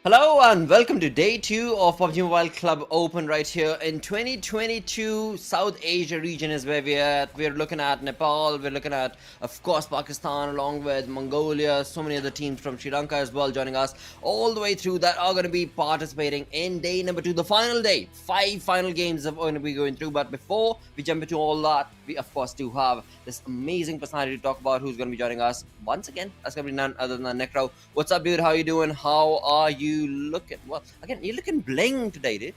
Hello and welcome to day 2 of PUBG Mobile Club Open right here in 2022. South Asia region is where we're at. We're looking at Nepal, we're looking at, of course, Pakistan, along with Mongolia, so many other teams from Sri Lanka as well joining us all the way through that are going to be participating in day number 2, the final day. 5 final games are going to be going through, but before we jump into all that, we of course do have this amazing personality to talk about who's going to be joining us once again. That's going to be none other than Necro. What's up, dude? How you doing? How are you looking? Well, again, you're looking bling today, dude.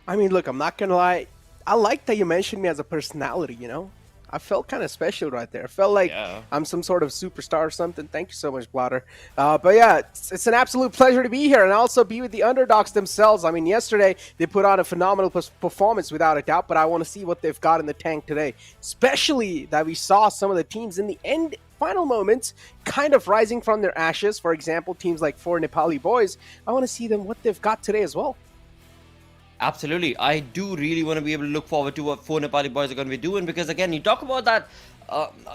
I mean, look, I'm not gonna lie. I like that you mentioned me as a personality, I felt kind of special right there. I felt like I'm some sort of superstar or something. Thank you so much, Blotter. But yeah, it's an absolute pleasure to be here and also be with the underdogs themselves. I mean, yesterday they put on a phenomenal performance without a doubt, but I want to see what they've got in the tank today. Especially that we saw some of the teams in the end final moments kind of rising from their ashes. For example, teams like 4 Nepali boys. I want to see them what they've got today as well. Absolutely. I do really want to be able to look forward to what 4 Nepali boys are going to be doing because, again, you talk about that,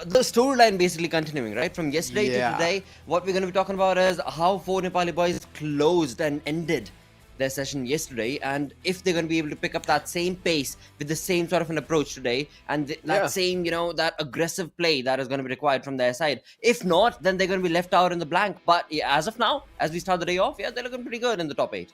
the storyline basically continuing, right? From yesterday to today, what we're going to be talking about is how 4 Nepali boys closed and ended their session yesterday, and if they're going to be able to pick up that same pace with the same sort of an approach today, and that same, that aggressive play that is going to be required from their side. If not, then they're going to be left out in the blank. But as of now, as we start the day off, they're looking pretty good in the top 8.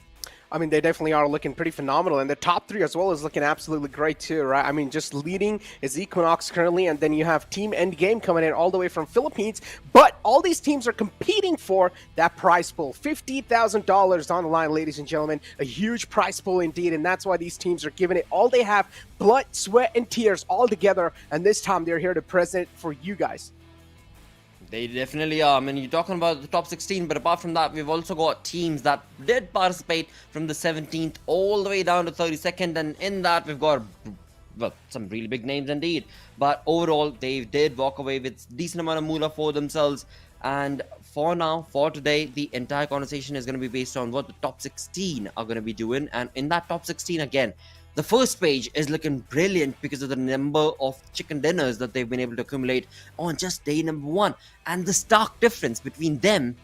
I mean, they definitely are looking pretty phenomenal, and the top 3 as well is looking absolutely great too, right? I mean, just leading is Equinox currently, and then you have Team Endgame coming in all the way from Philippines, but all these teams are competing for that prize pool. $50,000 on the line, ladies and gentlemen. A huge prize pool indeed, and that's why these teams are giving it all they have, blood, sweat, and tears all together, and this time they're here to present it for you guys. They definitely are. I mean, you're talking about the top 16, but apart from that, we've also got teams that did participate from the 17th all the way down to 32nd, and in that, we've got, well, some really big names indeed. But overall, they did walk away with decent amount of moolah for themselves. And for now, for today, the entire conversation is going to be based on what the top 16 are going to be doing. And in that top 16, again, the first page is looking brilliant because of the number of chicken dinners that they've been able to accumulate on just day number 1. And the stark difference between them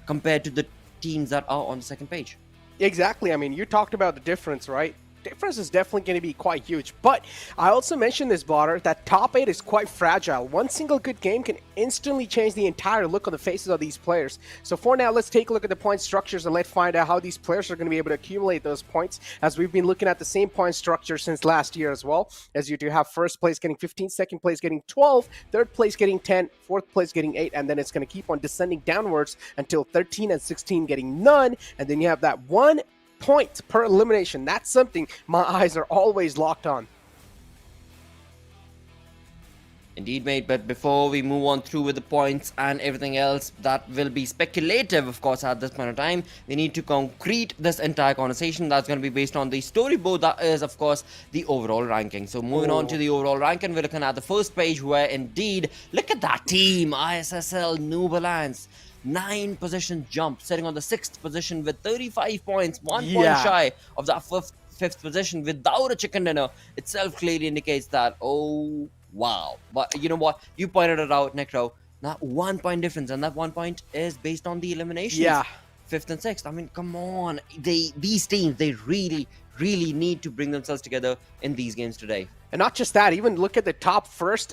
compared to the teams that are on the second page. Exactly. I mean, you talked about the difference, right? Difference is definitely going to be quite huge, but I also mentioned this, Blotter, that top 8 is quite fragile. One single good game can instantly change the entire look on the faces of these players. So for now, let's take a look at the point structures and let's find out how these players are going to be able to accumulate those points, as we've been looking at the same point structure since last year as well, as you do have first place getting 15, second place getting 12, third place getting 10, fourth place getting 8, and then it's going to keep on descending downwards until 13 and 16 getting none, and then you have that 1 point per elimination. That's something my eyes are always locked on. Indeed, mate, but before we move on through with the points and everything else that will be speculative, of course, at this point of time, we need to concrete this entire conversation. That's going to be based on the storyboard that is, of course, the overall ranking. So moving on to the overall ranking, we're looking at the first page where, indeed, look at that team, ISSL Noob Alliance. 9 position jump, sitting on the 6th position with 35 points, 1 point shy of that fifth position without a chicken dinner. Itself clearly indicates that, oh, wow. But you know what? You pointed it out, Necro. That 1 point difference, and that 1 point is based on the eliminations. 5th and 6th. I mean, come on. These teams, they really need to bring themselves together in these games today. And not just that, even look at the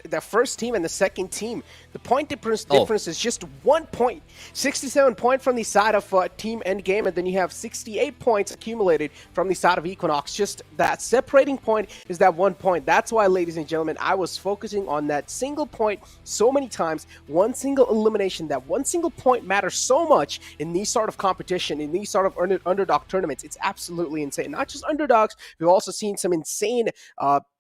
the first team and the second team. The point difference is just 1 point. 67 points from the side of Team Endgame, and then you have 68 points accumulated from the side of Equinox. Just that separating point is that 1 point. That's why, ladies and gentlemen, I was focusing on that single point so many times. One single elimination, that one single point matters so much in these sort of competition, in these sort of underdog tournaments. It's absolutely insane. Not just underdogs, we've also seen some insane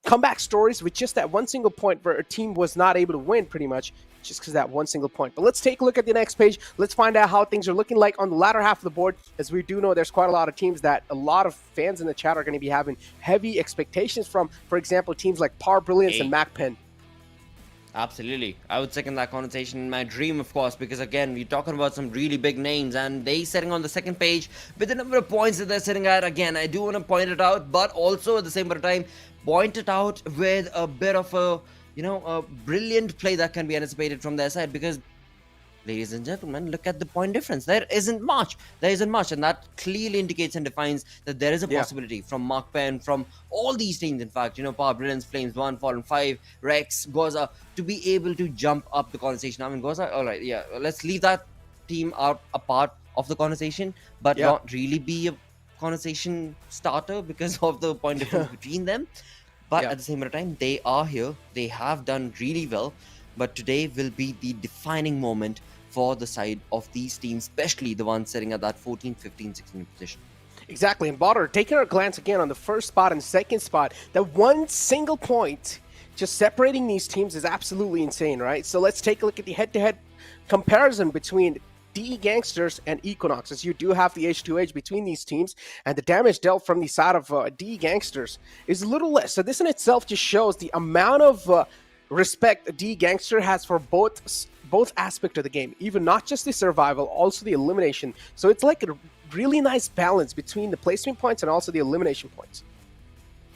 comeback stories with just that one single point where a team was not able to win pretty much just because that one single point. But let's take a look at the next page. Let's find out how things are looking like on the latter half of the board, as we do know there's quite a lot of teams that a lot of fans in the chat are going to be having heavy expectations from. For example, teams like Brilliance and MAKPEN. Absolutely. I would second that conversation in my dream, of course, because again, we're talking about some really big names and they sitting on the second page with the number of points that they're sitting at. Again, I do want to point it out, but also at the same time, point it out with a bit of a, a brilliant play that can be anticipated from their side, because ladies and gentlemen, look at the point difference. There isn't much. There isn't much. And that clearly indicates and defines that there is a possibility from MAKPEN, from all these teams, in fact, Power, Brilliance, Flames, 1, Fallen 5, Rex, GOZA, to be able to jump up the conversation. I mean, GOZA, all right, yeah, let's leave that team out a part of the conversation, but not really be a conversation starter because of the point difference between them. But at the same time, they are here. They have done really well. But today will be the defining moment for the side of these teams, especially the ones sitting at that 14, 15, 16 position. Exactly. And Botter, taking our glance again on the first spot and second spot, that one single point just separating these teams is absolutely insane, right? So let's take a look at the head-to-head comparison between DE Gangsters and Equinox, as you do have the H2H between these teams, and the damage dealt from the side of DE Gangsters is a little less. So this in itself just shows the amount of respect DE Gangster has for both aspects of the game, even not just the survival, also the elimination. So it's like a really nice balance between the placement points and also the elimination points.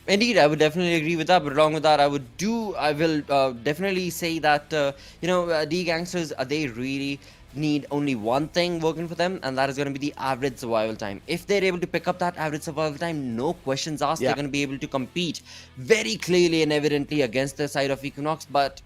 Indeed, I would definitely agree with that. But along with that, I will definitely say that DE Gangsters, they really need only one thing working for them, and that is going to be the average survival time. If they're able to pick up that average survival time, no questions asked, they're going to be able to compete very clearly and evidently against the side of Equinox. But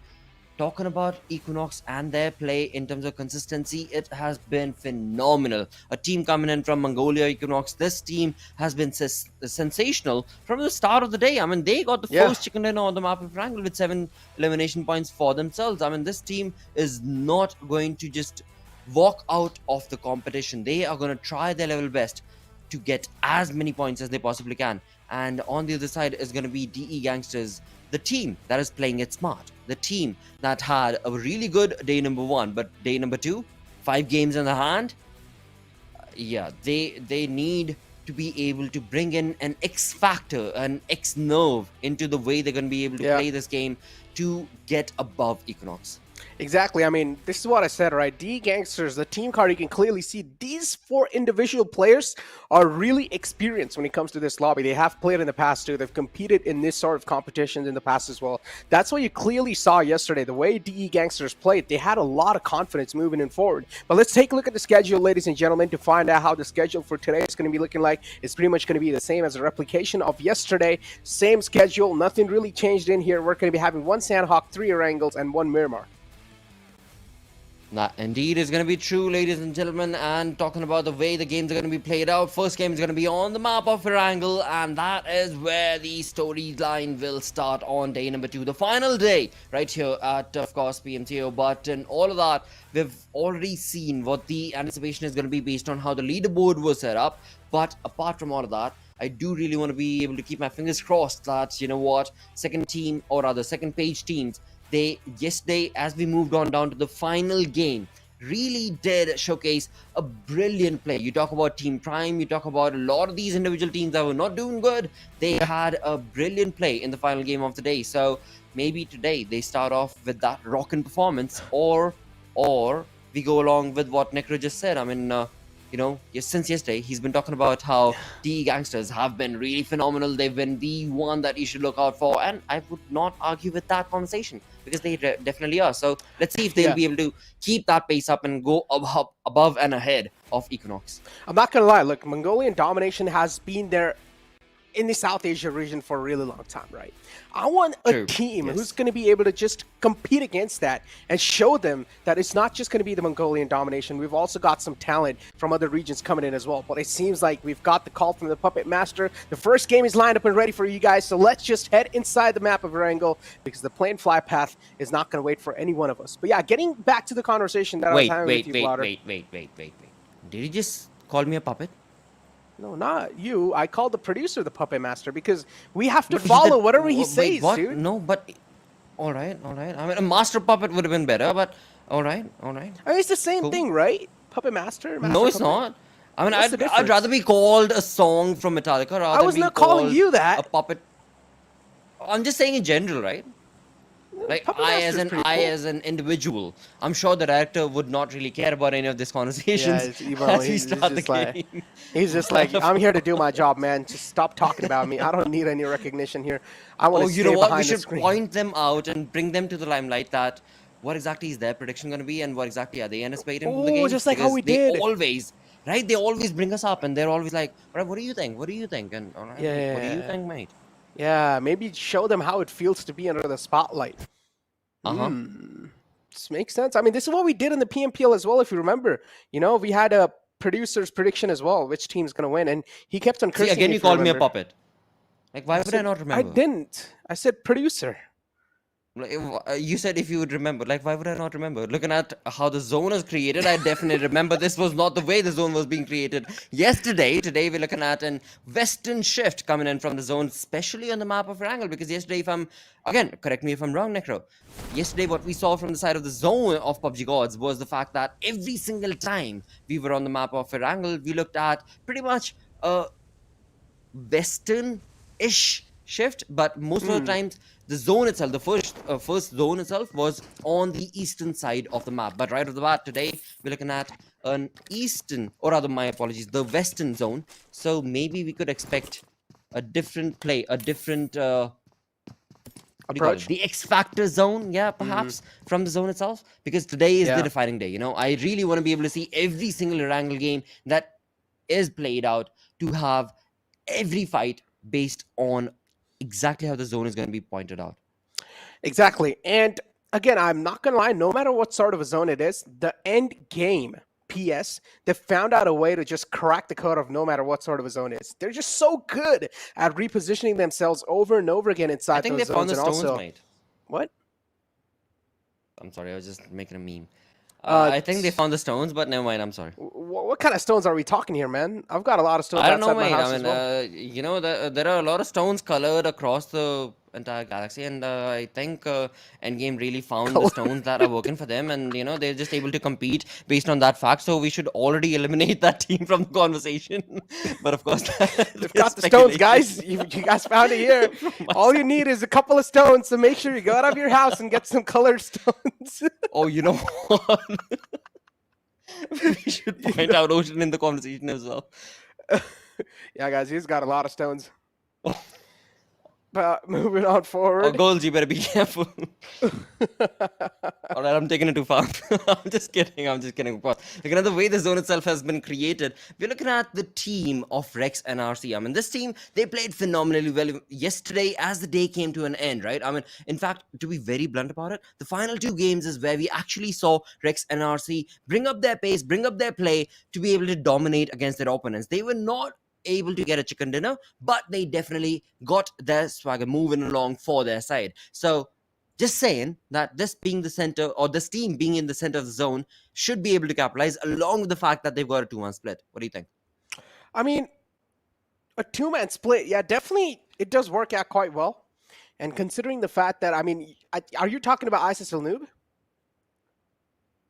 talking about Equinox and their play in terms of consistency, it has been phenomenal. A team coming in from Mongolia, Equinox, this team has been sensational from the start of the day. I mean, they got the first chicken dinner on the map of Wrangle with 7 elimination points for themselves. I mean, this team is not going to just walk out of the competition. They are going to try their level best to get as many points as they possibly can. And on the other side is going to be DE Gangsters, the team that is playing it smart, the team that had a really good day number 1, but day number 2, 5 games in the hand. They need to be able to bring in an X factor, an X nerve into the way they're going to be able to play this game to get above Equinox. Exactly. I mean, this is what I said, right? DE Gangsters, the team card, you can clearly see these 4 individual players are really experienced when it comes to this lobby. They have played in the past too. They've competed in this sort of competitions in the past as well. That's what you clearly saw yesterday. The way DE Gangsters played, they had a lot of confidence moving in forward. But let's take a look at the schedule, ladies and gentlemen, to find out how the schedule for today is going to be looking like. It's pretty much going to be the same as a replication of yesterday. Same schedule. Nothing really changed in here. We're going to be having 1 Sandhawk, 3 Wrangles, and 1 Miramar. That indeed is going to be true, ladies and gentlemen. And talking about the way the games are going to be played out, first game is going to be on the map of Wrangle, and that is where the storyline will start on day number 2, the final day, right here at, of course, PMCO. But in all of that, we've already seen what the anticipation is going to be based on how the leaderboard was set up. But apart from all of that, I do really want to be able to keep my fingers crossed that, second team, or rather second page teams, yesterday, as we moved on down to the final game, really did showcase a brilliant play. You talk about Team Prime, you talk about a lot of these individual teams that were not doing good. They had a brilliant play in the final game of the day. So maybe today they start off with that rockin' performance, or we go along with what Necro just said. I mean, since yesterday, he's been talking about how DE Gangsters have been really phenomenal. They've been the one that you should look out for. And I would not argue with that conversation, because they definitely are. So let's see if they'll be able to keep that pace up and go above and ahead of Equinox. I'm not going to lie. Look, Mongolian domination has been there in the South Asia region for a really long time, right? I want a team who's going to be able to just compete against that and show them that it's not just going to be the Mongolian domination. We've also got some talent from other regions coming in as well. But it seems like we've got the call from the Puppet Master. The first game is lined up and ready for you guys. So let's just head inside the map of Wrangle, because the plane fly path is not going to wait for any one of us. But yeah, getting back to the conversation that I was having with you, Blaughter. Wait. Did you just call me a puppet? No, not you. I called the producer the Puppet Master because we have to follow whatever he says, what? dude. No, but all right. I mean, a master puppet would have been better, but all right. I mean, it's the same thing, right? Puppet Master. No, it's not. I mean, I'd rather be called a song from Metallica rather I was than not calling you that. A puppet. I'm just saying in general, right? Like as an individual, I'm sure the director would not really care about any of these conversations. He's just like, I'm here to do my job, man. Just stop talking about me. I don't need any recognition here. I want to stay behind the screen. We should point them out and bring them to the limelight that what exactly is their prediction going to be and what exactly are they anticipating from the Oh, game, just like how because we they did. always, right, they always bring us up and they're always like, all right, what do you think, what do you think, and all right, mate, what do you Yeah. think, mate? Yeah, maybe show them how it feels to be under the spotlight. Uh-huh. This makes sense. I mean, this is what we did in the PMPL as well, if you remember. You know, we had a producer's prediction as well, which team's going to win, and he kept on See, cursing again me, you if you called me a remember. puppet. Like, why would I not I remember? didn't. I said producer. Like, you said if you would remember. Like, why would I not remember? Looking at how the zone is created, I definitely remember this was not the way the zone was being created yesterday. Today, we're looking at an western shift coming in from the zone, especially on the map of Wrangle. Because yesterday, if I'm, again, correct me if I'm wrong, Necro. Yesterday, what we saw from the side of the zone of PUBG Gods was the fact that every single time we were on the map of Wrangle, we looked at pretty much a western-ish shift, but most of the times the zone itself, the first zone itself, was on the eastern side of the map. But right off the bat, today we're looking at an eastern, or rather, my apologies, the western zone. So maybe we could expect a different play, a different what do you call it? Approach? The X Factor zone, yeah, perhaps from the zone itself. Because today is the Yeah. defining day. You know, I really want to be able to see every single Wrangle game that is played out, to have every fight based on exactly how the zone is going to be pointed out. Exactly. And again, I'm not going to lie, no matter what sort of a zone it is, the end game, PS, they found out a way to just crack the code of no matter what sort of a zone is. They're just so good at repositioning themselves over and over again inside I think those they found zones. the And stones, also, mate. what? I'm sorry, I was just making a meme. Uh, I think they found the stones, but never mind, I'm sorry. what kind of stones are we talking here, man? I've got a lot of stones I don't know, outside my mate. house I as mean, well. you know, there are a lot of stones colored across the entire galaxy, and I think Endgame really found the Color. stones that are working for them, and you know, they're just able to compete based on that fact. So we should already eliminate that team from the conversation. But of course, They've that's got the stones, speculation guys. You guys found it here. from my All you side. need is a couple of stones, so make sure you go out of your house and get some colored stones. Oh, you know what? We should point out Ocean in the conversation as well. Yeah, guys, he's got a lot of stones. But moving on Oh, forward. goals, you better be careful. All right, I'm taking it too far. I'm just kidding. I'm just kidding. Of course, like another way the zone itself has been created. We're looking at the team of Rex and RC. I mean, this team, they played phenomenally well yesterday as the day came to an end, right? I mean, in fact, to be very blunt about it, the final two games is where we actually saw Rex and RC bring up their pace, bring up their play to be able to dominate against their opponents. They were not able to get a chicken dinner, but they definitely got their swagger moving along for their side. So just saying that this being the center, or this team being in the center of the zone, should be able to capitalize, along with the fact that they've got a 2-1 split. What do you think? I mean, a two-man split, yeah, definitely it does work out quite well. And considering the fact that, I mean, are you talking about ISSL Noob?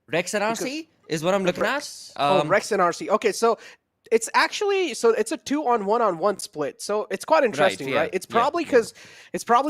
Rex and RC is what I'm looking Rex. at. Rex and RC. Okay, so it's actually it's a 2-on-1-on-1 split. So it's quite interesting, yeah, right? It's yeah, probably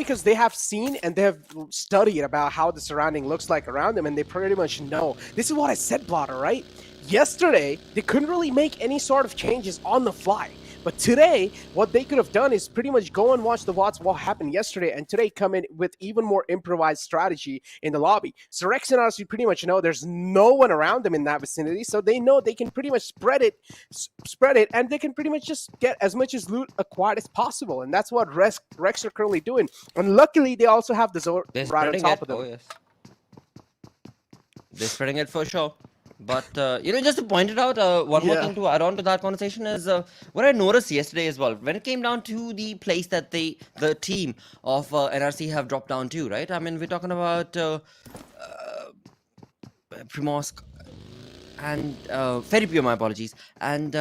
because they have seen and they have studied about how the surrounding looks like around them, and they pretty much know. This is what I said, Blotter, right? Yesterday, they couldn't really make any sort of changes on the fly. But today, what they could have done is pretty much go and watch the VODs what happened yesterday, and today come in with even more improvised strategy in the lobby. So Rex and us, you pretty much know there's no one around them in that vicinity, so they know they can pretty much spread it, and they can pretty much just get as much as loot acquired as possible, and that's what Rex are currently doing. And luckily, they also have the Zor right on top of them. Oh, yes. They're spreading it for sure. But, you know, just to point it out, one more thing to add on to that conversation is what I noticed yesterday as well. When it came down to the place that the team of NRC have dropped down to, right? I mean, we're talking about Primorsk and Ferripure, my apologies. And,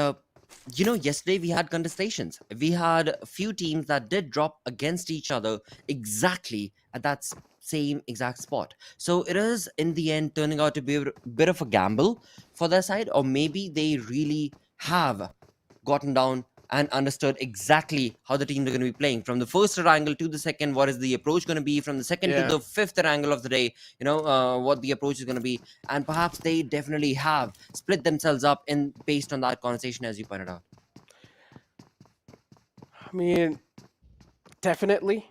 you know, yesterday we had contestations. We had a few teams that did drop against each other exactly at that same exact spot. So it is in the end turning out to be a bit of a gamble for their side, or maybe they really have gotten down and understood exactly how the teams are going to be playing. From the first angle to the second, what is the approach going to be? From the second to the fifth angle of the day, you know, what the approach is going to be. And perhaps they definitely have split themselves up in based on that conversation, as you pointed out. I mean, definitely.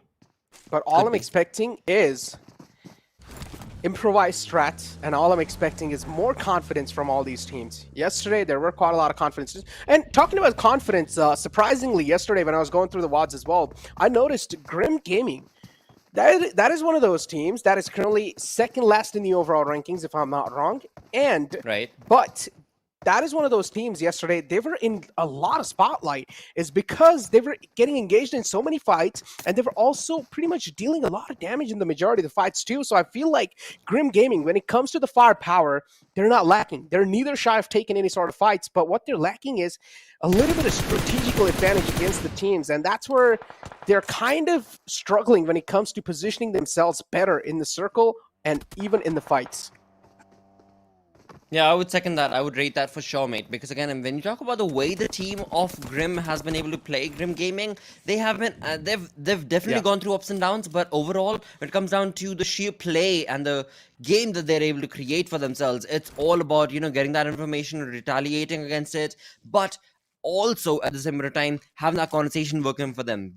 But all I'm expecting is improvised strats, and all I'm expecting is more confidence from all these teams. Yesterday, there were quite a lot of confidences. And talking about confidence, surprisingly, yesterday when I was going through the WODs as well, I noticed Grim Gaming. That is one of those teams that is currently second last in the overall rankings, if I'm not wrong. And Right. but that is one of those teams yesterday. They were in a lot of spotlight. Is because they were getting engaged in so many fights, and they were also pretty much dealing a lot of damage in the majority of the fights too. So I feel like Grim Gaming, when it comes to the firepower, they're not lacking. They're neither shy of taking any sort of fights, but what they're lacking is a little bit of strategical advantage against the teams, and that's where they're kind of struggling when it comes to positioning themselves better in the circle and even in the fights. Yeah, I would second that. I would rate that for sure, mate. Because again, when you talk about the way the team of Grim has been able to play Grim Gaming, they have been, they've definitely gone through ups and downs. But overall, when it comes down to the sheer play and the game that they're able to create for themselves, it's all about, you know, getting that information, retaliating against it, but also at the same time having that conversation working for them.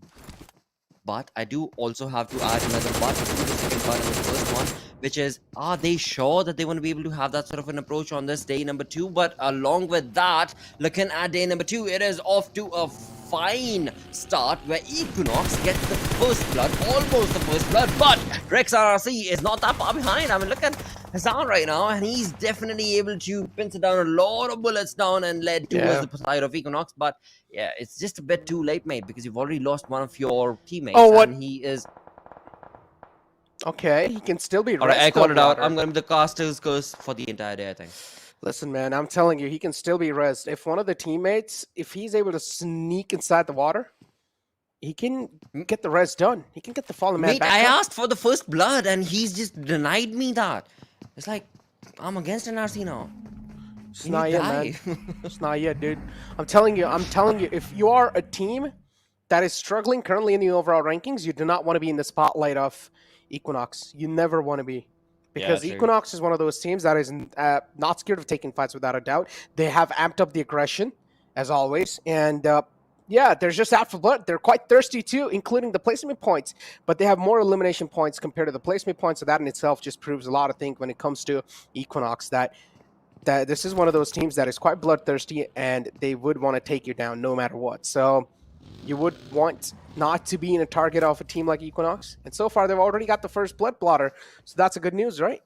But I do also have to add another but to the second part of the first one, which is, are they sure that they want to be able to have that sort of an approach on this day number 2? But along with that, looking at day number 2, it is off to a fine start where Equinox gets the first blood, almost the first blood, but Rex RRC is not that far behind. I mean, look at Hassan right now, and he's definitely able to pinch down a lot of bullets down and led towards the side of Equinox. But yeah, it's just a bit too late, mate, because you've already lost one of your teammates. Oh, what? And he is... Okay, he can still be. All right, I called it out. I'm going to be the caster's curse for the entire day, I think. Listen, man, I'm telling you, he can still be rezzed. If one of the teammates, if he's able to sneak inside the water, he can get the res done. He can get the fallen man Mate, back I up. asked for the first blood, and he's just denied me that. It's like, I'm against NRC now. It's not yet, man. It's not yet, dude. I'm telling you, if you are a team that is struggling currently in the overall rankings, you do not want to be in the spotlight of Equinox. You never want to be. Because Equinox is one of those teams that is not scared of taking fights without a doubt. They have amped up the aggression, as always. And yeah, they're just out for blood. They're quite thirsty too, including the placement points. But they have more elimination points compared to the placement points. So that in itself just proves a lot of things when it comes to Equinox. That this is one of those teams that is quite bloodthirsty, and they would want to take you down no matter what. So you would want not to be in a target of a team like Equinox. And so far, they've already got the first blood blotter. So that's a good news, right?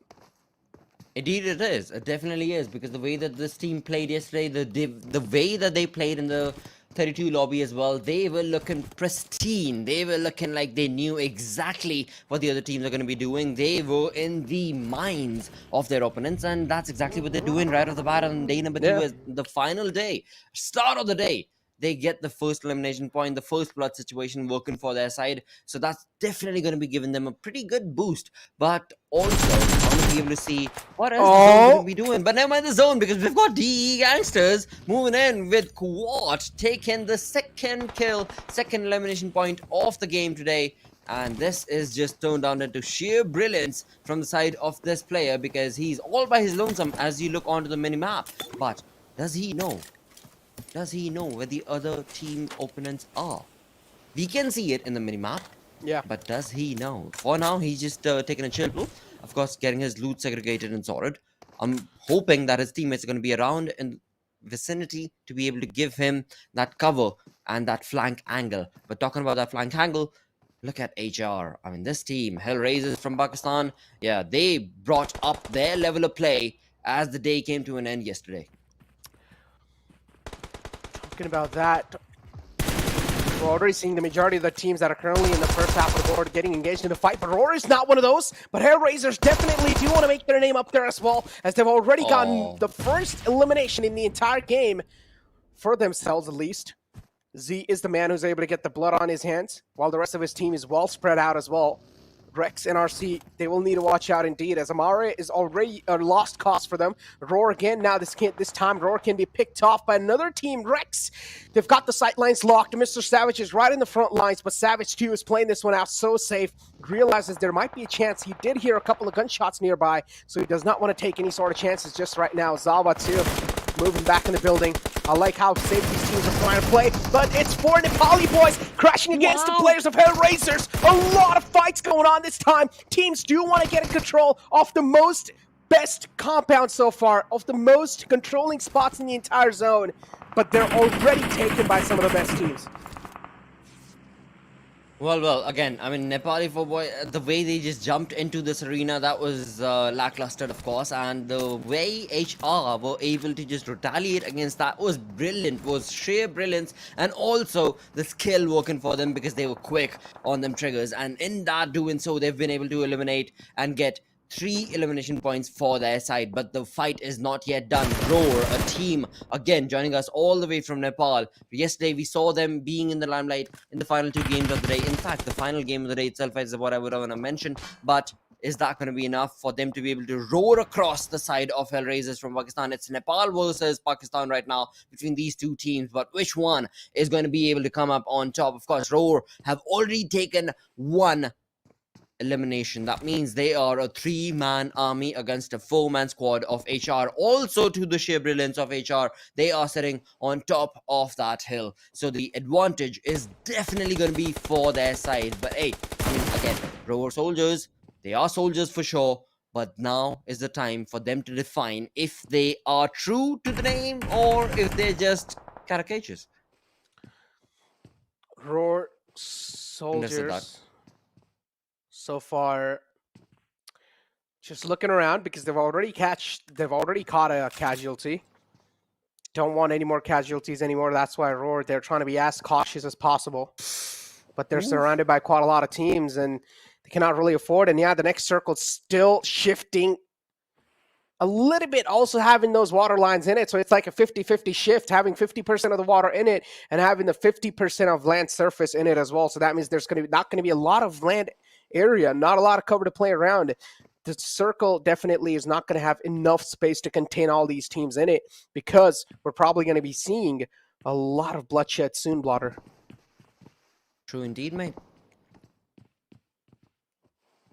Indeed it is. It definitely is. Because the way that this team played yesterday, the way that they played in the 32 lobby as well, they were looking pristine. They were looking like they knew exactly what the other teams are going to be doing. They were in the minds of their opponents, and that's exactly what they're doing right off the bat on day number 2 is the final day. Start of the day. They get the first elimination point, the first blood situation working for their side. So that's definitely going to be giving them a pretty good boost. But also, I'm going to be able to see what else the zone going to be doing. But never mind the zone, because we've got DE Gangsters moving in with Quad, taking the second kill, second elimination point of the game today. And this is just turned down into sheer brilliance from the side of this player, because he's all by his lonesome as you look onto the mini-map. But does he know? Does he know where the other team opponents are? We can see it in the minimap. Yeah. But does he know? For now, he's just taking a chill pill. Of course, getting his loot segregated and sorted. I'm hoping that his teammates are going to be around in vicinity to be able to give him that cover and that flank angle. But talking about that flank angle, look at HR. I mean, this team, HellRaisers from Pakistan, yeah, they brought up their level of play as the day came to an end yesterday. Talking about that, we're already seeing the majority of the teams that are currently in the first half of the board getting engaged in a fight, but Roar is not one of those. But HellRaisers definitely do want to make their name up there as well, as they've already gotten the first elimination in the entire game for themselves, at least. Z is the man who's able to get the blood on his hands, while the rest of his team is well spread out as well. Rex and RC, they will need to watch out indeed, as Amara is already a lost cause for them. Roar again, now this time Roar can be picked off by another team, Rex. They've got the sight lines locked. Mr. Savage is right in the front lines, but Savage too is playing this one out so safe. Realizes there might be a chance. He did hear a couple of gunshots nearby, so he does not want to take any sort of chances just right now. Zalba too, moving back in the building. I like how safe these teams are trying to play, but it's four Nepali boys crashing against the players of HellRaisers. A lot of fights going on this time. Teams do want to get in control of the best compound so far, of the most controlling spots in the entire zone, but they're already taken by some of the best teams. Well, again, I mean, Nepali for boy, the way they just jumped into this arena, that was lackluster, of course, and the way HR were able to just retaliate against that was brilliant, was sheer brilliance, and also the skill working for them because they were quick on them triggers, and in that doing so, they've been able to eliminate and get 3 elimination points for their side, but the fight is not yet done. Roar, a team, again, joining us all the way from Nepal. Yesterday, we saw them being in the limelight in the final 2 games of the day. In fact, the final game of the day itself is what I would want to mention, but is that going to be enough for them to be able to roar across the side of HellRaisers from Pakistan? It's Nepal versus Pakistan right now between these 2 teams, but which one is going to be able to come up on top? Of course, Roar have already taken 1 elimination. That means they are a 3-man army against a 4-man squad of HR. Also, to the sheer brilliance of HR, they are sitting on top of that hill, so the advantage is definitely going to be for their side. But hey, I mean, again, Rover soldiers, they are soldiers for sure, but now is the time for them to define if they are true to the name or if they're just caricatures. Roar soldiers so far just looking around because they've already caught a casualty. Don't want any more casualties anymore. That's why Roar, they're trying to be as cautious as possible, but they're surrounded by quite a lot of teams and they cannot really afford. And yeah, the next circle's still shifting a little bit, also having those water lines in it, so it's like a 50-50 shift, having 50% of the water in it and having the 50% of land surface in it as well. So that means there's not going to be a lot of land area, not a lot of cover to play around. The circle definitely is not going to have enough space to contain all these teams in it, because we're probably going to be seeing a lot of bloodshed soon, Blotter. True indeed, mate.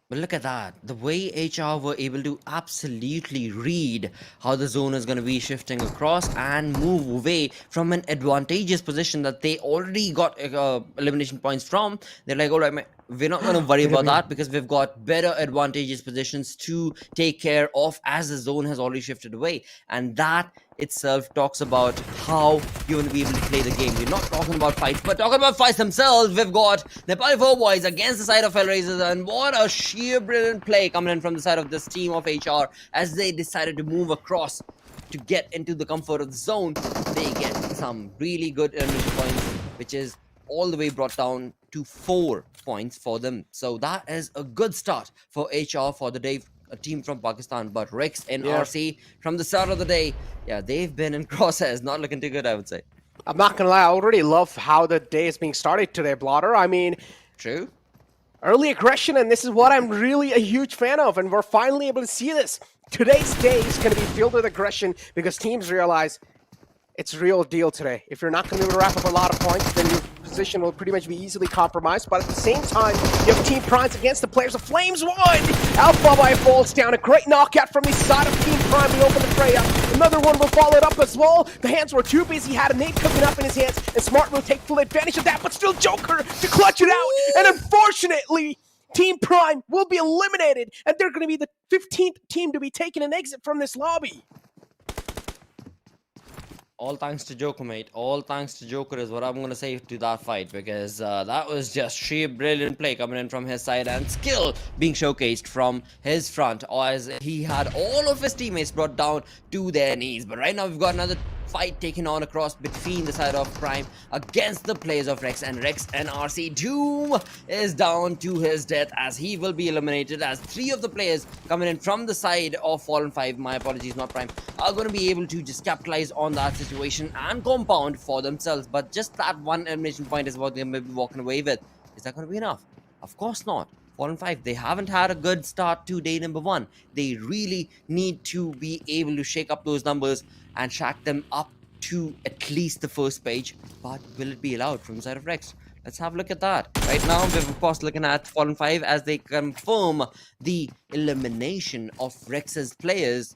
But look at that, the way HR were able to absolutely read how the zone is going to be shifting across and move away from an advantageous position that they already got elimination points from. They're like, all right, mate, we're not going to worry about that because we've got better advantageous positions to take care of as the zone has already shifted away. And that itself talks about how you're going to be able to play the game. We're not talking about fights, but talking about fights themselves. We've got Nepal 4 boys against the side of HellRaisers, and what a sheer brilliant play coming in from the side of this team of HR as they decided to move across to get into the comfort of the zone. They get some really good elimination points, which is all the way brought down to 4 points for them. So that is a good start for HR for the day. A team from Pakistan, but Rex and RC from the start of the day, yeah, they've been in crosshairs, not looking too good, I would say. I'm not gonna lie, I already love how the day is being started today, Blotter. I mean, true. Early aggression, and this is what I'm really a huge fan of, and we're finally able to see this. Today's day is going to be filled with aggression because teams realize it's real deal today. If you're not going to be able to rack up a lot of points, then your position will pretty much be easily compromised. But at the same time, you have Team Primes against the players of Flames 1. Alpha by falls down. A great knockout from the side of Team Prime to open the fray up. Another one will follow it up as well. The hands were too busy. Had a nade cooking up in his hands, and Smart will take full advantage of that. But still Joker to clutch it out. And unfortunately, Team Prime will be eliminated, and they're going to be the 15th team to be taking an exit from this lobby. All thanks to Joker, mate. All thanks to Joker is what I'm going to say to that fight, because that was just sheer brilliant play coming in from his side and skill being showcased from his front, as he had all of his teammates brought down to their knees. But right now we've got another fight taken on across between the side of Prime against the players of Rex and RC. Doom is down to his death as he will be eliminated, as 3 of the players coming in from the side of Fallen 5, my apologies, not Prime, are going to be able to just capitalize on that situation and compound for themselves. But just that one elimination point is what they may be walking away with. Is that going to be enough? Of course not. Fallen 5, they haven't had a good start to day number 1. They really need to be able to shake up those numbers and shack them up to at least the first page. But will it be allowed from the side of Rex? Let's have a look at that. Right now, we're of course looking at Fallen 5 as they confirm the elimination of Rex's players.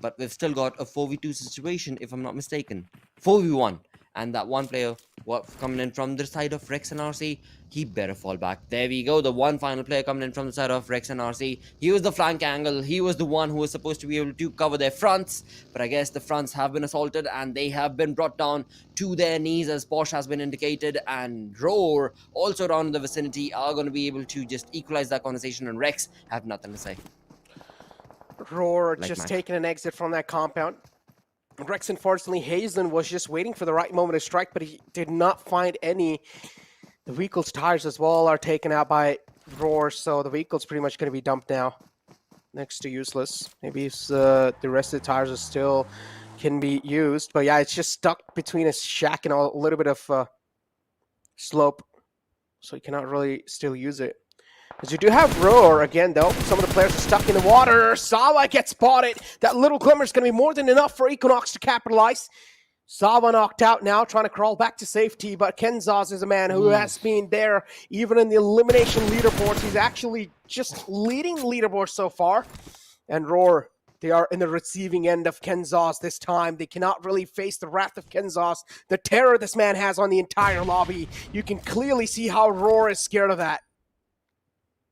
But we've still got a 4v2 situation, if I'm not mistaken. 4v1. And that one player coming in from the side of Rex and RC, he better fall back. There we go. The one final player coming in from the side of Rex and RC. He was the flank angle. He was the one who was supposed to be able to cover their fronts. But I guess the fronts have been assaulted and they have been brought down to their knees, as Posh has been indicated. And Roar, also around the vicinity, are going to be able to just equalize that conversation. And Rex have nothing to say. Roar just taking an exit from that compound. Rex, unfortunately, Hazen was just waiting for the right moment to strike, but he did not find any. The vehicle's tires as well are taken out by Roar, so the vehicle's pretty much going to be dumped now. Next to useless. Maybe the rest of the tires are still can be used, but yeah, it's just stuck between a shack and a little bit of slope, so you cannot really still use it. As you do have Roar again, though. Some of the players are stuck in the water. Sawa gets spotted. That little glimmer is going to be more than enough for Equinox to capitalize. Sawa knocked out now, trying to crawl back to safety, but Kenzaz is a man who has been there even in the elimination leaderboards. He's actually just leading the leaderboard so far. And Roar, they are in the receiving end of Kenzaz this time. They cannot really face the wrath of Kenzaz. The terror this man has on the entire lobby. You can clearly see how Roar is scared of that.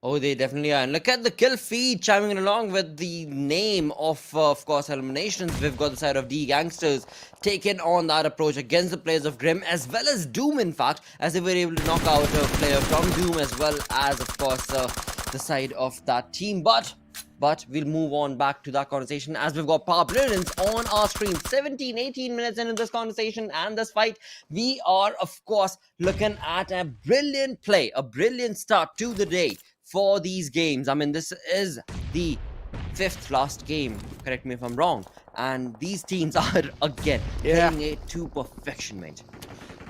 Oh, they definitely are. And look at the kill feed chiming in along with the name of course, eliminations. We've got the side of D Gangsters taking on that approach against the players of Grim, as well as Doom, in fact, as they were able to knock out a player from Doom, as well as, of course, the side of that team. But we'll move on back to that conversation, as we've got Brilliance on our screen. 17-18 minutes into this conversation and this fight, we are, of course, looking at a brilliant play, a brilliant start to the day for these games. I mean, this is the 5th last game, correct me if I'm wrong, and these teams are again playing it to perfection, mate.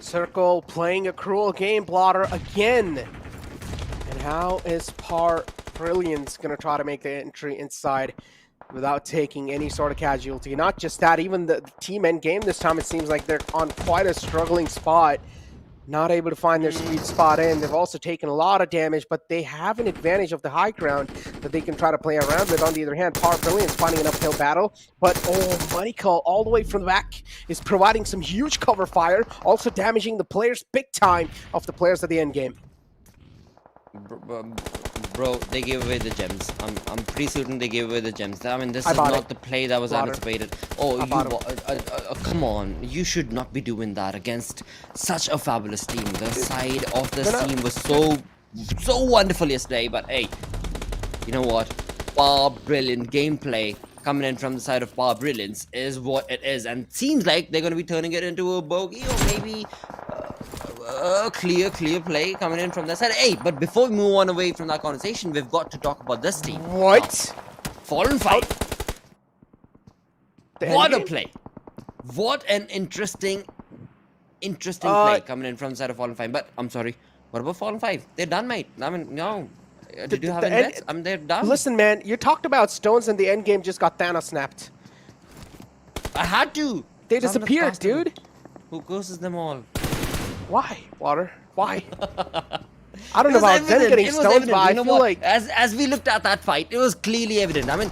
Circle playing a cruel game, Blotter again. And how is Brilliance gonna try to make the entry inside without taking any sort of casualty? Not just that, even the team end game this time, it seems like they're on quite a struggling spot. Not able to find their sweet spot in. They've also taken a lot of damage, but they have an advantage of the high ground that they can try to play around with. On the other hand, Brilliance finding an uphill battle, but Money Call all the way from the back is providing some huge cover fire, also damaging the players big time of the players at the end game. Bro, they gave away the gems. I'm pretty certain they gave away the gems. I mean, this is not the play that was anticipated. Oh, come on. You should not be doing that against such a fabulous team. The side of this team was so wonderful yesterday. But hey, you know what? Brilliant gameplay coming in from the side of Brilliance is what it is. And it seems like they're going to be turning it into a bogey, or maybe a clear play coming in from their side. Hey, but before we move on away from that conversation, we've got to talk about this team. What? Fallen 5. What a play. What an interesting play coming in from the side of Fallen 5. But I'm sorry, what about Fallen 5? They're done, mate. I mean, no. Did you have any bets? I mean, they're done. Listen, man, you talked about stones and the end game just got Thanos snapped. I had to. They disappeared, dude. Who curses them all? Why, Water? Why? I don't know about them getting stoned, but I feel like as we looked at that fight, it was clearly evident. I mean,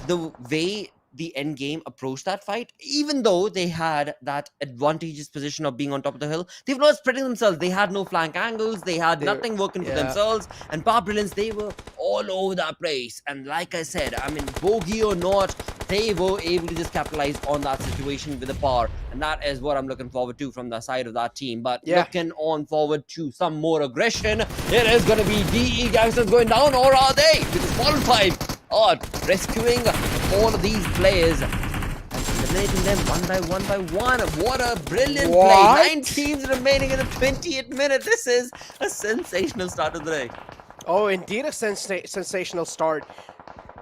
the way the end game approached that fight, even though they had that advantageous position of being on top of the hill, they were not spreading themselves. They had no flank angles. They had nothing working for themselves. And Brilliance, they were all over that place. And like I said, I mean, bogey or not, they were able to just capitalize on that situation with the power. And that is what I'm looking forward to from the side of that team. But looking on forward to some more aggression, it is going to be DE Gangsters going down, or are they? Because Fallen 5 are rescuing all of these players and eliminating them one by one. What a brilliant play. 9 teams remaining in the 20th minute. This is a sensational start of the day. Oh, indeed a sensational start.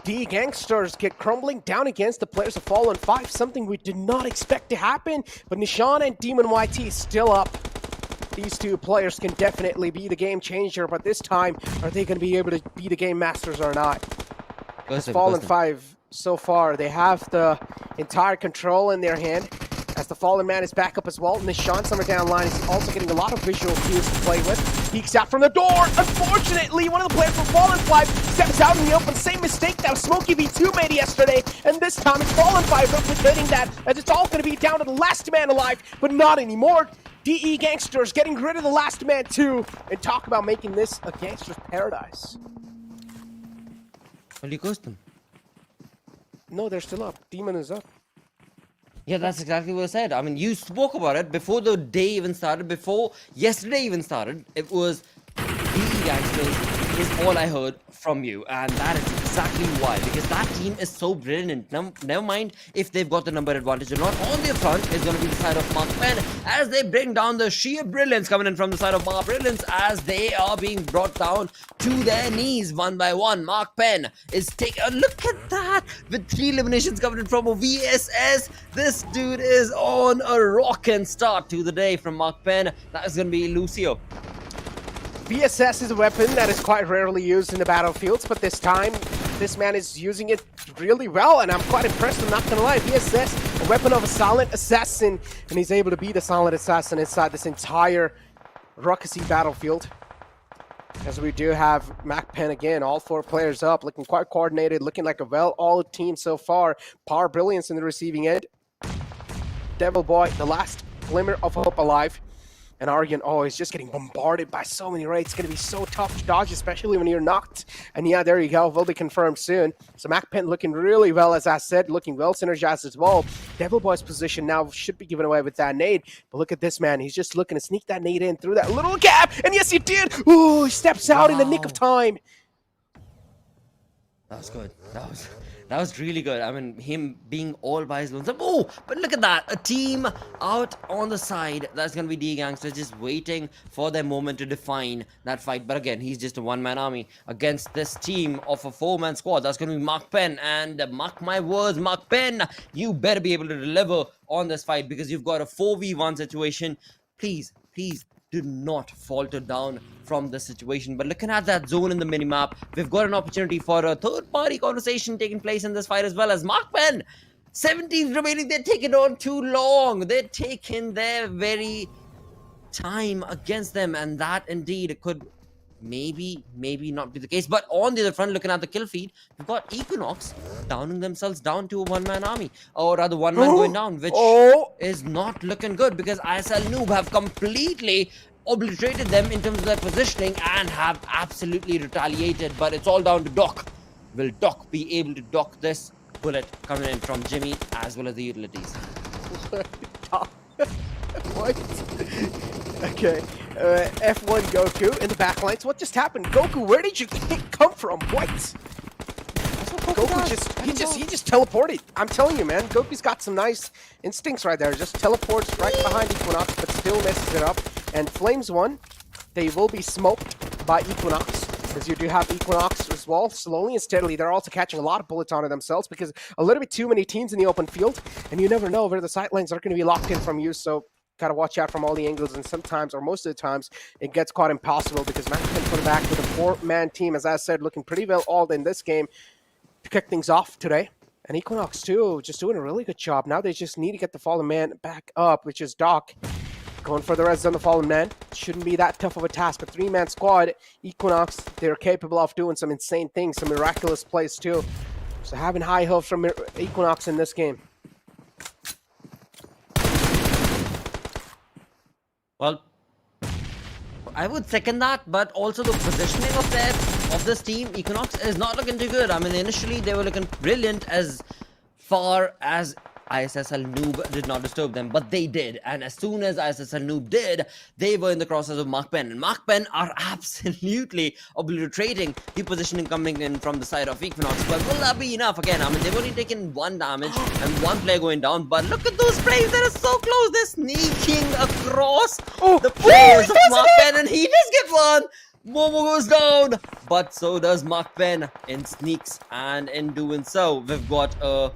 The Gangsters get crumbling down against the players of Fallen 5, something we did not expect to happen, but Nishan and Demon YT still up. These two players can definitely be the game changer, but this time, are they going to be able to be the game masters or not? Fallen 5, so far, they have the entire control in their hand, as the Fallen man is back up as well. Nishan somewhere down line is also getting a lot of visual cues to play with. Peeks out from the door. Unfortunately, one of the players from Fallen 5 steps out in the open. Same mistake that Smokey V2 made yesterday. And this time it's Fallen 5 replicating that, as it's all going to be down to the last man alive, but not anymore. DE Gangsters getting rid of the last man too. And talk about making this a gangster's paradise. Well, you ghost them. No, they're still up. Demon is up. Yeah, that's exactly what I said. I mean, you spoke about it before the day even started, before yesterday even started. It was DE Gangsters is all I heard from you, and that is exactly why, because that team is so brilliant. Now, never mind if they've got the number advantage or not. On their front is going to be the side of MAKPEN as they bring down the sheer brilliance coming in from the side of Brilliance as they are being brought down to their knees one by one. MAKPEN is taking a look at that with 3 eliminations coming in from a VSS. This dude is on a rockin' start to the day from MAKPEN. That is going to be Lucio. VSS is a weapon that is quite rarely used in the battlefields, but this time, this man is using it really well, and I'm quite impressed, I'm not gonna lie. VSS, a weapon of a silent assassin, and he's able to be the silent assassin inside this entire ruckusy battlefield. As we do have MAKPEN again, all 4 players up, looking quite coordinated, looking like a well-oiled team so far. Brilliance in the receiving end. Devil Boy, the last glimmer of hope alive. And Aryan, he's just getting bombarded by so many raids. It's going to be so tough to dodge, especially when you're knocked. And yeah, there you go. Will be confirmed soon. So MAKPEN looking really well, as I said, looking well synergized as well. Devil Boy's position now should be given away with that nade. But look at this man. He's just looking to sneak that nade in through that little gap. And yes, he did. Ooh, he steps out in the nick of time. That was good. That was really good. I mean, him being all by his lonesome. Oh, but look at that. A team out on the side. That's going to be DE Gangsters just waiting for their moment to define that fight. But again, he's just a one-man army against this team of a 4-man squad. That's going to be MAKPEN. And mark my words, MAKPEN, you better be able to deliver on this fight because you've got a 4v1 situation. Please, please do not falter down from the situation. But looking at that zone in the minimap, we've got an opportunity for a third-party conversation taking place in this fight as well as MAKPEN. 17 remaining. They're taking on too long. They're taking their very time against them, and that indeed could maybe not be the case. But on the other front, looking at the kill feed, we've got Equinox downing themselves down to a one-man army, or rather one man going down, which is not looking good because ISSL Noob have completely obliterated them in terms of their positioning and have absolutely retaliated. But it's all down to Doc. Will Doc be able to dock this bullet coming in from Jimmy as well as the utilities? What? Okay. F1 Goku in the backlines. What just happened? Goku, where did you come from? What? Goku he just teleported. I'm telling you, man. Goku's got some nice instincts right there. Just teleports right behind Equinox, but still messes it up. And Flames won. They will be smoked by Equinox, because you do have Equinox as well. Slowly and steadily, they're also catching a lot of bullets onto themselves because a little bit too many teams in the open field, and you never know where the sight lines are going to be locked in from you. So gotta watch out from all the angles, and sometimes, or most of the times, it gets quite impossible because MAKPEN put it back with a 4-man team, as I said, looking pretty well all in this game to kick things off today. And Equinox too, just doing a really good job. Now they just need to get the fallen man back up, which is Doc. Going for the res on the fallen man. Shouldn't be that tough of a task, but 3-man squad, Equinox, they're capable of doing some insane things, some miraculous plays too. So having high hopes from Equinox in this game. Well, I would second that, but also the positioning of this team, Equinox, is not looking too good. I mean, initially they were looking brilliant as far as ISSL Noob did not disturb them, but they did. And as soon as ISSL Noob did, they were in the crosshairs of MAKPEN. And MAKPEN are absolutely obliterating the positioning coming in from the side of Equinox. But will that be enough? Again, I mean, they've only taken 1 damage and 1 player going down. But look at those frames. That is so close. They're sneaking across the players of MAKPEN. And he just gets one. Momo goes down. But so does MAKPEN in sneaks. And in doing so, we've got a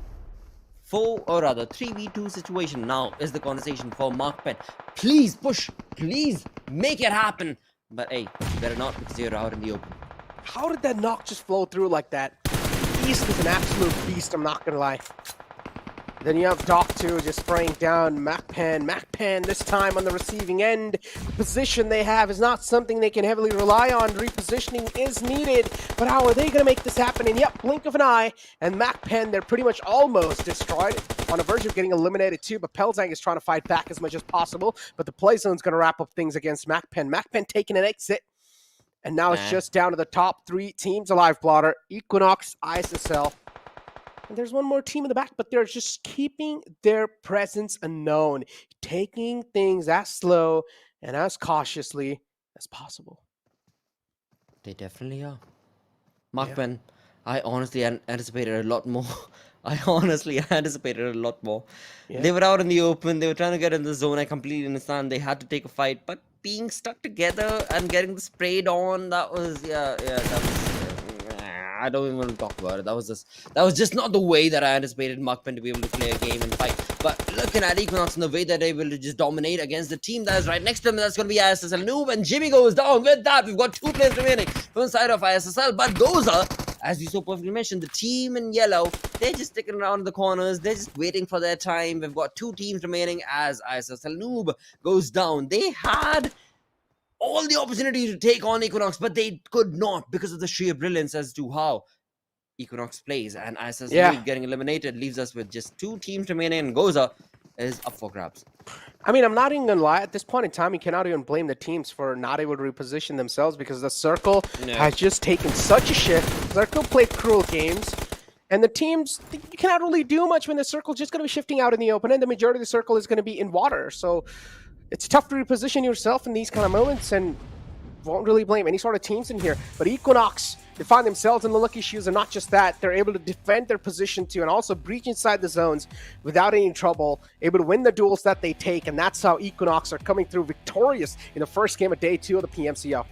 3v2 situation now is the conversation for MAKPEN. Please push, please make it happen. But hey, you better not because you're out in the open. How did that knock just flow through like that? East is an absolute beast, I'm not gonna lie. Then you have Doc2 just spraying down MAKPEN. MAKPEN this time on the receiving end. The position they have is not something they can heavily rely on. Repositioning is needed, but how are they going to make this happen? And yep, blink of an eye, and MAKPEN, they're pretty much almost destroyed, on the verge of getting eliminated too, but Pelzang is trying to fight back as much as possible, but the play zone's going to wrap up things against MAKPEN. MAKPEN taking an exit, and now it's just down to the top 3 teams alive, Blotter. Equinox, ISSL. And there's one more team in the back, but they're just keeping their presence unknown, taking things as slow and as cautiously as possible. They definitely are. MAKPEN, I honestly anticipated a lot more. I honestly anticipated a lot more. Yeah. They were out in the open. They were trying to get in the zone. I completely understand. They had to take a fight, but being stuck together and getting the sprayed on, that was, that was, I don't even want to talk about it. That was just not the way that I anticipated MAKPEN to be able to play a game and fight. But looking at Equinox and the way that they're able to just dominate against the team that is right next to them, that's going to be ISSL. Noob and Jimmy goes down. With that, we've got 2 players remaining from the side of ISSL. But GOZA, as you so perfectly mentioned, the team in yellow, they're just sticking around in the corners. They're just waiting for their time. We've got 2 teams remaining as ISSL Noob goes down. They had all the opportunity to take on Equinox, but they could not because of the sheer brilliance as to how Equinox plays. And ISSL getting eliminated leaves us with just 2 teams remaining, and GOZA is up for grabs. I mean, I'm not even going to lie. At this point in time, you cannot even blame the teams for not able to reposition themselves because the Circle has just taken such a shift. Circle played cruel games. And the teams, you cannot really do much when the Circle's just going to be shifting out in the open, and the majority of the Circle is going to be in water. So it's tough to reposition yourself in these kind of moments, and won't really blame any sort of teams in here. But Equinox, they find themselves in the lucky shoes, and not just that, they're able to defend their position too, and also breach inside the zones without any trouble, able to win the duels that they take, and that's how Equinox are coming through victorious in the first game of day 2 of the PMCO.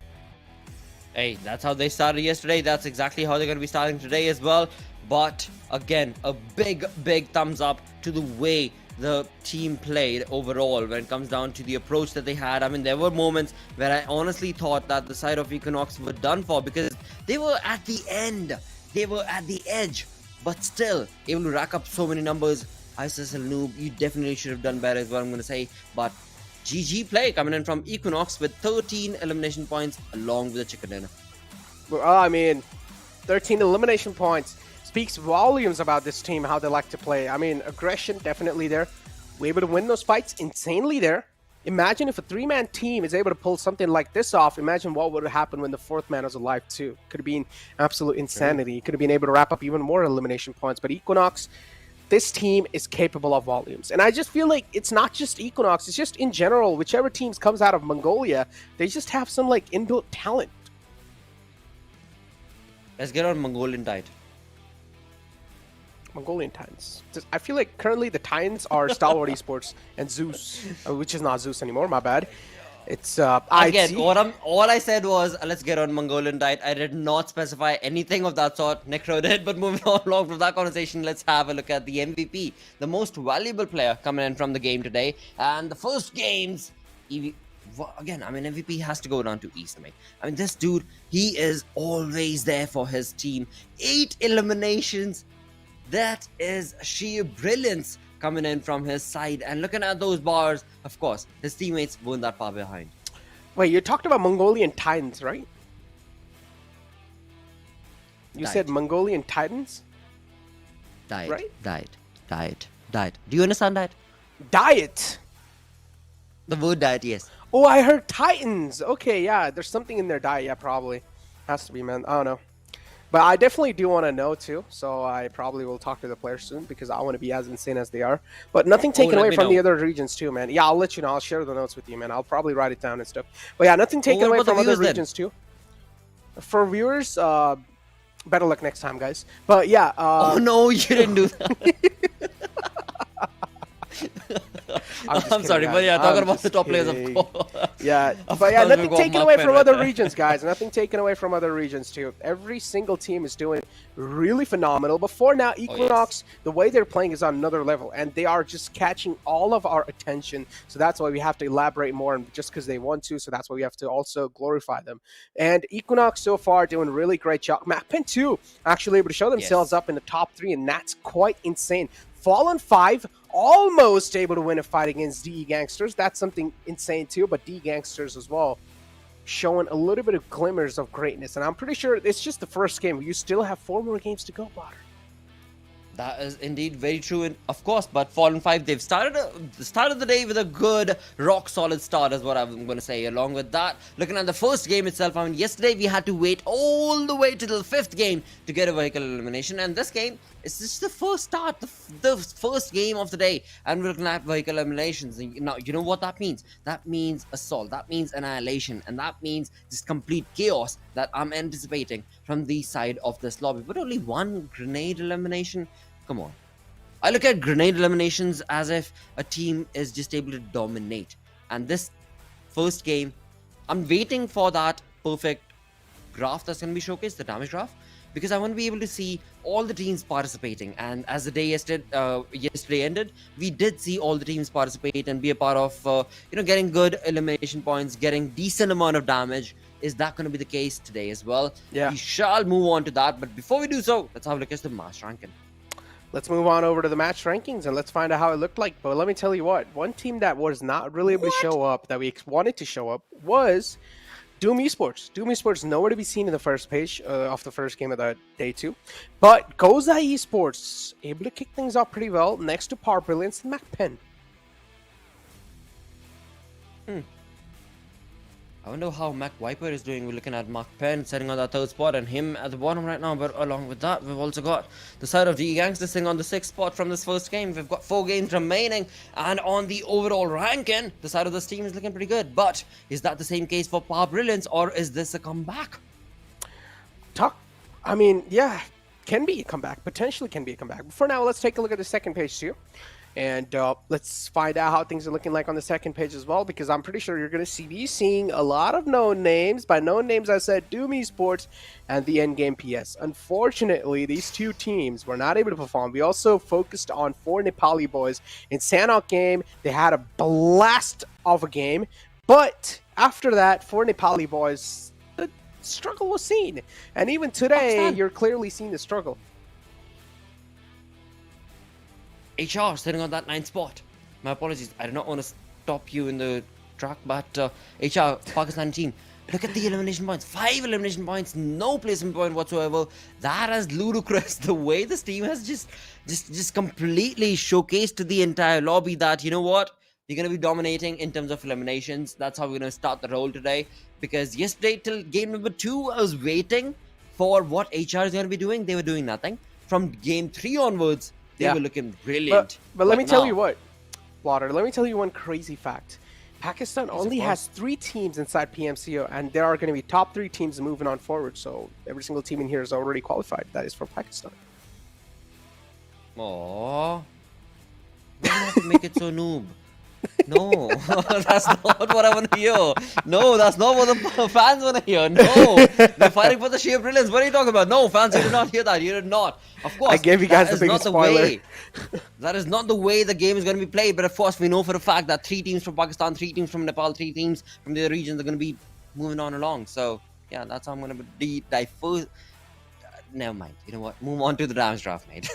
Hey, that's how they started yesterday. That's exactly how they're going to be starting today as well. But again, a big thumbs up to the way the team played overall when it comes down to the approach that they had. I mean, there were moments where I honestly thought that the side of Equinox were done for because they were at the end. They were at the edge, but still able to rack up so many numbers. ISSL Noob, you definitely should have done better is what I'm going to say. But GG play coming in from Equinox with 13 elimination points along with the chicken dinner. Well, I mean, 13 elimination points speaks volumes about this team, how they like to play. I mean, aggression definitely there. We're able to win those fights insanely there. Imagine if a 3-man team is able to pull something like this off. Imagine what would have happened when the 4th man was alive too. Could have been absolute insanity. Could have been able to wrap up even more elimination points. But Equinox, this team is capable of volumes. And I just feel like it's not just Equinox, it's just in general, whichever teams comes out of Mongolia, they just have some like inbuilt talent. Let's get on Mongolian Tide. Mongolian Titans. I feel like currently the Titans are Stalwart Esports and Zeus, which is not Zeus anymore, my bad. It's again, all I said was let's get on Mongolian Tide. I did not specify anything of that sort. Necro did, but moving on along from that conversation, let's have a look at the MVP, the most valuable player coming in from the game today. And the first games, again, I mean, MVP has to go down to East. I mean, this dude, he is always there for his team. 8 eliminations. That is sheer brilliance coming in from his side. And looking at those bars, of course, his teammates weren't that far behind. Wait, you talked about Mongolian Titans, right? You said Mongolian Titans? Diet, right? Diet. Do you understand that? Diet. The word diet, yes. Oh, I heard Titans. Okay, yeah, there's something in their diet. Yeah, probably. Has to be, man. I don't know. But I definitely do want to know, too. So I probably will talk to the players soon because I want to be as insane as they are. But nothing taken away from the other regions, too, man. Yeah, I'll let you know. I'll share the notes with you, man. I'll probably write it down and stuff. But yeah, nothing taken away from other regions, too. For viewers, better luck next time, guys. But yeah. Oh, no, you didn't do that. I'm sorry, but yeah, talking about the top players, of course. Yeah, but yeah, nothing taken away from other regions, guys. Nothing taken away from other regions, too. Every single team is doing really phenomenal. But for now, Equinox, the way they're playing is on another level, and they are just catching all of our attention. So that's why we have to elaborate more, and just because they want to, so that's why we have to also glorify them. And Equinox so far doing a really great job. MAKPEN too, actually able to show themselves up in the top 3, and that's quite insane. Fallen 5 almost able to win a fight against DE Gangsters. That's something insane too, but DE Gangsters as well showing a little bit of glimmers of greatness. And I'm pretty sure it's just the first game. You still have 4 more games to go, Potter. That is indeed very true, and of course, but Fallen 5, they've started the day with a good, rock-solid start is what I'm going to say. Along with that, looking at the first game itself, I mean, yesterday we had to wait all the way to the 5th game to get a vehicle elimination, and this game is just the first start, the first game of the day, and we're looking at vehicle eliminations. Now, you know what that means? That means assault, that means annihilation, and that means just complete chaos that I'm anticipating from the side of this lobby. But only one grenade elimination? Come on. I look at grenade eliminations as if a team is just able to dominate. And this first game, I'm waiting for that perfect graph that's going to be showcased, the damage graph, because I want to be able to see all the teams participating. And as the day yesterday ended, we did see all the teams participate and be a part of, getting good elimination points, getting decent amount of damage. Is that going to be the case today as well? Yeah. We shall move on to that. But before we do so, let's have a look at the match ranking. Let's move on over to the match rankings and let's find out how it looked like. But let me tell you what, one team that was not really able to show up, that we wanted to show up, was Doom Esports. Doom Esports nowhere to be seen in the first page of the first game of the day 2. But GOZA Esports able to kick things off pretty well next to Brilliance and MAKPEN. I wonder how Viper is doing. We're looking at MAKPEN sitting on that 3rd spot and him at the bottom right now. But along with that, we've also got the side of DE Gangsters sitting on the 6th spot from this first game. We've got 4 games remaining. And on the overall ranking, the side of this team is looking pretty good. But is that the same case for Brilliance, or is this a comeback? Yeah, can be a comeback. Potentially can be a comeback. But for now, let's take a look at the second page too. And let's find out how things are looking like on the second page as well, because I'm pretty sure you're going to be seeing a lot of known names. By known names, I said Doom Esports and the Endgame PS. Unfortunately, these 2 teams were not able to perform. We also focused on 4 Nepali boys in Sanok game. They had a blast of a game, but after that, 4 Nepali boys, the struggle was seen. And even today, you're clearly seeing the struggle. HR sitting on that 9th spot. My apologies, I do not want to stop you in the track, but HR, Pakistan team, look at the elimination points. 5 elimination points, no placement point whatsoever. That is ludicrous. The way this team has just completely showcased the entire lobby that, you know what, you're going to be dominating in terms of eliminations. That's how we're going to start the roll today. Because yesterday till game number 2, I was waiting for what HR is going to be doing. They were doing nothing. From game 3 onwards, they were looking brilliant. But let me tell you what, Water, let me tell you one crazy fact. Pakistan only has 3 teams inside PMCO, and there are going to be top 3 teams moving on forward. So every single team in here is already qualified. That is for Pakistan. Aww. Why do you have to make it so noob? No, that's not what I want to hear. No, that's not what the fans want to hear. No, they're fighting for the sheer brilliance. What are you talking about? No, fans, you did not hear that. You did not. Of course, I gave you guys the biggest spoiler. That is not the way the game is going to be played. But of course, we know for a fact that 3 teams from Pakistan, 3 teams from Nepal, 3 teams from the other regions are going to be moving on along. So, yeah, that's how I'm going to be diverse. Never mind. You know what? Move on to the damage draft, mate.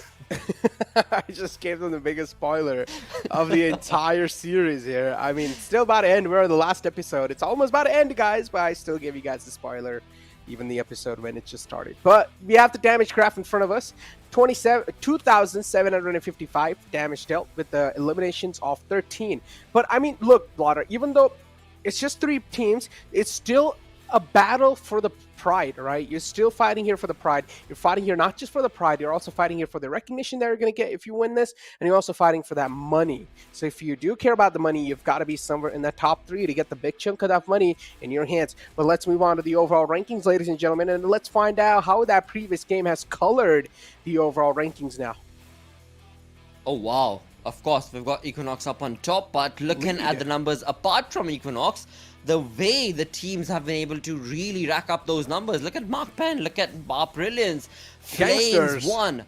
I just gave them the biggest spoiler of the entire series here. I mean, it's still about to end. We're on the last episode. It's almost about to end, guys, but I still give you guys the spoiler, even the episode when it just started. But we have the damage graph in front of us. 2,755 damage dealt with the eliminations of 13. But, I mean, look, Blotter, even though it's just 3 teams, it's still a battle for the pride, right? You're still fighting here for the pride. You're fighting here not just for the pride, you're also fighting here for the recognition that you're going to get if you win this, and you're also fighting for that money. So if you do care about the money, you've got to be somewhere in that top 3 to get the big chunk of that money in your hands. But let's move on to the overall rankings, ladies and gentlemen, and let's find out how that previous game has colored the overall rankings now. Oh, wow. Of course, we've got Equinox up on top, but looking at the numbers apart from Equinox, the way the teams have been able to really rack up those numbers. Look at MAKPEN, look at Brilliance, Gangsters, Flames 1,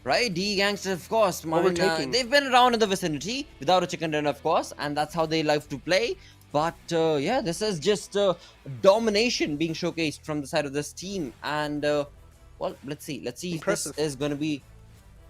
right? DE Gangsters, of course. They've been around in the vicinity without a chicken dinner, of course, and that's how they love to play. But yeah, this is just domination being showcased from the side of this team. And well, let's see if this is going to be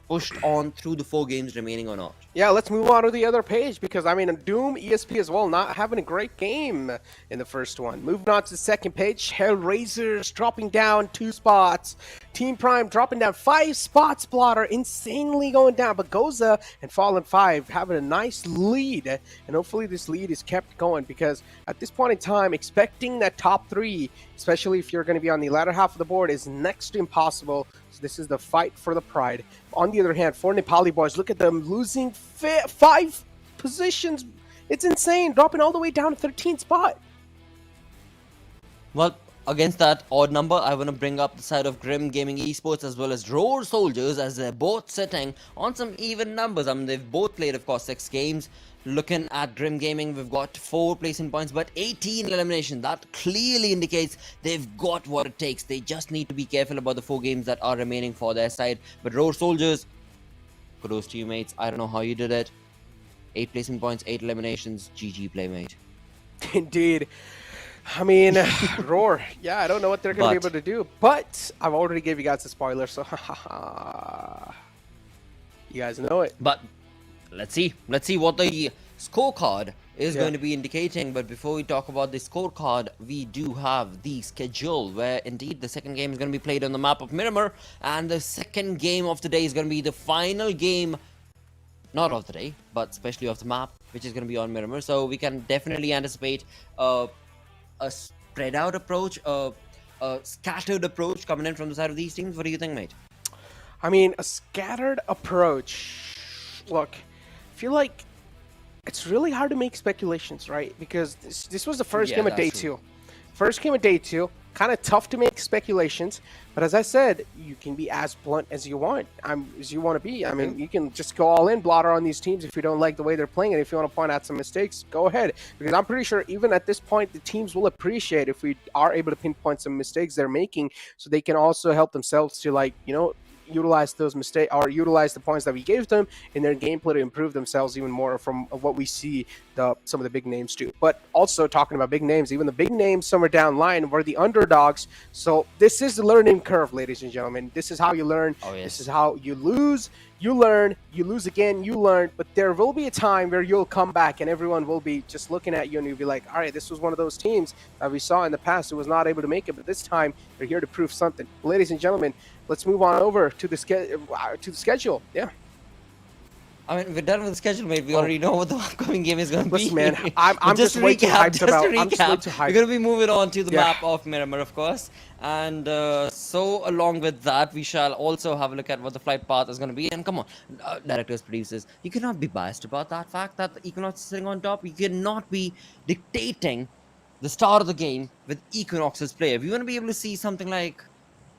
pushed on through the 4 games remaining or not. Yeah, let's move on to the other page because, I mean, Doom, ESP as well, not having a great game in the first one. Moving on to the second page, HellRaisers dropping down 2 spots. Team Prime dropping down 5 spots, Blotter, insanely going down. But GOZA and Fallen 5 having a nice lead, and hopefully this lead is kept going because at this point in time, expecting that top 3, especially if you're going to be on the latter half of the board, is next to impossible. So this is the fight for the pride. On the other hand, for Nepali boys, look at them losing 5 positions. It's insane, dropping all the way down to 13th spot. Well, against that odd number, I want to bring up the side of Grim Gaming Esports as well as Roar Soldiers, as they're both sitting on some even numbers. I mean, they've both played, of course, 6 games. Looking at Grim Gaming, we've got 4 placing points, but 18 elimination. That clearly indicates they've got what it takes. They just need to be careful about the 4 games that are remaining for their side. But Roar Soldiers, kudos to you, mates. I don't know how you did it. 8 placing points, 8 eliminations. GG, playmate. Indeed. I mean, Roar, yeah, I don't know what they're going to be able to do, but I've already gave you guys a spoiler, so you guys know it. But let's see what the scorecard is going to be indicating. But before we talk about the scorecard, we do have the schedule, where indeed the second game is going to be played on the map of Miramar, and the second game of the day is going to be the final game, not of the day, but especially of the map, which is going to be on Miramar. So we can definitely anticipate a spread out approach, a scattered approach coming in from the side of these teams. What do you think, mate? I mean, a scattered approach. Look, I feel like it's really hard to make speculations, right? Because this was the first game of day 2. First game of day 2. Kind of tough to make speculations, but as I said, you can be as blunt as you want. As you want to be. I mean, you can just go all in, Blotter, on these teams if you don't like the way they're playing, and if you want to point out some mistakes, go ahead. Because I'm pretty sure even at this point, the teams will appreciate if we are able to pinpoint some mistakes they're making, so they can also help themselves to, like, you know, utilize those mistakes or utilize the points that we gave them in their gameplay to improve themselves even more from what we see some of the big names do. But also talking about big names, even the big names somewhere down line were the underdogs. So this is the learning curve, ladies and gentlemen. This is how you learn. Oh, yes. This is how you lose. You learn, you lose again, you learn, but there will be a time where you'll come back and everyone will be just looking at you and you'll be like, all right, this was one of those teams that we saw in the past who was not able to make it, but this time they're here to prove something. Ladies and gentlemen, let's move on over to the schedule. Yeah. I mean, we're done with the schedule, mate. We already know what the upcoming game is going to be. Listen, man, I'm just way too hyped about it. I'm just way too hyped. We're going to be moving on to the map of Miramar, of course. And so along with that, we shall also have a look at what the flight path is going to be. And come on, directors, producers, you cannot be biased about that fact that Equinox is sitting on top. You cannot be dictating the start of the game with Equinox's player. We want to be able to see something like...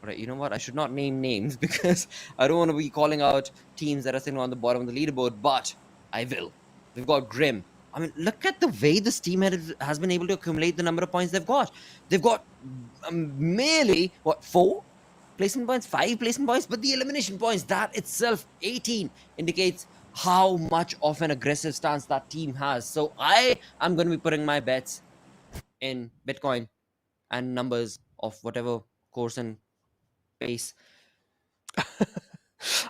Right, you know what? I should not name names because I don't want to be calling out teams that are sitting on the bottom of the leaderboard, but I will. We've got Grim. I mean, look at the way this team has been able to accumulate the number of points they've got. They've got merely, 4 placement points, 5 placement points, but the elimination points, that itself, 18, indicates how much of an aggressive stance that team has. So I am going to be putting my bets in Bitcoin and numbers of whatever course and pace.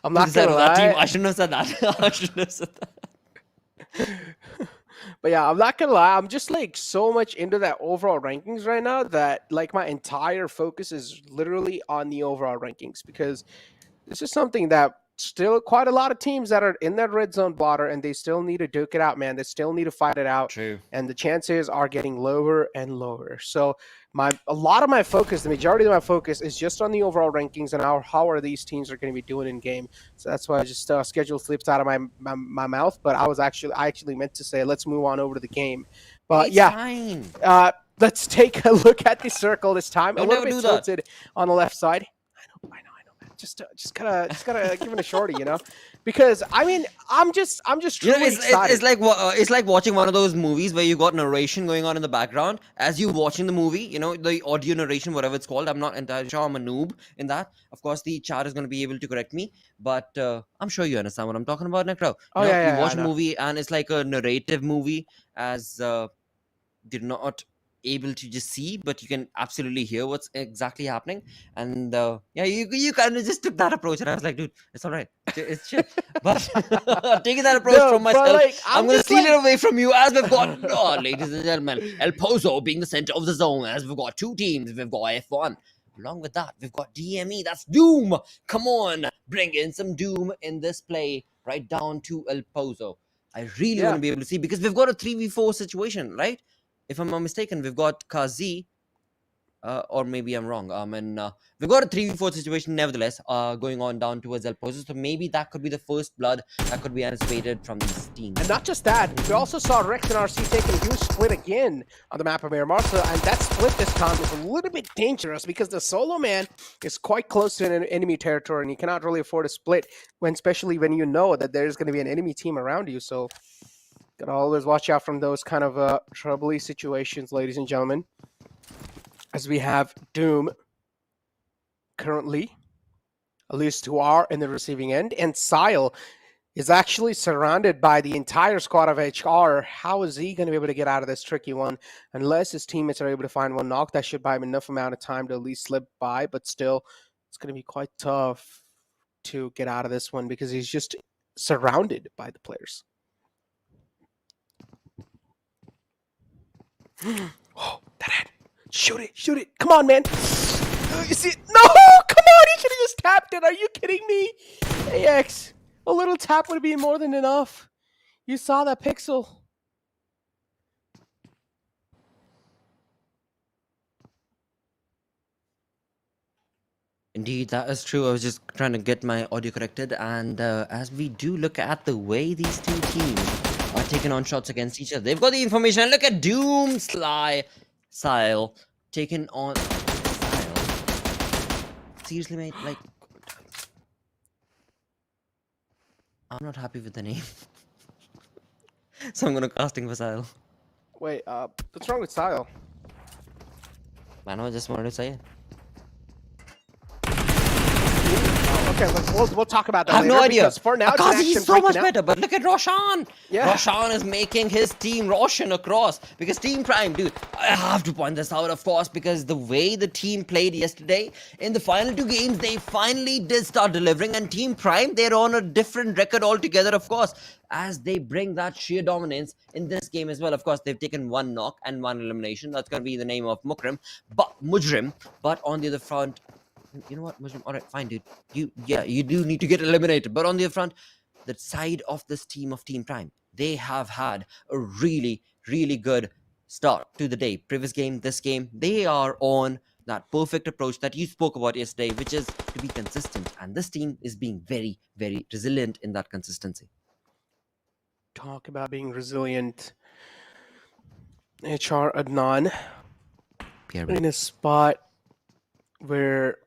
I'm not gonna lie. I shouldn't have said that. I shouldn't have said that. But yeah, I'm not gonna lie. I'm just like so much into that overall rankings right now that like my entire focus is literally on the overall rankings, because this is something that still quite a lot of teams that are in that red zone, Blotter, and they still need to duke it out, man. They still need to fight it out. True. And the chances are getting lower and lower. So a lot of my focus, the majority of my focus is just on the overall rankings and how are these teams are going to be doing in game. So that's why I just schedule slips out of my mouth. But I actually meant to say, let's move on over to the game. But it's yeah, fine. Let's take a look at the circle this time. Don't a little ever bit do that. tilted on the left side. I know, man. Just gotta give it a shorty, you know, because I mean, I'm just truly excited. It's like watching one of those movies where you got narration going on in the background as you watching the movie. You know, the audio narration, whatever it's called. I'm not entirely sure. I'm a noob in that. Of course, the chat is going to be able to correct me, but I'm sure you understand what I'm talking about, Necro. You watch a movie and it's like a narrative movie, as did not able to just see, but you can absolutely hear what's exactly happening. And yeah, you kind of just took that approach, and I was like, dude, it's all right, it's chill. But taking that approach No, from but, myself, like, I'm I'm gonna just steal like- it away from you, as we've got, ladies and gentlemen, El Pozo being the center of the zone, as we've got two teams. We've got F1. Along with that, we've got DME. That's Doom. Come on, bring in some Doom in this play, right down to El Pozo. I really want to be able to see, because we've got a 3v4 situation, right? If I'm not mistaken, we've got Kazi, or maybe I'm wrong. We've got a 3v4 situation nevertheless, going on down towards El Pozo. So maybe that could be the first blood that could be anticipated from these teams. And not just that, we also saw Rex and RC taking a huge split again on the map of Miramar. So, and that split this time is a little bit dangerous, because the solo man is quite close to an enemy territory, and you cannot really afford a split, especially when you know that there's going to be an enemy team around you. So, gotta always watch out from those kind of troubly situations, ladies and gentlemen. As we have Doom currently, at least who are in the receiving end, and Sile is actually surrounded by the entire squad of HR. How is he going to be able to get out of this tricky one? Unless his teammates are able to find one knock, that should buy him enough amount of time to at least slip by, but still, it's going to be quite tough to get out of this one, because he's just surrounded by the players. Oh, that head. Shoot it, shoot it. Come on, man. You see it? No, come on. He should have just tapped it. Are you kidding me? AX, a little tap would be more than enough. You saw that pixel. Indeed, that is true. I was just trying to get my audio corrected. And as we do look at the way these two teams are taking on shots against each other, they've got the information. And look at Doom Sile taking on Sile. Seriously, mate, like, I'm not happy with the name. So I'm gonna casting for Sile. Wait, what's wrong with Sile? Man, I just wanted to say it. Okay, we'll talk about that I have later, no idea. because for now, it's an Akazi is action so much breaking out. better, but look at Roshan. Yeah. Roshan is making his team Roshan across, because Team Prime, dude, I have to point this out, of course, because the way the team played yesterday, in the final two games, they finally did start delivering, and Team Prime, they're on a different record altogether, of course, as they bring that sheer dominance in this game as well. Of course, they've taken one knock and one elimination. That's going to be the name of Mujrim, but on the other front, you know what, Mujrim? All right, fine, dude. You do need to get eliminated. But on the other front, the side of this team of Team Prime, they have had a really, really good start to the day. Previous game, this game, they are on that perfect approach that you spoke about yesterday, which is to be consistent. And this team is being very, very resilient in that consistency. Talk about being resilient. HR Adnan in a spot where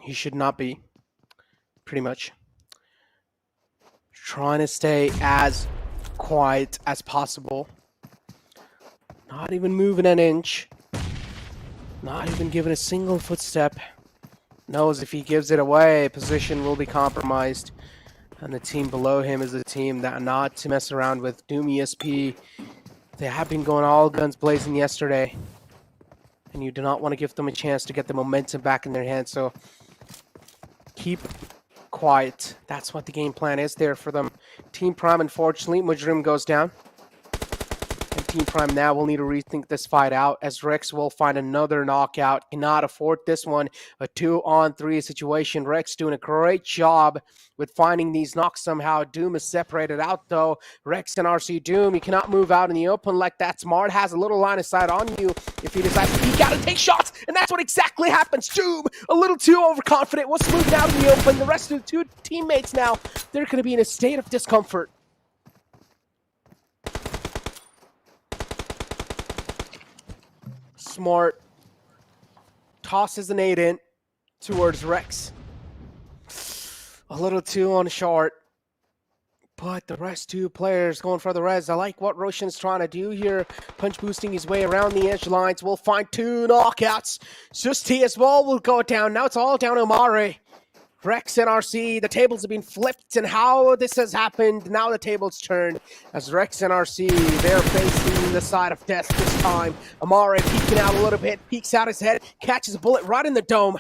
he should not be, pretty much. Trying to stay as quiet as possible. Not even moving an inch. Not even giving a single footstep. Knows if he gives it away, position will be compromised. And the team below him is a team that not to mess around with. Doom ESP, they have been going all guns blazing yesterday. And you do not want to give them a chance to get the momentum back in their hands. So keep quiet. That's what the game plan is there for them. Team Prime, unfortunately, Mujrim goes down. And Team Prime now will need to rethink this fight out, as Rex will find another knockout. Cannot afford this one. A 2-on-3 situation. Rex doing a great job with finding these knocks somehow. Doom is separated out, though. Rex and RC Doom, you cannot move out in the open like that. Smart has a little line of sight on you if he decides to peek out and take shots, and that's what exactly happens. Doom, a little too overconfident, was moving out in the open. The rest of the two teammates now, they're going to be in a state of discomfort. Smart tosses an 8 in towards Rex. A little too on short. But the rest two players going for the res. I like what Roshan's trying to do here. Punch boosting his way around the edge lines. We'll find 2 knockouts. Susti as well will go down. Now it's all down to Mare. Rex and RC, the tables have been flipped, and how this has happened, now the tables turned as Rex and RC, they're facing the side of death this time. Amare peeking out a little bit, peeks out his head, catches a bullet right in the dome.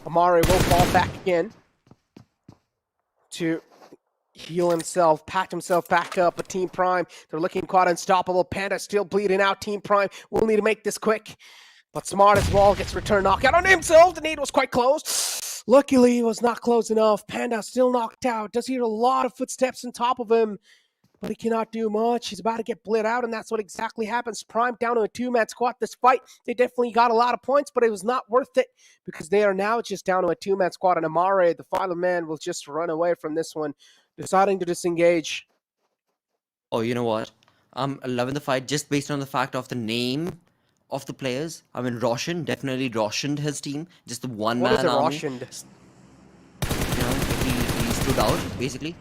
Amare will fall back again to heal himself, patch himself back up. But Team Prime, they're looking quite unstoppable. Panda still bleeding out. Team Prime will need to make this quick. But Smart as well gets return knockout on himself. The nade was quite close. Luckily, it was not close enough. Panda still knocked out. Does hear a lot of footsteps on top of him, but he cannot do much. He's about to get bled out, and that's what exactly happens. Prime down to a two-man squad. This fight, they definitely got a lot of points, but it was not worth it because they are now just down to a two-man squad, and Amare, the final man, will just run away from this one, deciding to disengage. Oh, you know what? I'm loving the fight just based on the fact of the name of the players. I mean, Roshan definitely Roshaned his team. Just the one-man army. Roshaned? You know, he stood out, basically.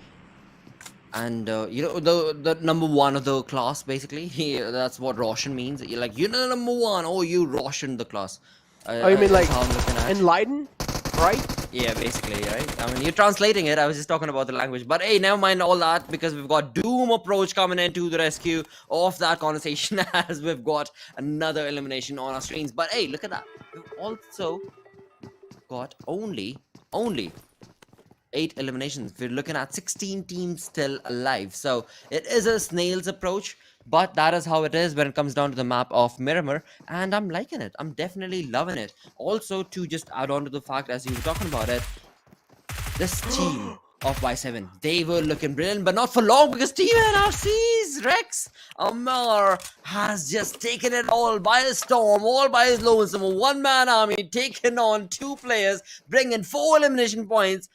And, you know, the number one of the class, basically. That's what Roshan means. You're like, you're the number one. Oh, you Roshaned the class. Oh, you mean like how I'm looking at. Enlighten? Right? Yeah, basically, right? I mean, you're translating it. I was just talking about the language. But hey, never mind all that because we've got Doom approach coming in to the rescue of that conversation as we've got another elimination on our screens. But hey, look at that. We've also got only 8 eliminations. We're looking at 16 teams still alive. So it is a snail's approach. But that is how it is when it comes down to the map of Miramar, and I'm liking it. I'm definitely loving it. Also, to just add on to the fact, as you were talking about it, this team of Y7, they were looking brilliant, but not for long because Team NRC's Rex Amar has just taken it all by a storm, all by his lonesome, a one-man army, taking on 2 players, bringing 4 elimination points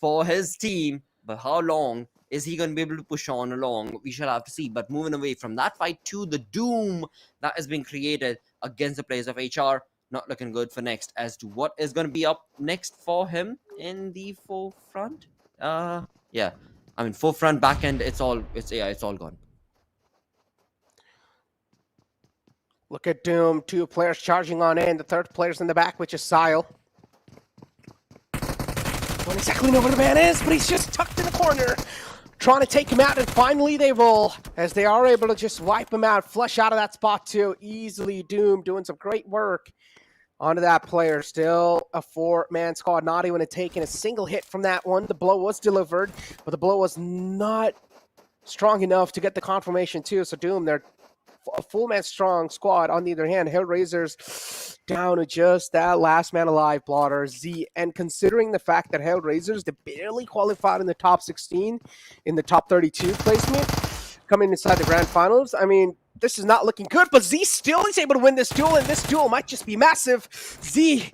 for his team. But how long is he going to be able to push on along? We shall have to see. But moving away from that fight to the doom that is being created against the players of HR, not looking good for next as to what is going to be up next for him in the forefront. Yeah, I mean forefront, back end, it's all gone. Look at Doom, 2 players charging on in. The third player's in the back, which is Sile. Don't exactly know where the man is, but he's just tucked in the corner, trying to take him out, and finally they will, as they are able to just wipe him out, flush out of that spot too. Easily Doom doing some great work onto that player. Still a 4-man squad, not even taking a single hit from that one. The blow was delivered, but the blow was not strong enough to get the confirmation too. So Doom, they're a full-man strong squad. On the other hand, HellRaisers down to just that last man alive, Blotter Z. And considering the fact that HellRaisers, they barely qualified in the top 16, in the top 32 placement, coming inside the grand finals, I mean, this is not looking good, but Z still is able to win this duel, and this duel might just be massive. Z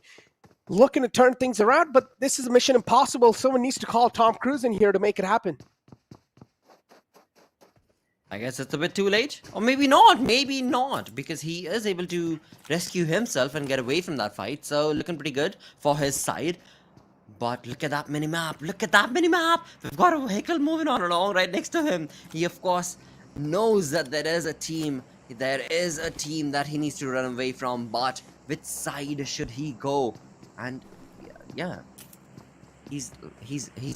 looking to turn things around, but this is a mission impossible. Someone needs to call Tom Cruise in here to make it happen. I guess it's a bit too late. Or maybe not, because he is able to rescue himself and get away from that fight. So looking pretty good for his side. But look at that mini-map. We've got a vehicle moving on along right next to him. He, of course, knows that there is a team. There is a team that he needs to run away from. But which side should he go? And yeah. He's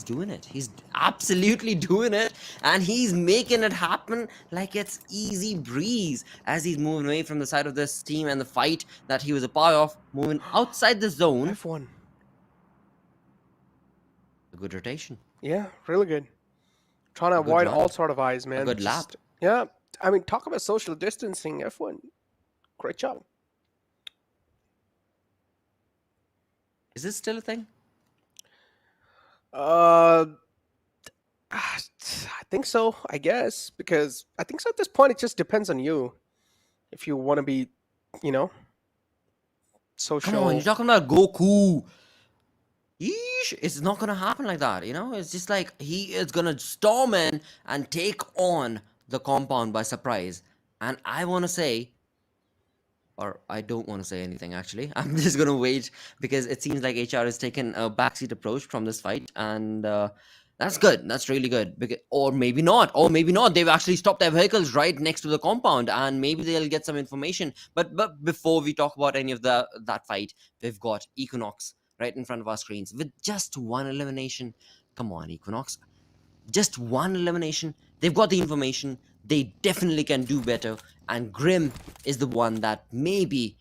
doing it. He's absolutely doing it, and he's making it happen like it's easy breeze as he's moving away from the side of this team and the fight that he was a part of, moving outside the zone. F1. A good rotation. Yeah, really good. Trying to avoid all sort of eyes, man. A good lap. Yeah, I mean, talk about social distancing. F1, great job. Is this still a thing? I think so, I guess, because I think so at this point it just depends on you. If you want to be, you know, social. Come on, you're talking about Goku. Yeesh, it's not gonna happen like that, you know? It's just like he is gonna storm in and take on the compound by surprise. And I wanna say, or I don't want to say anything actually. I'm just gonna wait because it seems like HR is taking a backseat approach from this fight, and that's good. That's really good. Because, or maybe not. They've actually stopped their vehicles right next to the compound, and maybe they'll get some information. But before we talk about any of that fight, we've got Equinox right in front of our screens with just one elimination. Come on, Equinox. Just one elimination. They've got the information. They definitely can do better. And Grim is the one that maybe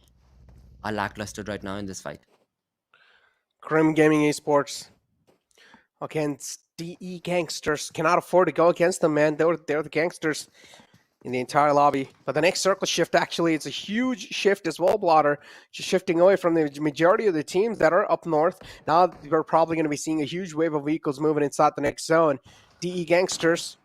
are lackluster right now in this fight. Grim Gaming Esports against DE Gangsters. Cannot afford to go against them, man. They're the gangsters in the entire lobby. But the next circle shift, actually, it's a huge shift as well, Blotter. Just shifting away from the majority of the teams that are up north. Now we're probably going to be seeing a huge wave of vehicles moving inside the next zone. DE Gangsters.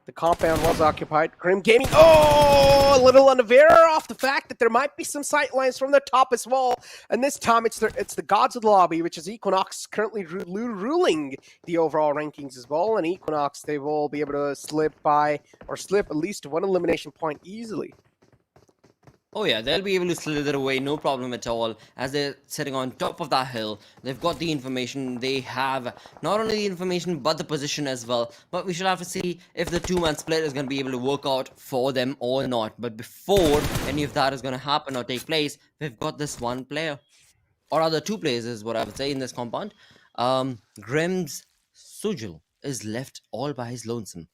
The compound was occupied. Grim Gaming, a little unaware off the fact that there might be some sight lines from the top as well. And this time it's the gods of the lobby, which is Equinox, currently ruling the overall rankings as well. And Equinox, they will be able to slip at least one elimination point easily. Oh yeah, they'll be able to slither away, no problem at all, as they're sitting on top of that hill. They've got the information. They have not only the information, but the position as well. But we should have to see if the two-man split is going to be able to work out for them or not. But before any of that is going to happen or take place, we've got this one player. Or rather, two players is what I would say in this compound. Grim's Sujil is left all by his lonesome.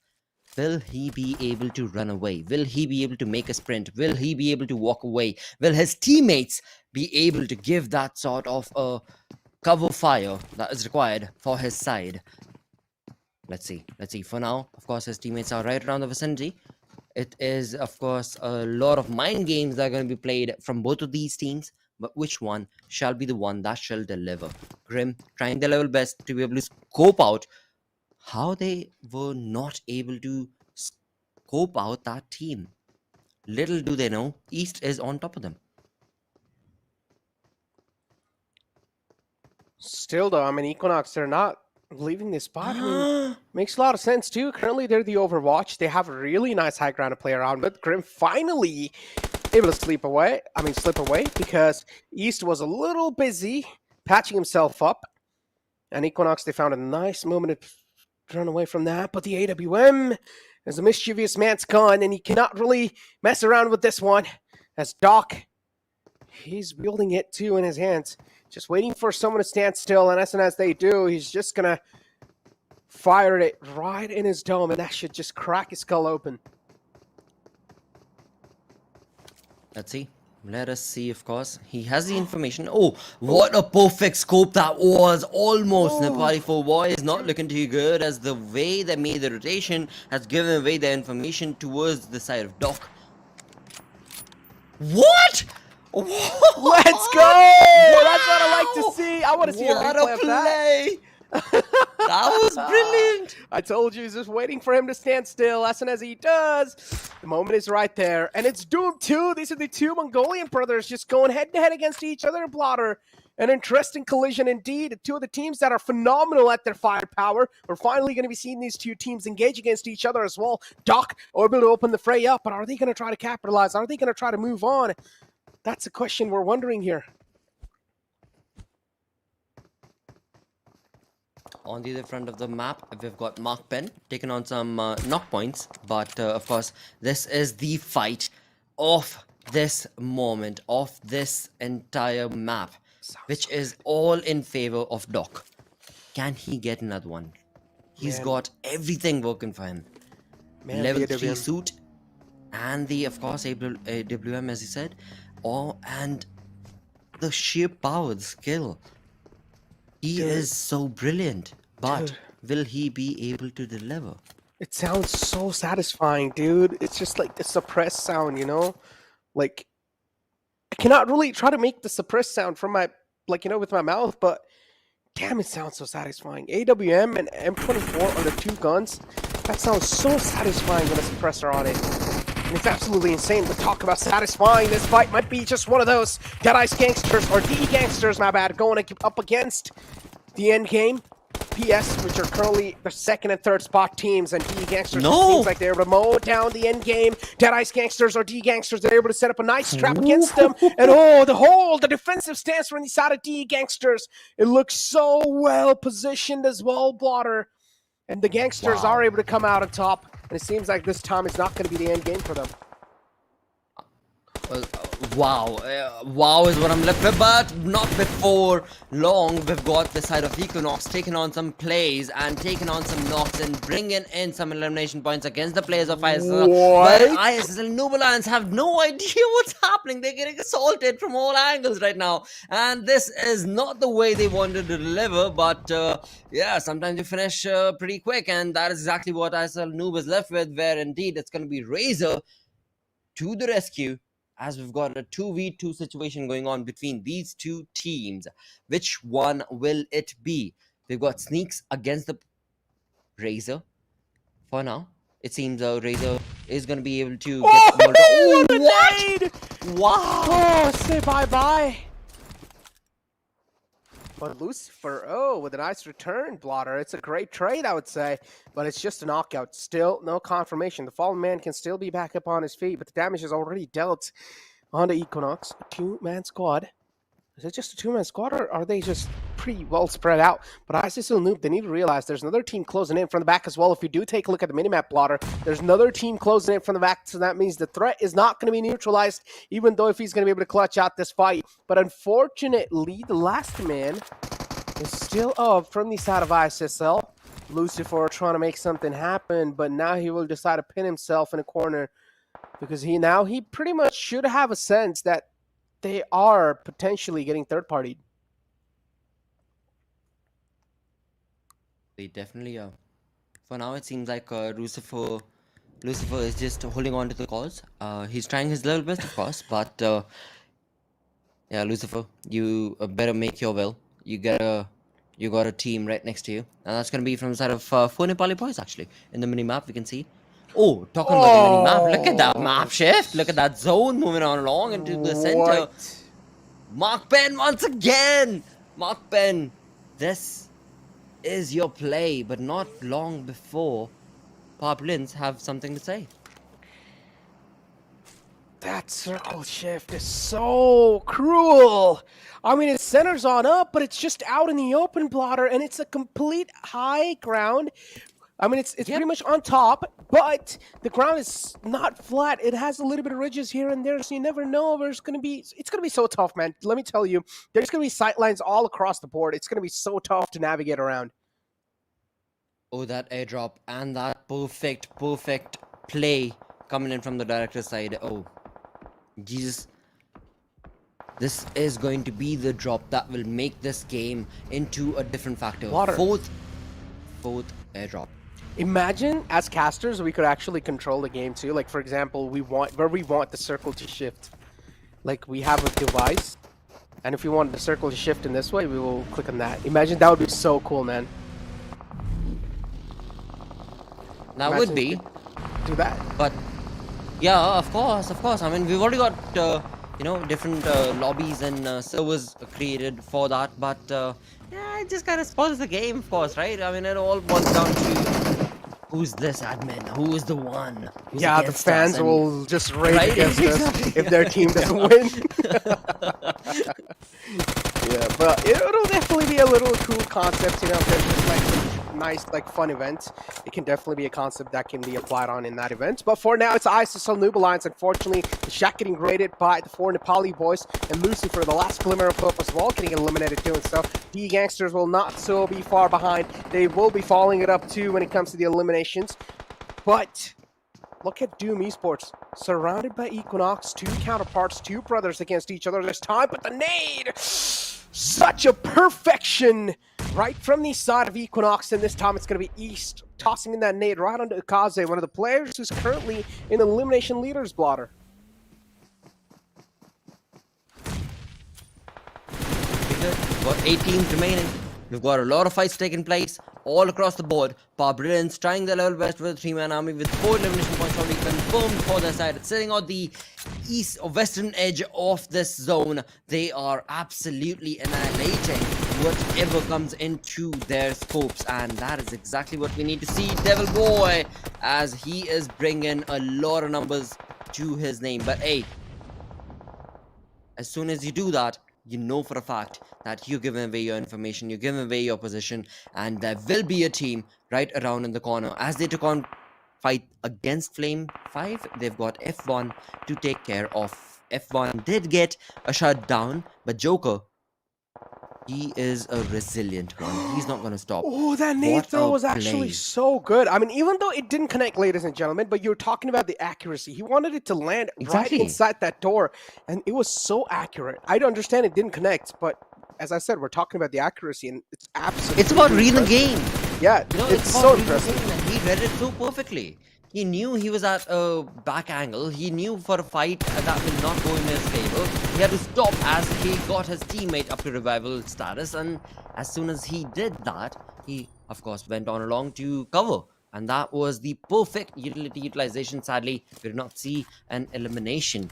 Will he be able to run away? Will he be able to make a sprint? Will he be able to walk away? Will his teammates be able to give that sort of a cover fire that is required for his side? Let's see. For now, of course, his teammates are right around the vicinity. It is, of course, a lot of mind games that are going to be played from both of these teams. But which one shall be the one that shall deliver? Grim trying their level best to be able to scope out how they were not able to scope out that team. Little do they know, East is on top of them. Still, though, I mean, Equinox, they're not leaving this spot. I mean, makes a lot of sense, too. Currently, they're the Overwatch. They have a really nice high ground to play around with. Grim finally able to slip away, because East was a little busy patching himself up. And Equinox, they found a nice moment to run away from that, but the AWM is a mischievous man's gun, and he cannot really mess around with this one. As Doc, he's wielding it too in his hands, just waiting for someone to stand still, and as soon as they do, he's just gonna fire it right in his dome, and that should just crack his skull open. Let us see, of course. He has the information. Oh, what a perfect scope that was. Almost. Nepali 4 is not looking too good, as the way they made the rotation has given away their information towards the side of Doc. What? Let's go! That's what I like to see. I want to see a replay of that. That was brilliant. I told you, he's just waiting for him to stand still. As soon as he does, the moment is right there. And it's Doom 2. These are the two Mongolian brothers just going head-to-head against each other. Blotter. An interesting collision indeed. Two of the teams that are phenomenal at their firepower. We're finally going to be seeing these two teams engage against each other as well. Doc able to open the fray up, but are they going to try to capitalize? Are they going to try to move on? That's a question we're wondering here. On the other front of the map, we've got MAKPEN taking on some knock points. But, of course, this is the fight of this moment, of this entire map, which is all in favor of Doc. Can he get another one? He's got everything working for him. Level 3 suit and the, of course, AWM, as he said. And the sheer power, the skill. He is so brilliant, but will he be able to deliver? It sounds so satisfying, dude. It's just like the suppressed sound, you know? Like, I cannot really try to make the suppressed sound from my, with my mouth, but damn, it sounds so satisfying. AWM and M24 are the two guns. That sounds so satisfying with a suppressor on it. And it's absolutely insane to talk about satisfying. This fight might be just one of those Deadice Gangsters, or DE Gangsters, my bad, going up against the end game. PS, which are currently the second and third spot teams, and DE Gangsters, it seems like they're able to mow down the end game. Deadice Gangsters or DE Gangsters, they're able to set up a nice trap against them. And the defensive stance from the side of DE Gangsters, it looks so well positioned as well, Blotter. And the Gangsters are able to come out on top. And it seems like this time it's not going to be the end game for them. Well, wow. Wow is what I'm left with, but not before long. We've got the side of Equinox taking on some plays and taking on some knocks and bringing in some elimination points against the players of ISSL. But What? ISSL Noob Alliance have no idea what's happening. They're getting assaulted from all angles right now. And this is not the way they wanted to deliver, but yeah, sometimes you finish pretty quick. And that is exactly what ISSL Noob is left with, where indeed it's going to be Razor to the rescue, as we've got a 2v2 situation going on between these two teams. Which one will it be? They've got Sneaks against the Razor. For now, it seems Razor is going to be able to get the ball. Oh, what? Wow! Oh, say bye-bye. But Lucifer, oh, with a nice return blotter. It's a great trade, I would say, but it's just a knockout. Still no confirmation. The fallen man can still be back up on his feet, but the damage is already dealt onto Equinox. A two-man squad. Is it just a two-man squad, or are they just pretty well spread out? But ISSL Noob, they need to realize there's another team closing in from the back as well. If you do take a look at the minimap blotter, there's another team closing in from the back, so that means the threat is not going to be neutralized, even though if he's going to be able to clutch out this fight. But unfortunately, the last man is still up from the side of ISSL. Lucifer trying to make something happen, but now he will decide to pin himself in a corner, because he pretty much should have a sense that they are potentially getting third-partied. They definitely are. For now, it seems like Lucifer is just holding on to the cause. He's trying his level best, of course, but yeah, Lucifer, you better make your will. You got a team right next to you, and that's gonna be from the side of 4 Nepali boys. Actually, in the mini map, we can see. Oh, talking about the mini map, look at that map shift. Look at that zone moving on along into the center. MAKPEN once again. MAKPEN, this is your play, but not long before Brilliance have something to say. That circle shift is so cruel. I mean, it centers on up, but it's just out in the open blotter, and it's a complete high ground. I mean, it's pretty much on top, but the ground is not flat. It has a little bit of ridges here and there, so you never know where it's gonna be so tough, man. Let me tell you, there's gonna be sight lines all across the board. It's gonna be so tough to navigate around. Oh, that airdrop and that perfect play coming in from the director's side. Oh, Jesus. This is going to be the drop that will make this game into a different factor. Water. Fourth airdrop. Imagine, as casters, we could actually control the game too. Like, for example, we want the circle to shift. Like, we have a device, and if we want the circle to shift in this way, we will click on that. Imagine, that would be so cool, man. That would be. Do that. But, yeah, of course. I mean, we've already got, different lobbies and servers created for that. But, yeah, it just kind of spoils the game, of course, right? I mean, it all boils down to who's this admin? Who is the one? Who's the fans will just rage against us if their team doesn't win. Yeah, but it'll definitely be a little cool concept, if there's just like some nice, fun event. It can definitely be a concept that can be applied on in that event. But for now, it's ISSL Noob Alliance. Unfortunately, the shot getting raided by the 4 Nepali boys, and Lucifer, the last glimmer of hope as well, getting eliminated doing so. The Gangsters will not so be far behind. They will be following it up too when it comes to the eliminations. But look at Doom Esports, surrounded by Equinox, 2 counterparts, 2 brothers against each other this time, but the nade! Such a perfection right from the side of Equinox, and this time it's going to be East, tossing in that nade right onto Kaze, one of the players who's currently in the elimination leaders blotter. We've got 8 teams remaining. We've got a lot of fights taking place all across the board. Brilliance trying their level best with a 3-man army with 4 elimination points already confirmed for their side. It's sitting on the east or western edge of this zone. They are absolutely annihilating whatever comes into their scopes, and that is exactly what we need to see. Devil Boy, as he is bringing a lot of numbers to his name. But hey, as soon as you do that, you know for a fact that you're giving away your information, you're giving away your position, and there will be a team right around in the corner. As they took on fight against Flame 5, they've got F1 to take care of F1 did get a shutdown, but Joker, he is a resilient one. He's not going to stop. Oh, that nade What throw a was actually play. so good. I mean, even though it didn't connect, ladies and gentlemen, but you're talking about the accuracy. He wanted it to land right Exactly. inside that door, and it was so accurate. I understand it didn't connect, but as I said, we're talking about the accuracy, and it's absolutely It's about reading the impressive. game. Yeah, You know, it's about so reading the impressive. game, and he read it so perfectly. He knew he was at a back angle. He knew for a fight that will not go in his favor. He had to stop as he got his teammate up to revival status. And as soon as he did that, he, of course, went on along to cover. And that was the perfect utilization. Sadly, we did not see an elimination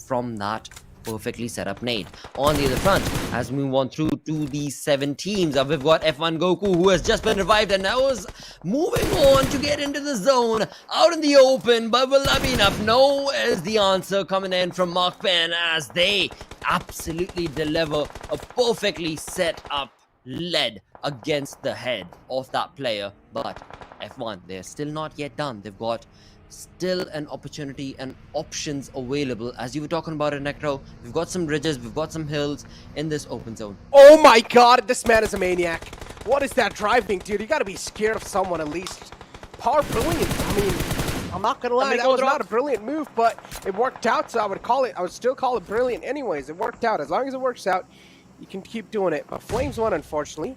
from that perfectly set up nade. On the other front, as we move on through to the 7 teams, we've got F1 Goku, who has just been revived and now is moving on to get into the zone out in the open. But will that be enough? No is the answer coming in from MAKPEN as they absolutely deliver a perfectly set up lead against the head of that player. But F1, they're still not yet done. They've got still an opportunity and options available. As you were talking about it, Necro, we've got some ridges, we've got some hills in this open zone. Oh my god, this man is a maniac. What is that driving, dude? You gotta be scared of someone at least. Power Brilliance. I mean, I'm not gonna lie, that was not a brilliant move, but it worked out, so I would still call it brilliant anyways. It worked out. As long as it works out, you can keep doing it. But Flames won, unfortunately.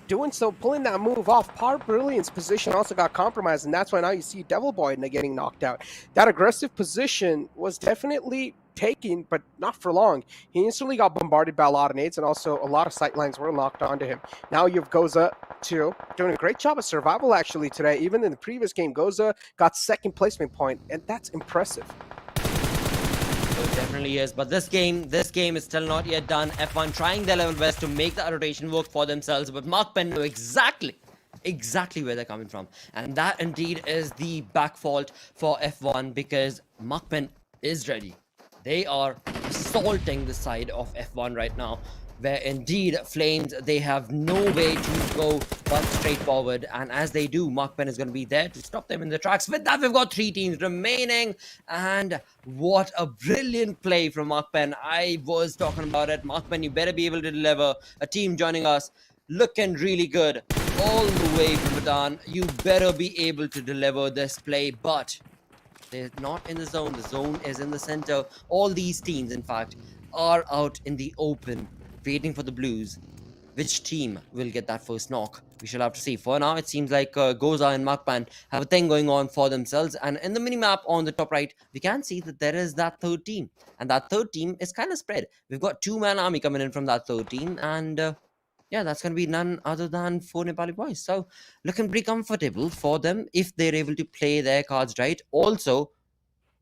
Doing so, pulling that move off, Power Brilliance position also got compromised, and that's why now you see Devil Boy getting knocked out. That aggressive position was definitely taken, but not for long. He instantly got bombarded by a lot of nades, and also a lot of sightlines were locked onto him. Now you have GOZA too, doing a great job of survival actually today. Even in the previous game, GOZA got second placement point, and that's impressive. It definitely is, but this game is still not yet done. F1 trying their level best to make the rotation work for themselves, but MAKPEN know exactly where they're coming from, and that indeed is the back fault for F1 because MAKPEN is ready. They are assaulting the side of F1 right now, where indeed Flames, they have no way to go but straight forward, and as they do, MAKPEN is going to be there to stop them in the tracks. With that, we've got 3 teams remaining, and what a brilliant play from MAKPEN. I was talking about it. MAKPEN, you better be able to deliver. A team joining us, looking really good all the way from Bhutan. You better be able to deliver this play, but they're not in the zone. The zone is in the center. All these teams, in fact, are out in the open, waiting for the blues. Which team will get that first knock? We shall have to see. For now, it seems like GOZA and MAKPEN have a thing going on for themselves. And in the minimap on the top right, we can see that there is that third team. And that third team is kind of spread. We've got 2-man army coming in from that third team. And yeah, that's going to be none other than 4 Nepali boys. So looking pretty comfortable for them if they're able to play their cards right. Also,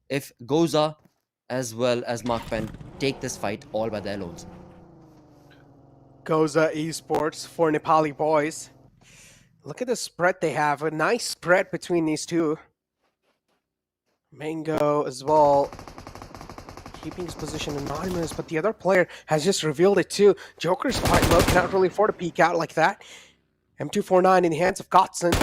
if GOZA as well as MAKPEN take this fight all by their loans. GOZA eSports, 4 Nepali boys. Look at the spread they have. A nice spread between these two. Mango as well, keeping his position anonymous, but the other player has just revealed it too. Joker's quite low, cannot really afford to peek out like that. M249 in the hands of Gotson.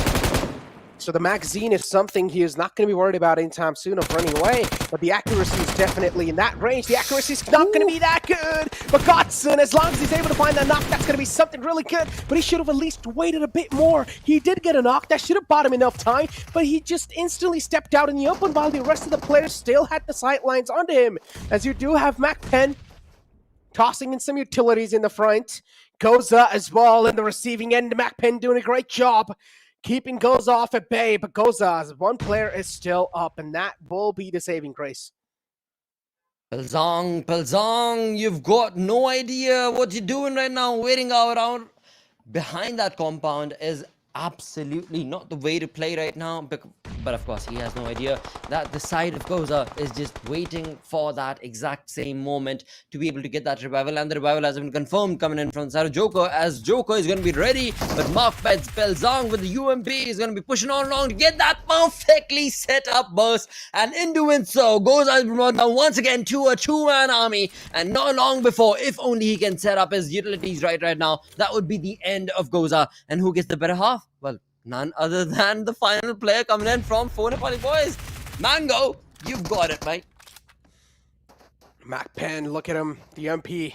So the magazine is something he is not going to be worried about anytime soon of running away, but the accuracy is definitely in that range. The accuracy is not going to be that good, but Gotson, as long as he's able to find that knock, that's going to be something really good, but he should have at least waited a bit more. He did get a knock, that should have bought him enough time, but he just instantly stepped out in the open while the rest of the players still had the sightlines onto him, as you do have MAKPEN tossing in some utilities in the front. GOZA as well in the receiving end. MAKPEN doing a great job keeping GOZA off at bay, but GOZA's one player is still up, and that will be the saving grace. Pelzong, you've got no idea what you're doing right now. Waiting around behind that compound is absolutely not the way to play right now. But of course, he has no idea that the side of GOZA is just waiting for that exact same moment to be able to get that revival. And the revival has been confirmed coming in from the side of Joker, as Joker is going to be ready. But MAKPEN's Pelzong with the UMP is going to be pushing on along to get that perfectly set up burst. And in doing so, GOZA has been brought down once again to a 2-man army. And not long before, if only he can set up his utilities right now, that would be the end of GOZA. And who gets the better half? Well, none other than the final player coming in from 4 Nepali boys. Mango, you've got it, mate. MAKPEN, look at him, the MP.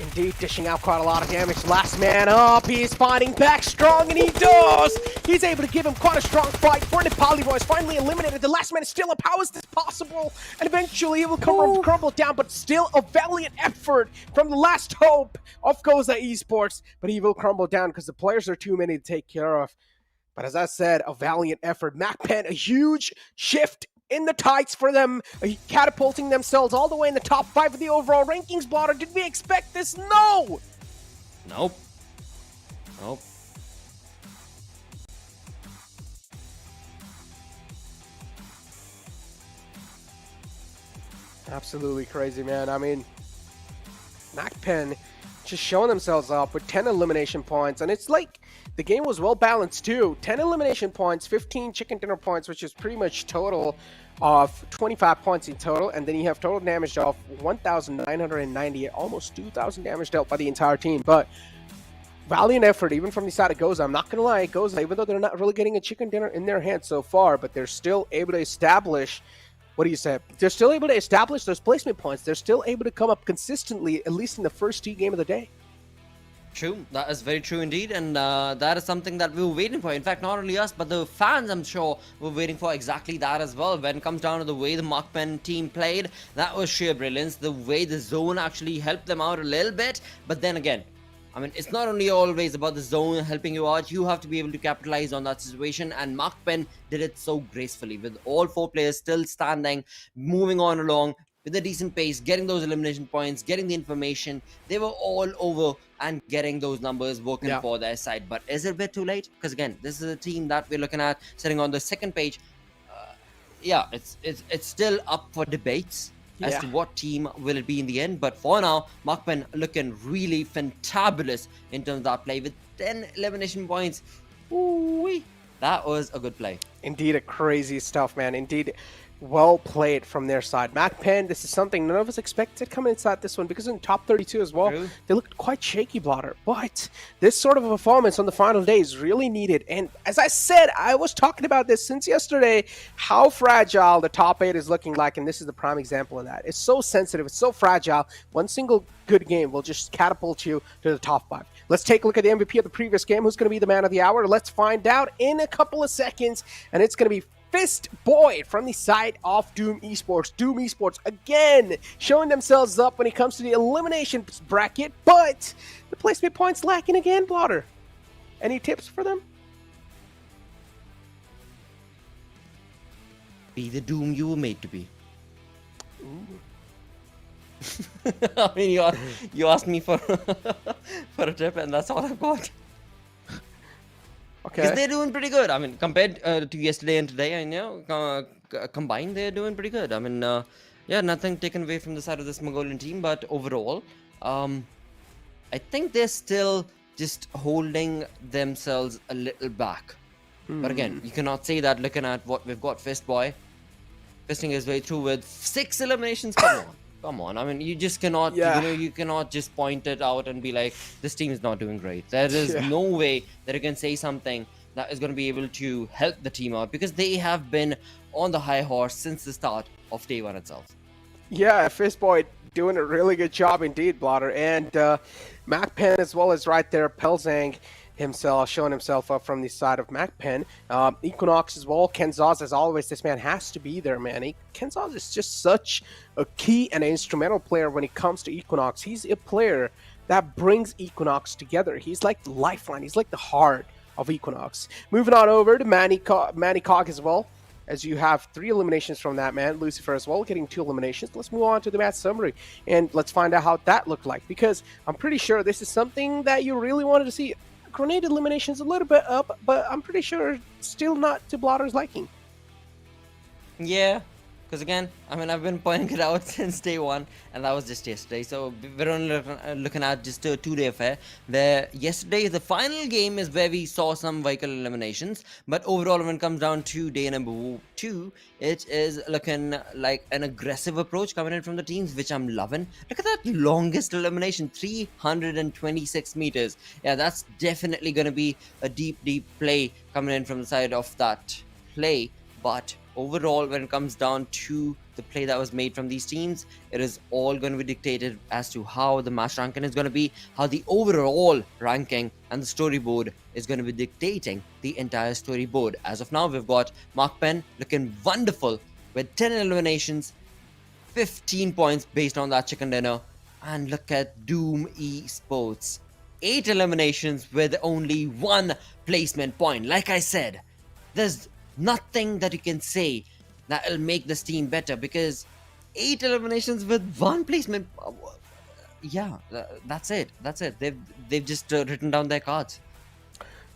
Indeed, dishing out quite a lot of damage. Last man up, he is fighting back strong, and he does! He's able to give him quite a strong fight. For Nepali boys, finally eliminated. The last man is still up. How is this possible? And eventually he will crumble down, but still a valiant effort from the last hope of GOZA ESports. But he will crumble down because the players are too many to take care of. But as I said, a valiant effort. MAKPEN, a huge shift in the tides for them, catapulting themselves all the way in the top 5 of the overall rankings. Blotter, did we expect this? No! Nope. Nope. Absolutely crazy, man. I mean, MAKPEN just showing themselves up with 10 elimination points, and it's like the game was well balanced too. 10 elimination points, 15 chicken dinner points, which is pretty much total of 25 points in total, and then you have total damage of 1,990, almost 2,000 damage dealt by the entire team. But valiant effort, even from the side of GOZA. I'm not gonna lie, GOZA, even though they're not really getting a chicken dinner in their hands so far, but they're still able to establish. What do you say? They're still able to establish those placement points. They're still able to come up consistently, at least in the first 2 game of the day. True, that is very true indeed, and that is something that we were waiting for. In fact, not only us, but the fans, I'm sure, were waiting for exactly that as well. When it comes down to the way the MAKPEN team played, that was sheer brilliance. The way the zone actually helped them out a little bit, but then again, I mean, it's not only always about the zone helping you out, you have to be able to capitalize on that situation, and MAKPEN did it so gracefully, with all 4 players still standing, moving on along with a decent pace, getting those elimination points, getting the information. They were all over and getting those numbers working for their side. But is it a bit too late? Because again, this is a team that we're looking at sitting on the second page. Yeah, it's still up for debates as to what team will it be in the end. But for now, MAKPEN looking really fantabulous in terms of that play with 10 elimination points. Ooh-wee. That was a good play. Indeed, a crazy stuff, man. Indeed, well played from their side. MAKPEN, this is something none of us expected coming inside this one, because in top 32 as well, they looked quite shaky, Blotter. But this sort of a performance on the final day is really needed. And as I said, I was talking about this since yesterday, how fragile the top 8 is looking like, and this is the prime example of that. It's so sensitive, it's so fragile. One single good game will just catapult you to the top 5. Let's take a look at the MVP of the previous game. Who's going to be the man of the hour? Let's find out in a couple of seconds, and it's going to be Fist Boy from the side of Doom Esports. Doom Esports again showing themselves up when it comes to the elimination bracket, but the placement points lacking again, Blotter. Any tips for them? Be the Doom you were made to be. I mean, you asked me for for a tip, and that's all I've got. Okay. Because they're doing pretty good. I mean, compared to yesterday and today, I know combined they're doing pretty good. I mean, yeah, nothing taken away from the side of this Mongolian team, but overall, I think they're still just holding themselves a little back. But again, you cannot say that looking at what we've got. Fist Boy fisting his way through with 6 eliminations. Come on. I mean, you just cannot, you cannot just point it out and be like, this team is not doing great. There is no way that you can say something that is going to be able to help the team out, because they have been on the high horse since the start of day 1 itself. Yeah, Fist Boy doing a really good job indeed, Blotter. And MAKPEN as well as right there, Pelzang himself showing himself up from the side of MAKPEN. Equinox as well. Kenzaz, as always, this man has to be there, man. Kenzaz is just such a key and instrumental player when it comes to Equinox. He's a player that brings Equinox together. He's like the lifeline. He's like the heart of Equinox. Moving on over to Manny Cog as well, as you have 3 eliminations from that man. Lucifer as well, getting 2 eliminations. Let's move on to the match summary, and let's find out how that looked like, because I'm pretty sure this is something that you really wanted to see. Grenade elimination's a little bit up, but I'm pretty sure still not to Blotter's liking. Yeah, because again, I mean, I've been pointing it out since day 1, and that was just yesterday. So we're only looking at just a 2-day affair, where yesterday, the final game, is where we saw some vehicle eliminations. But overall, when it comes down to day number 2, it is looking like an aggressive approach coming in from the teams, which I'm loving. Look at that longest elimination, 326 meters. Yeah, that's definitely going to be a deep play coming in from the side of that play. But overall, when it comes down to the play that was made from these teams, it is all going to be dictated as to how the match ranking is going to be, how the overall ranking and the storyboard is going to be dictating the entire storyboard. As of now, we've got MAKPEN looking wonderful with 10 eliminations, 15 points based on that chicken dinner. And look at Doom Esports, 8 eliminations with only 1 placement point. Like I said, there's nothing that you can say that will make this team better, because 8 eliminations with 1 placement. Yeah, that's it. They've just written down their cards.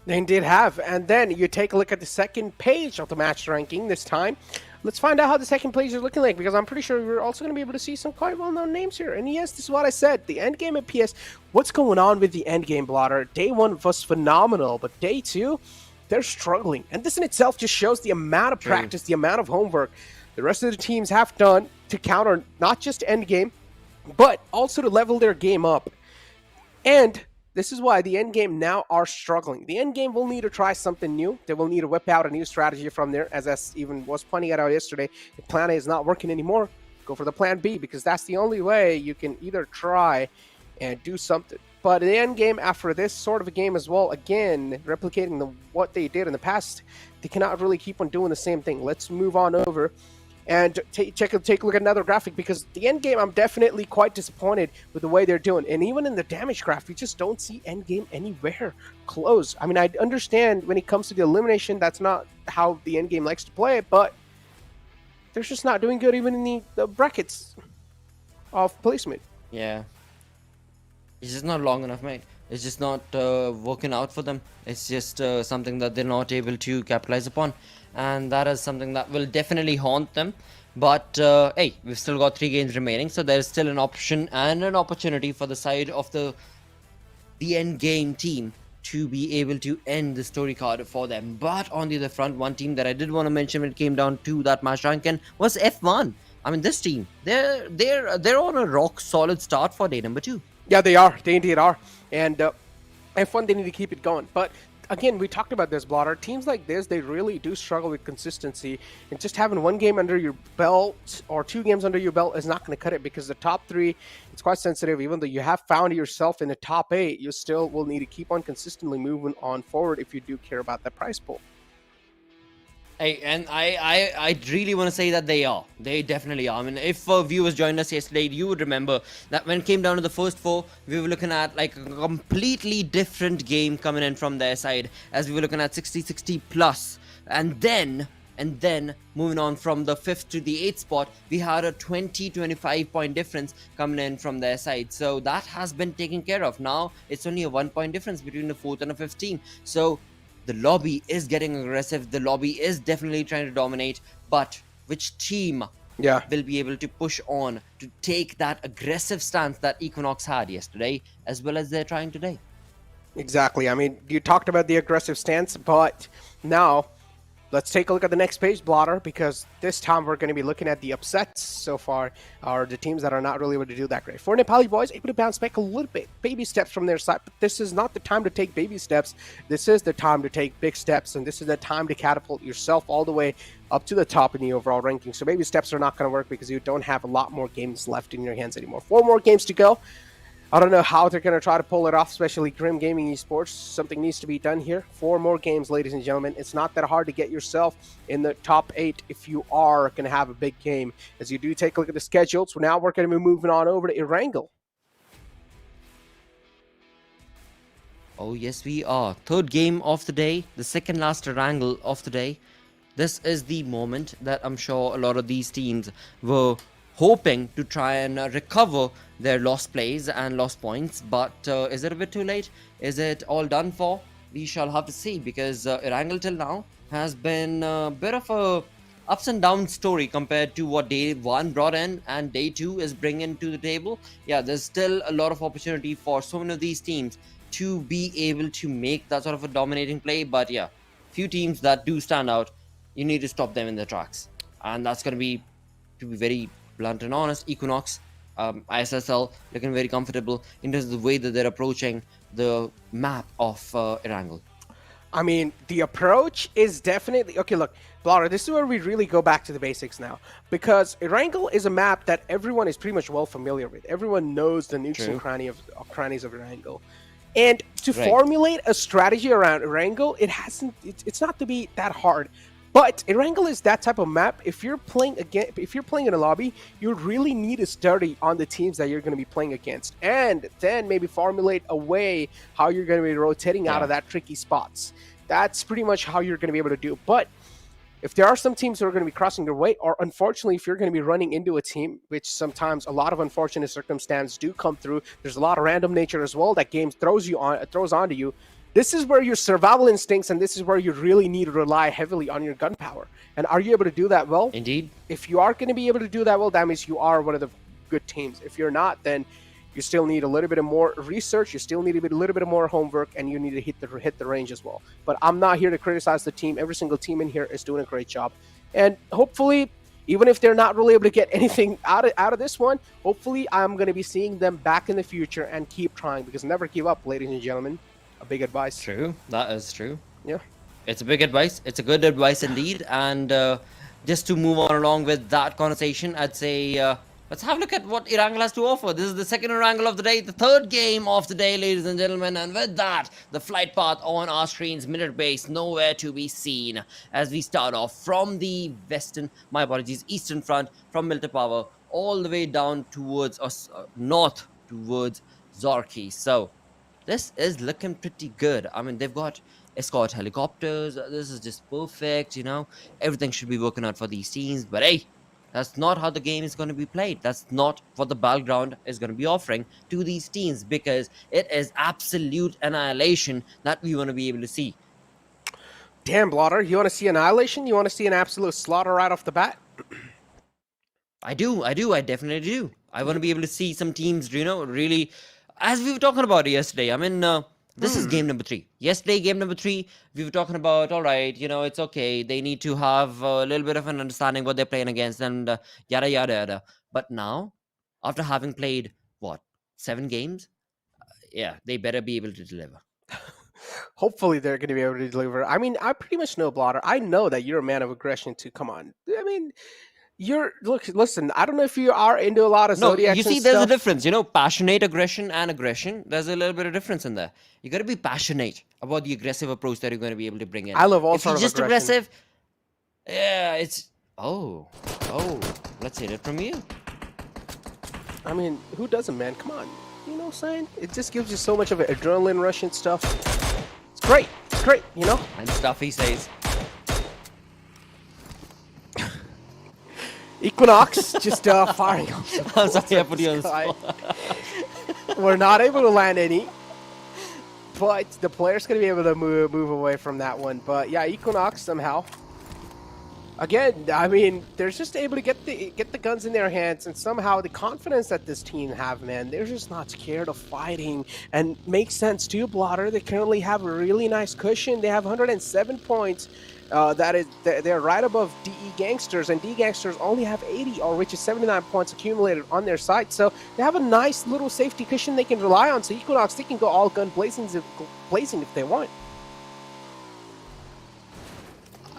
They did have. And then you take a look at the second page of the match ranking this time. Let's find out how the second page is looking like, because I'm pretty sure we're also going to be able to see some quite well-known names here. And yes, this is what I said. The end game at PS. What's going on with the end game, Blotter? Day 1 was phenomenal, but day 2, they're struggling. And this in itself just shows the amount of practice, the amount of homework the rest of the teams have done to counter not just end game, but also to level their game up. And this is why the end game now are struggling. The end game will need to try something new. They will need to whip out a new strategy from there. As I even was pointing out yesterday, if plan A is not working anymore, go for the plan B, because that's the only way you can either try and do something. But the end game after this sort of a game as well, again, replicating what they did in the past, they cannot really keep on doing the same thing. Let's move on over and take a look at another graphic, because the end game, I'm definitely quite disappointed with the way they're doing. And even in the damage graph, you just don't see end game anywhere close. I mean, I understand when it comes to the elimination, that's not how the end game likes to play it, but they're just not doing good even in the brackets of placement. Yeah. It's just not long enough, mate. It's just not working out for them. It's just something that they're not able to capitalize upon. And that is something that will definitely haunt them. But, hey, we've still got 3 games remaining. So there's still an option and an opportunity for the side of the end game team to be able to end the story card for them. But on the other front, one team that I did want to mention when it came down to that match ranking was F1. I mean, this team, they're on a rock solid start for day number 2. Yeah, they are. They indeed are. And F1, they need to keep it going. But again, we talked about this, Blotter. Teams like this, they really do struggle with consistency. And just having 1 game under your belt or 2 games under your belt is not going to cut it, because the top 3, it's quite sensitive. Even though you have found yourself in the top 8, you still will need to keep on consistently moving on forward if you do care about that prize pool. Hey, and I really want to say that they are. They definitely are. I mean, if viewers joined us yesterday, you would remember that when it came down to the first 4, we were looking at like a completely different game coming in from their side, as we were looking at 60-60 plus. And then moving on from the 5th to the 8th spot, we had a 20-25 point difference coming in from their side. So that has been taken care of. Now it's only a 1 point difference between the 4th and the 5th team. So the lobby is getting aggressive. The lobby is definitely trying to dominate. But which team will be able to push on to take that aggressive stance that Equinox had yesterday, as well as they're trying today? Exactly. I mean, you talked about the aggressive stance, but now let's take a look at the next page, Blotter, because this time we're going to be looking at the upsets so far, or the teams that are not really able to do that great. For Nepali boys, able to bounce back a little bit, baby steps from their side, but this is not the time to take baby steps. This is the time to take big steps, and this is the time to catapult yourself all the way up to the top in the overall ranking. So baby steps are not going to work because you don't have a lot more games left in your hands anymore. 4 more games to go. I don't know how they're going to try to pull it off, especially Grim Gaming Esports. Something needs to be done here. 4 more games, ladies and gentlemen. It's not that hard to get yourself in the top 8 if you are going to have a big game. As you do take a look at the schedule, so now we're going to be moving on over to Erangel. Oh, yes, we are. 3rd game of the day, the second last Erangel of the day. This is the moment that I'm sure a lot of these teams were hoping to try and recover their lost plays and lost points. But is it a bit too late? Is it all done for? We shall have to see, because Erangel till now has been a bit of a ups and downs story compared to what day 1 brought in and day 2 is bringing to the table. Yeah, there's still a lot of opportunity for so many of these teams to be able to make that sort of a dominating play. But yeah, few teams that do stand out, you need to stop them in their tracks. And that's going to be very blunt and honest, Equinox, ISSL looking very comfortable in terms of the way that they're approaching the map of Erangel. I mean, the approach is definitely okay. Look, Blotter, this is where we really go back to the basics now, because Erangel is a map that everyone is pretty much well familiar with. Everyone knows the nooks and crannies of Erangel, and to formulate a strategy around Erangel, it's not to be that hard. But Erangel is that type of map. If you're playing in a lobby, you really need to study on the teams that you're going to be playing against, and then maybe formulate a way how you're going to be rotating out of that tricky spots. That's pretty much how you're going to be able to do. But if there are some teams that are going to be crossing your way, or unfortunately, if you're going to be running into a team, which sometimes a lot of unfortunate circumstances do come through, there's a lot of random nature as well that game throws onto you. This is where your survival instincts, and this is where you really need to rely heavily on your gun power. And are you able to do that well? Indeed. If you are going to be able to do that well, that means you are one of the good teams. If you're not, then you still need a little bit of more research. You still need a little bit of more homework, and you need to hit the range as well. But I'm not here to criticize the team. Every single team in here is doing a great job. And hopefully, even if they're not really able to get anything out of this one, hopefully I'm going to be seeing them back in the future and keep trying, because never give up, ladies and gentlemen. A big advice. True, that is true. Yeah, it's a big advice. It's a good advice indeed. And just to move on along with that conversation, I'd say let's have a look at what Erangel has to offer. This is the second Erangel of the day, the third game of the day, ladies and gentlemen. And with that, the flight path on our screens, minute base, nowhere to be seen. As we start off from the eastern front, from Military Power, all the way down towards us, north towards Zorki. So this is looking pretty good. I mean, they've got escort helicopters. This is just perfect, you know. Everything should be working out for these teams. But hey, that's not how the game is going to be played. That's not what the battleground is going to be offering to these teams, because it is absolute annihilation that we want to be able to see. Damn, Blotter. You want to see annihilation? You want to see an absolute slaughter right off the bat? I do. I definitely do. I want to be able to see some teams, you know, really... As we were talking about it yesterday, I mean, this is game number 3. Yesterday, game number 3, we were talking about, all right, you know, it's okay. They need to have a little bit of an understanding what they're playing against and yada, yada, yada. But now, after having played, 7 games? Yeah, they better be able to deliver. Hopefully, they're going to be able to deliver. I mean, I pretty much know, Blotter. I know that you're a man of aggression too. Come on. I mean... listen, I don't know if you are into a lot of Zodiacs. You see, there's a difference, you know, passionate aggression and aggression. There's a little bit of difference in there. You got to be passionate about the aggressive approach that you're going to be able to bring in. I love all sorts of just aggression. Aggressive, yeah, it's let's hear it from you. I mean, who doesn't, man? Come on, you know what I'm saying? It just gives you so much of an adrenaline rush and stuff. It's great, you know. And stuff he says. Equinox just firing off. I'm sorry, I put you on the spot. We're not able to land any, but the player's going to be able to move away from that one. But yeah, Equinox somehow. Again, I mean, they're just able to get the guns in their hands, and somehow the confidence that this team have, man, they're just not scared of fighting. And makes sense too, Blotter. They currently have a really nice cushion. They have 107 points. They're right above DE Gangsters, and DE Gangsters only have 80, or which is 79 points accumulated on their side. So they have a nice little safety cushion they can rely on. So Equinox, they can go all gun blazing if they want.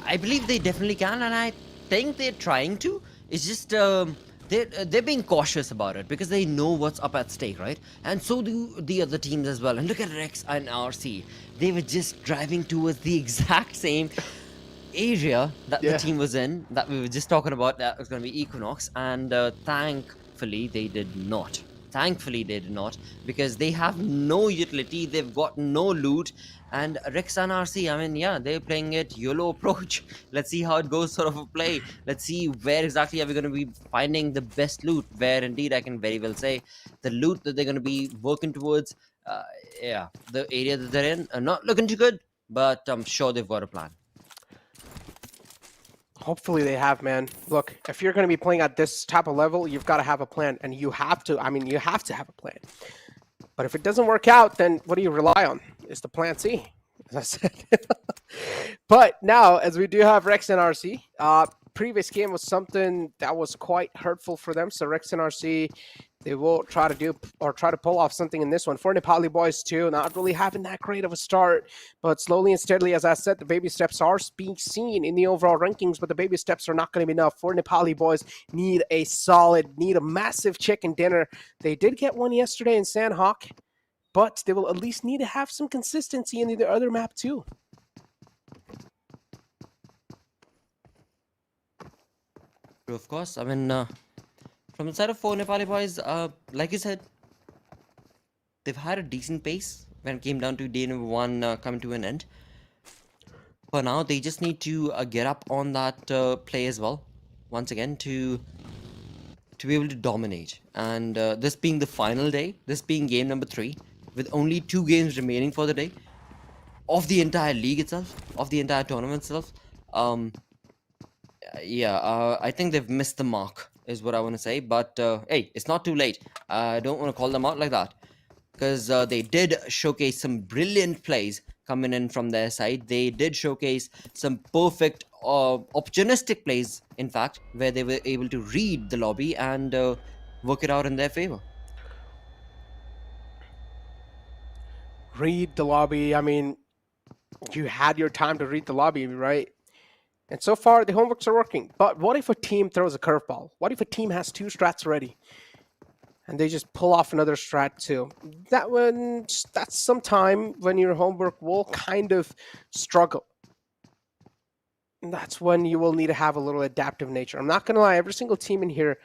I believe they definitely can, and I think they're trying to. It's just they're being cautious about it because they know what's up at stake, right? And so do the other teams as well. And look at Rex and RC. They were just driving towards the exact same area that the team was in, that we were just talking about, that was going to be Equinox, and thankfully they did not. Because they have no utility, they've got no loot, and Rex and RC, I mean, yeah, they're playing it YOLO approach. Let's see how it goes, sort of a play. Let's see where exactly are we going to be finding the best loot, where indeed I can very well say the loot that they're going to be working towards, the area that they're in, are not looking too good, but I'm sure they've got a plan. Hopefully they have, man. Look, if you're going to be playing at this type of level, you've got to have a plan, and you have to have a plan. But if it doesn't work out, then what do you rely on? It's the plan C, as I said. But now, as we do have Rex and RC, previous game was something that was quite hurtful for them. So Rex and RC, they will try to pull off something in this one. For Nepali boys too, not really having that great of a start, but slowly and steadily, as I said, the baby steps are being seen in the overall rankings, but the baby steps are not going to be enough. For Nepali boys, need a massive chicken dinner. They did get one yesterday in Sandhawk, but they will at least need to have some consistency in the other map too. Of course, I mean, from the side of 4 Nepali boys, like you said, they've had a decent pace when it came down to day number 1 coming to an end. For now, they just need to get up on that play as well, once again, to be able to dominate. And this being the final day, this being game number 3, with only 2 games remaining for the day, of the entire league itself, of the entire tournament itself, I think they've missed the mark, is what I want to say. But hey, it's not too late. I don't want to call them out like that, because they did showcase some brilliant plays coming in from their side. They did showcase some perfect opportunistic plays, in fact, where they were able to read the lobby and work it out in their favor. Read the lobby. I mean, you had your time to read the lobby, right? And so far, the homeworks are working. But what if a team throws a curveball? What if a team has 2 strats ready and they just pull off another strat too? That's some time when your homework will kind of struggle. And that's when you will need to have a little adaptive nature. I'm not going to lie, every single team in here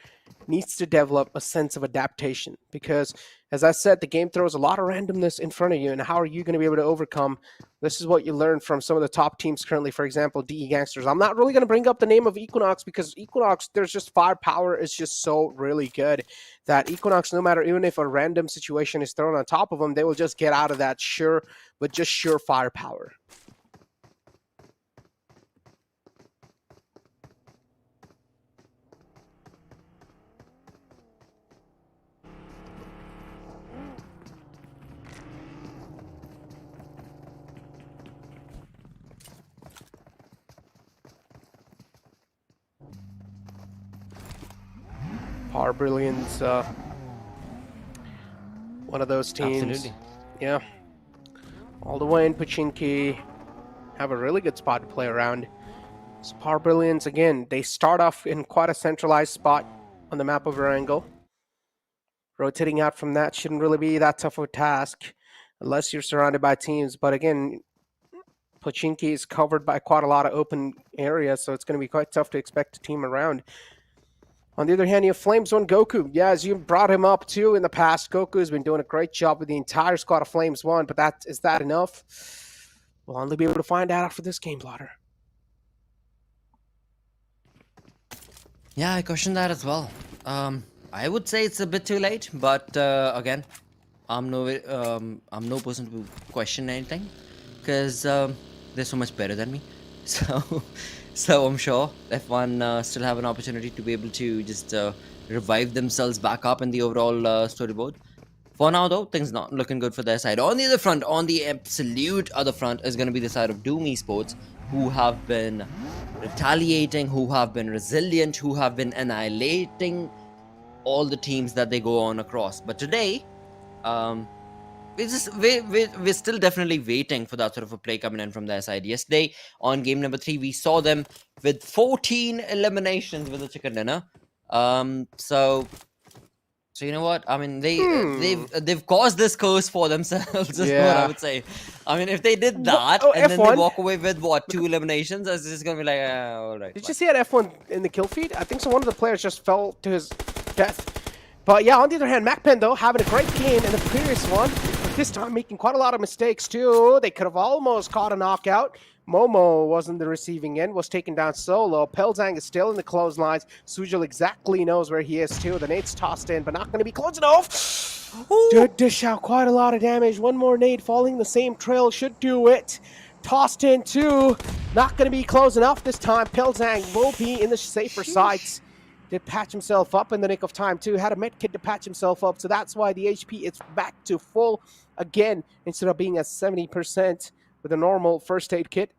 needs to develop a sense of adaptation, because, as I said, the game throws a lot of randomness in front of you, and how are you going to be able to overcome? This is what you learn from some of the top teams currently, for example, DE Gangsters. I'm not really going to bring up the name of Equinox, because Equinox, there's just firepower is just so really good that Equinox, no matter, even if a random situation is thrown on top of them, they will just get out of that sure firepower. Power Brilliance, one of those teams. Absolutely. Yeah. All the way in Pachinki, have a really good spot to play around. So Power Brilliance, again, they start off in quite a centralized spot on the map of Erangel. Rotating out from that shouldn't really be that tough of a task unless you're surrounded by teams. But again, Pachinki is covered by quite a lot of open areas, so it's going to be quite tough to expect a team around. On the other hand, you have Flames 1 Goku. Yeah, as you brought him up too in the past, Goku has been doing a great job with the entire squad of Flames 1, but is that enough? We'll only be able to find out after this game, Blotter. Yeah, I question that as well. I would say it's a bit too late, but again, I'm no person to question anything, because they're so much better than me. So I'm sure F1 still have an opportunity to be able to just revive themselves back up in the overall storyboard. For now, though, things not looking good for their side. On the other front, on the absolute other front, is going to be the side of Doom Esports, who have been retaliating, who have been resilient, who have been annihilating all the teams that they go on across. But today, we're still definitely waiting for that sort of a play coming in from their side. Yesterday, on game number 3, we saw them with 14 eliminations with a chicken dinner. So you know what? I mean, they've caused this curse for themselves, is what I would say. I mean, if they did that and then they walk away with what, 2 eliminations, it's just gonna be like, all right. Did you see that F1 in the kill feed? I think so. One of the players just fell to his death. But yeah, on the other hand, MAKPEN though having a great game in the previous one. This time making quite a lot of mistakes too. They could have almost caught a knockout. Momo was in the receiving end, was taken down solo. Pelzang is still in the clotheslines. Sujal exactly knows where he is too. The nade's tossed in, but not going to be close enough. Did dish out quite a lot of damage. One more nade falling the same trail should do it. Tossed in too. Not going to be close enough this time. Pelzang will be in the safer sides. Did patch himself up in the nick of time too. Had a med kit to patch himself up, so that's why the HP is back to full again instead of being at 70% with a normal first aid kit.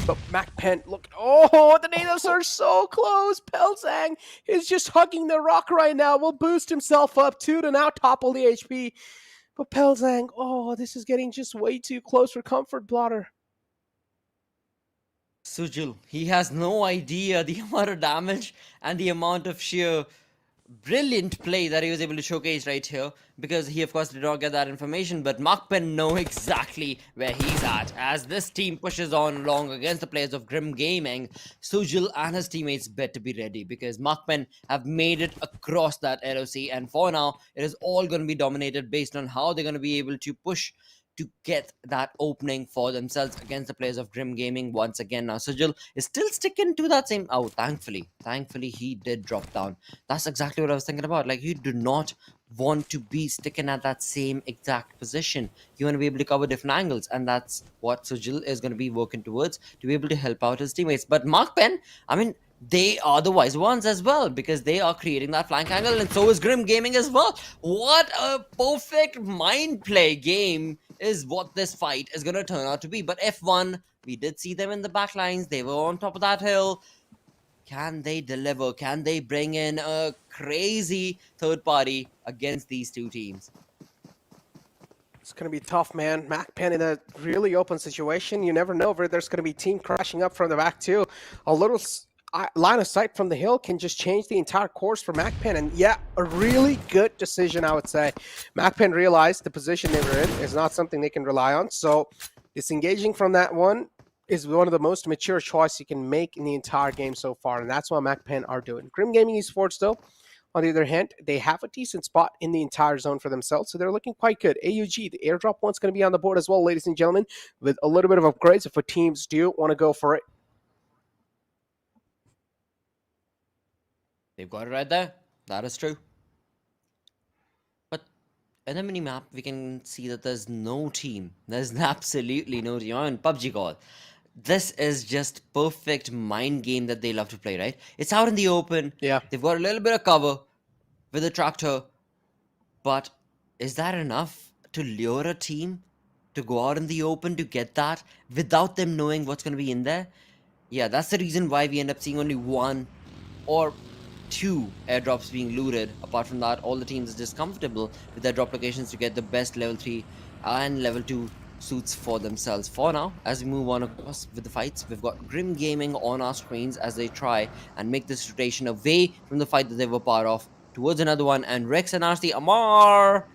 But MAKPEN, look, oh, the natives are so close. Pelzang is just hugging the rock right now. Will boost himself up too to now topple the HP. But Pelzang, oh, this is getting just way too close for comfort, Blotter. Sujil, he has no idea the amount of damage and the amount of sheer brilliant play that he was able to showcase right here, because he of course did not get that information, but MAKPEN know exactly where he's at as this team pushes on along against the players of Grim Gaming. Sujil and his teammates better be ready, because MAKPEN have made it across that LOC, and for now it is all going to be dominated based on how they're going to be able to push to get that opening for themselves against the players of Grim Gaming once again. Now Sujil is still sticking to that same, oh, thankfully he did drop down. That's exactly what I was thinking about. Like, you do not want to be sticking at that same exact position. You want to be able to cover different angles, and that's what Sujil is going to be working towards, to be able to help out his teammates. But MAKPEN, I mean, they are the wise ones as well, because they are creating that flank angle, and so is Grim Gaming as well. What a perfect mind play game is what this fight is going to turn out to be. But F1, we did see them in the back lines. They were on top of that hill. Can they deliver? Can they bring in a crazy third party against these two teams? It's going to be tough, man. MAKPEN in a really open situation. You never know where there's going to be team crashing up from the back too. A little line of sight from the hill can just change the entire course for MAKPEN. And yeah, a really good decision, I would say. MAKPEN realized the position they were in is not something they can rely on. So disengaging from that one is one of the most mature choices you can make in the entire game so far. And that's what MAKPEN are doing. Grim Gaming Esports, though, on the other hand, they have a decent spot in the entire zone for themselves, so they're looking quite good. AUG, the airdrop one's going to be on the board as well, ladies and gentlemen, with a little bit of upgrades if teams do want to go for it. They've got it right there. That is true. But in the mini-map, we can see that there's no team. There's absolutely no team. On PUBG call. This is just perfect mind game that they love to play, right? It's out in the open. Yeah. They've got a little bit of cover with a tractor. But is that enough to lure a team to go out in the open to get that without them knowing what's going to be in there? Yeah, that's the reason why we end up seeing only one or two airdrops being looted. Apart from that, all the teams are just comfortable with their drop locations to get the best level 3 and level 2 suits for themselves. For now, as we move on across with the fights, we've got Grim Gaming on our screens as they try and make this rotation away from the fight that they were part of towards another one. And Rex and RC, Amar,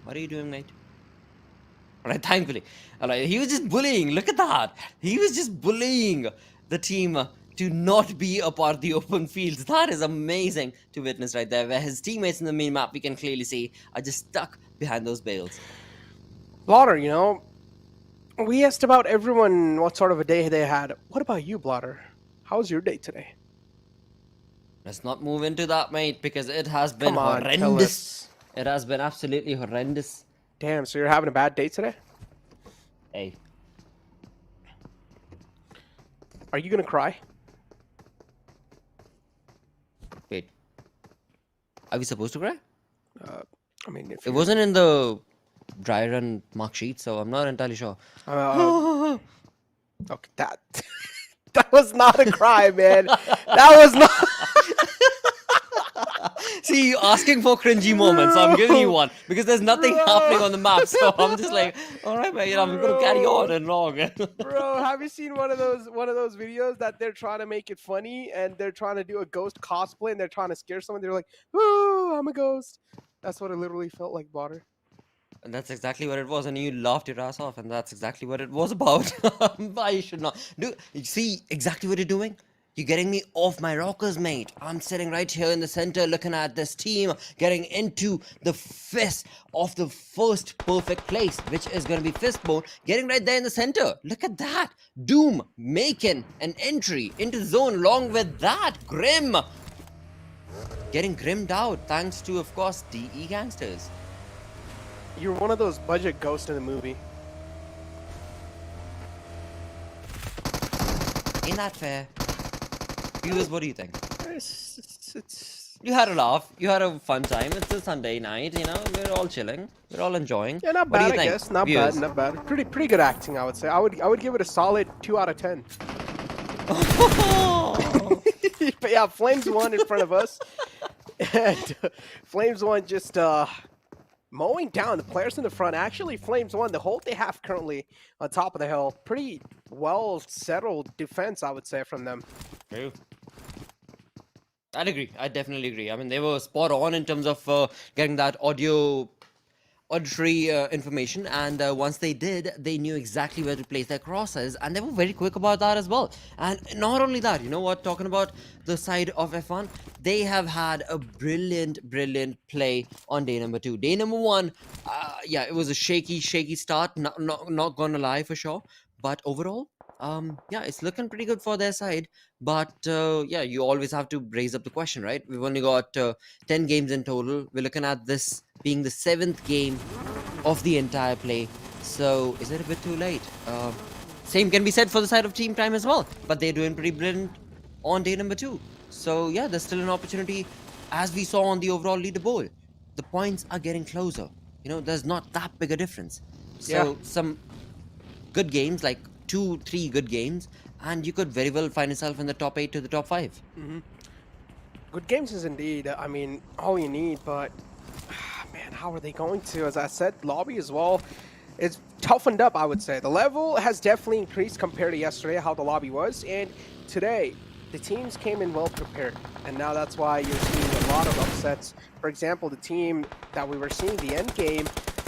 what are you doing, mate? Alright, thankfully. Alright, he was just bullying. Look at that. He was just bullying the team to not be a part of the open fields. That is amazing to witness right there, where his teammates in the main map, we can clearly see, are just stuck behind those bales. Blotter, you know, we asked about everyone what sort of a day they had. What about you, Blotter? How was your day today? Let's not move into that, mate, because it has been horrendous. It has been absolutely horrendous. Damn, so you're having a bad day today? Hey. Are you gonna cry? Wait. Are we supposed to cry? I mean, if it wasn't in the dry run mark sheet, so I'm not entirely sure. Okay, that was not a cry, man. That was not. See, you asking for cringy moments, so I'm giving you one because there's nothing happening on the map. So I'm just like, all right, man, I'm gonna carry on and long. Bro, have you seen one of those videos that they're trying to make it funny and they're trying to do a ghost cosplay and they're trying to scare someone? They're like, "Oh, I'm a ghost." That's what it literally felt like, Blotter. And that's exactly what it was, and you laughed your ass off, and that's exactly what it was about. I should not do. You see exactly what you're doing? You're getting me off my rockers, mate. I'm sitting right here in the center looking at this team getting into the fist of the first perfect place, which is going to be Fistbone, getting right there in the center. Look at that. Doom making an entry into the zone along with that. Grim getting grimmed out thanks to, of course, DE Gangsters. You're one of those budget ghosts in the movie. Ain't that fair? Viewers, what do you think? You had a laugh. You had a fun time. It's a Sunday night, you know. We're all chilling. We're all enjoying. Yeah, not What do bad, you I think, guess. Not viewers? bad, not bad. Pretty good acting, I would say. I would give it a solid 2 out of 10. But yeah, Flames won in front of us. And Flames won just mowing down the players in the front. Actually, Flames won the whole they have currently on top of the hill. Pretty well settled defense, I would say, from them. True. I'd agree. I definitely agree. I mean, they were spot on in terms of getting that auditory information, and once they did, they knew exactly where to place their crosses, and they were very quick about that as well. And not only that, you know what, talking about the side of F1, they have had a brilliant play on day number 2. Day number 1, yeah, it was a shaky start, not gonna lie for sure, but overall, yeah, it's looking pretty good for their side. But yeah, you always have to raise up the question, right? We've only got 10 games in total. We're looking at this being the 7th game of the entire play. So is it a bit too late? Same can be said for the side of Team Time as well. But they're doing pretty brilliant on day number 2. So yeah, there's still an opportunity, as we saw on the overall leaderboard. The points are getting closer. You know, there's not that big a difference. So some good games, like 2-3 good games, and you could very well find yourself in the top 8 to the top 5. Good games is indeed, I mean, all you need, but man, how are they going to? As I said, lobby as well, it's toughened up, I would say. The level has definitely increased compared to yesterday, how the lobby was, and today, the teams came in well prepared, and now that's why you're seeing a lot of upsets. For example, the team that we were seeing, the end game,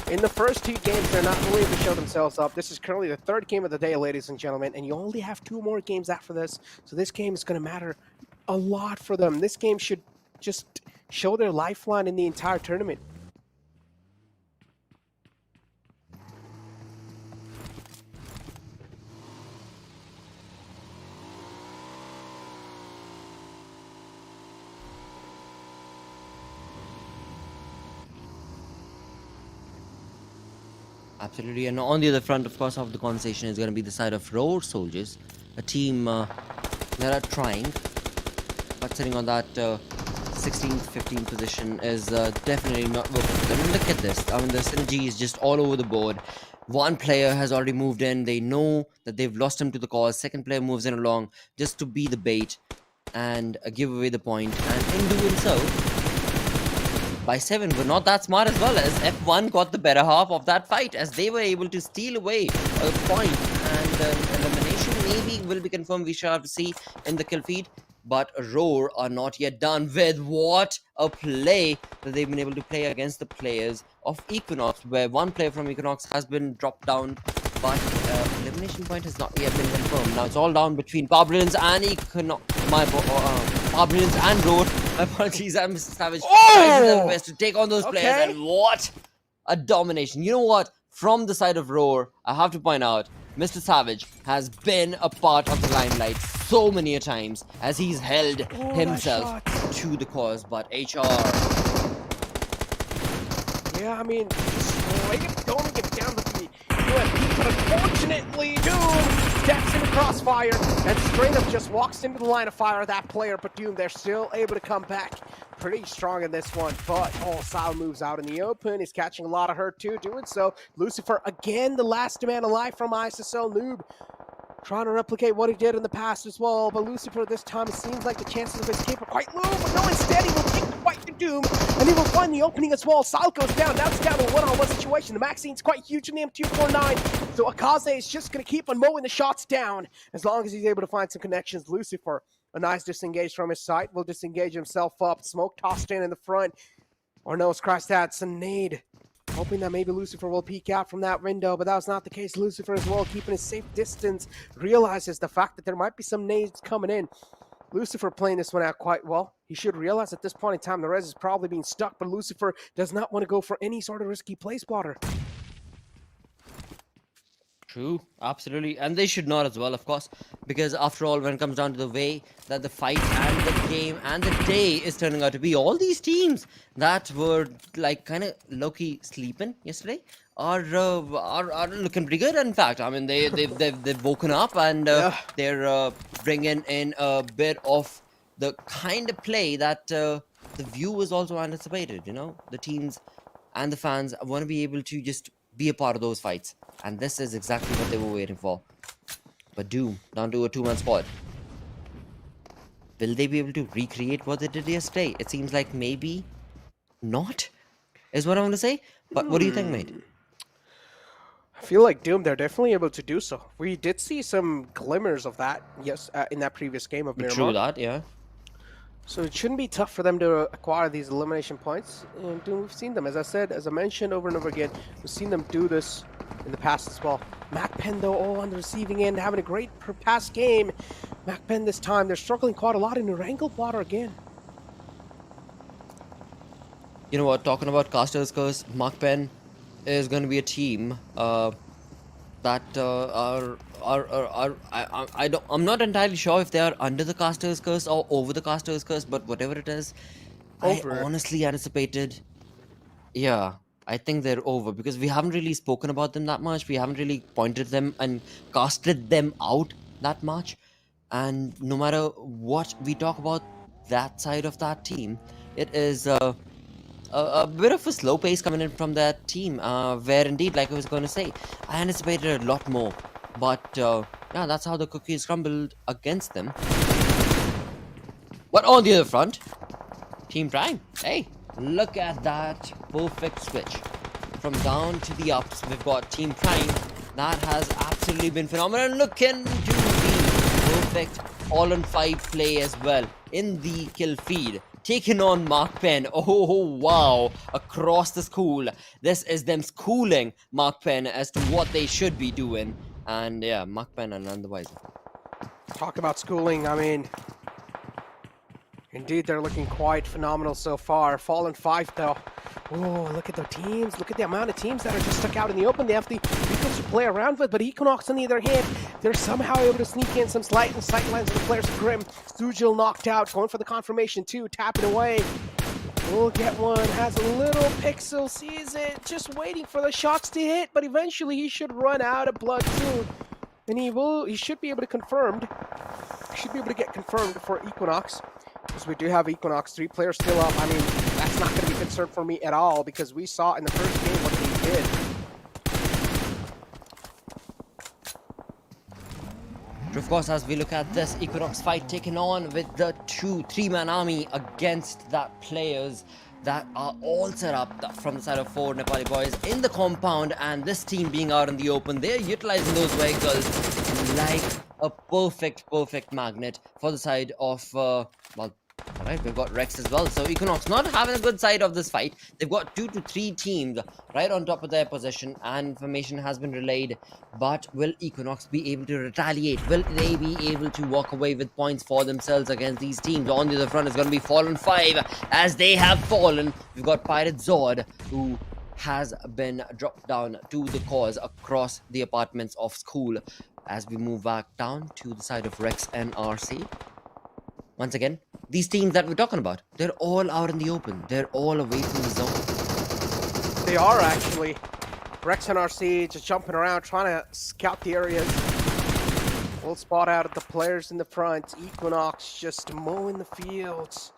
in the first 2 games, they're not willing to show themselves up. This is currently the 3rd game of the day, ladies and gentlemen, and you only have 2 more games after this. So this game is going to matter a lot for them. This game should just show their lifeline in the entire tournament. Absolutely, and on the other front, of course, of the conversation is going to be the side of Roar Soldiers, a team that are trying, but sitting on that 16th, 15th position is definitely not working for them. Look at this. I mean, the synergy is just all over the board. One player has already moved in. They know that they've lost him to the cause. Second player moves in along just to be the bait and give away the point. And in doing so, by 7 were not that smart as well, as F1 got the better half of that fight, as they were able to steal away a point, and elimination maybe will be confirmed. We shall have to see in the kill feed. But Roar are not yet done with what a play that they've been able to play against the players of Equinox, where one player from Equinox has been dropped down, but elimination point has not yet been confirmed. Now it's all down between Brilliance and Equinox. Brilliance and Roar. My apologies, I'm Mr. Savage. Tries their best to take on those players, and what a domination. You know what? From the side of Roar, I have to point out, Mr. Savage has been a part of the limelight so many a times, as he's held himself to the cause, but HR. Yeah, I mean, don't get down with the UFP, but unfortunately, Doom steps in the crossfire and straight up just walks into the line of fire of that player, but Doom, they're still able to come back pretty strong in this one, but Sal moves out in the open. He's catching a lot of hurt too, doing so. Lucifer, again, the last man alive from ISSL. Noob trying to replicate what he did in the past as well, but Lucifer this time, it seems like the chances of escape are quite low, but no, instead he will take the fight to Doom, and he will find the opening as well. Sal goes down, now it's down to a one-on-one situation. The Maxine's quite huge in the M249, so Akaze is just going to keep on mowing the shots down as long as he's able to find some connections. Lucifer, a nice disengage from his side, will disengage himself up. Smoke tossed in the front. Or no, Christ, that's a nade. Hoping that maybe Lucifer will peek out from that window, but that was not the case. Lucifer as well, keeping a safe distance, realizes the fact that there might be some nades coming in. Lucifer playing this one out quite well. He should realize at this point in time the res is probably being stuck, but Lucifer does not want to go for any sort of risky play spotter. True, absolutely, and they should not as well, of course, because after all, when it comes down to the way that the fight and the game and the day is turning out to be, all these teams that were like kind of low-key sleeping yesterday are looking pretty good. In fact, I mean they've woken up, and they're bringing in a bit of the kind of play that the view is also anticipated, you know? The teams and the fans want to be able to just be a part of those fights. And this is exactly what they were waiting for. But Doom, down to a 2-man squad. Will they be able to recreate what they did yesterday? It seems like maybe not, is what I want to say. But what do you think, mate? I feel like Doom, they're definitely able to do so. We did see some glimmers of that, yes, in that previous game of Miramar. True that, yeah. So it shouldn't be tough for them to acquire these elimination points. And Doom, we've seen them, as I mentioned over and over again, we've seen them do this in the past as well. MAKPEN, though, on the receiving end, having a great past game. MAKPEN this time, they're struggling quite a lot in Erangel water again. You know what, talking about Caster's Curse, MAKPEN is going to be a team that I'm not entirely sure if they are under the Caster's Curse or over the Caster's Curse, but whatever it is, Over. I honestly anticipated, yeah, I think they're over, because we haven't really spoken about them that much. We haven't really pointed them and casted them out that much. And no matter what we talk about that side of that team, it is a bit of a slow pace coming in from that team, where indeed, like I was going to say, I anticipated a lot more. But yeah, that's how the cookies crumbled against them. But on the other front, Team Prime, hey, look at that perfect switch. From down to the ups, we've got Team Prime. That has absolutely been phenomenal. Looking to be perfect all-on-5 play as well in the kill feed. Taking on MAKPEN. Oh, wow. Across the school. This is them schooling MAKPEN as to what they should be doing. And yeah, MAKPEN and none the wiser. Talk about schooling, I mean, indeed, they're looking quite phenomenal so far. Fallen 5, though. Oh, look at the teams. Look at the amount of teams that are just stuck out in the open. They have the vehicles to play around with, but Equinox, on the other hand, they're somehow able to sneak in some slight and sightlines of the players of Grim. Sujil knocked out, going for the confirmation, too, tapping away. Will get one, has a little pixel, sees it, just waiting for the shots to hit, but eventually he should run out of blood, too. And he should be able to get confirmed for Equinox. Because we do have Equinox, 3 players still up. I mean, that's not going to be a concern for me at all, because we saw in the first game what they did. Of course, as we look at this Equinox fight taken on with the 3-man army against that players that are all set up from the side of 4 Nepali boys in the compound, and this team being out in the open, they're utilizing those vehicles like a perfect magnet for the side of, well, alright, we've got Rex as well. So Equinox not having a good side of this fight. They've got 2 to 3 teams right on top of their position, and information has been relayed. But will Equinox be able to retaliate? Will they be able to walk away with points for themselves against these teams? On the other front is going to be Fallen 5, as they have fallen. We've got Pirate Zord, who has been dropped down to the cause across the apartments of school. As we move back down to the side of Rex and RC. Once again, these teams that we're talking about, they're all out in the open. They're all away from the zone. They are, actually. Rex and RC just jumping around, trying to scout the areas. We'll spot out the players in the front. Equinox just mowing the fields.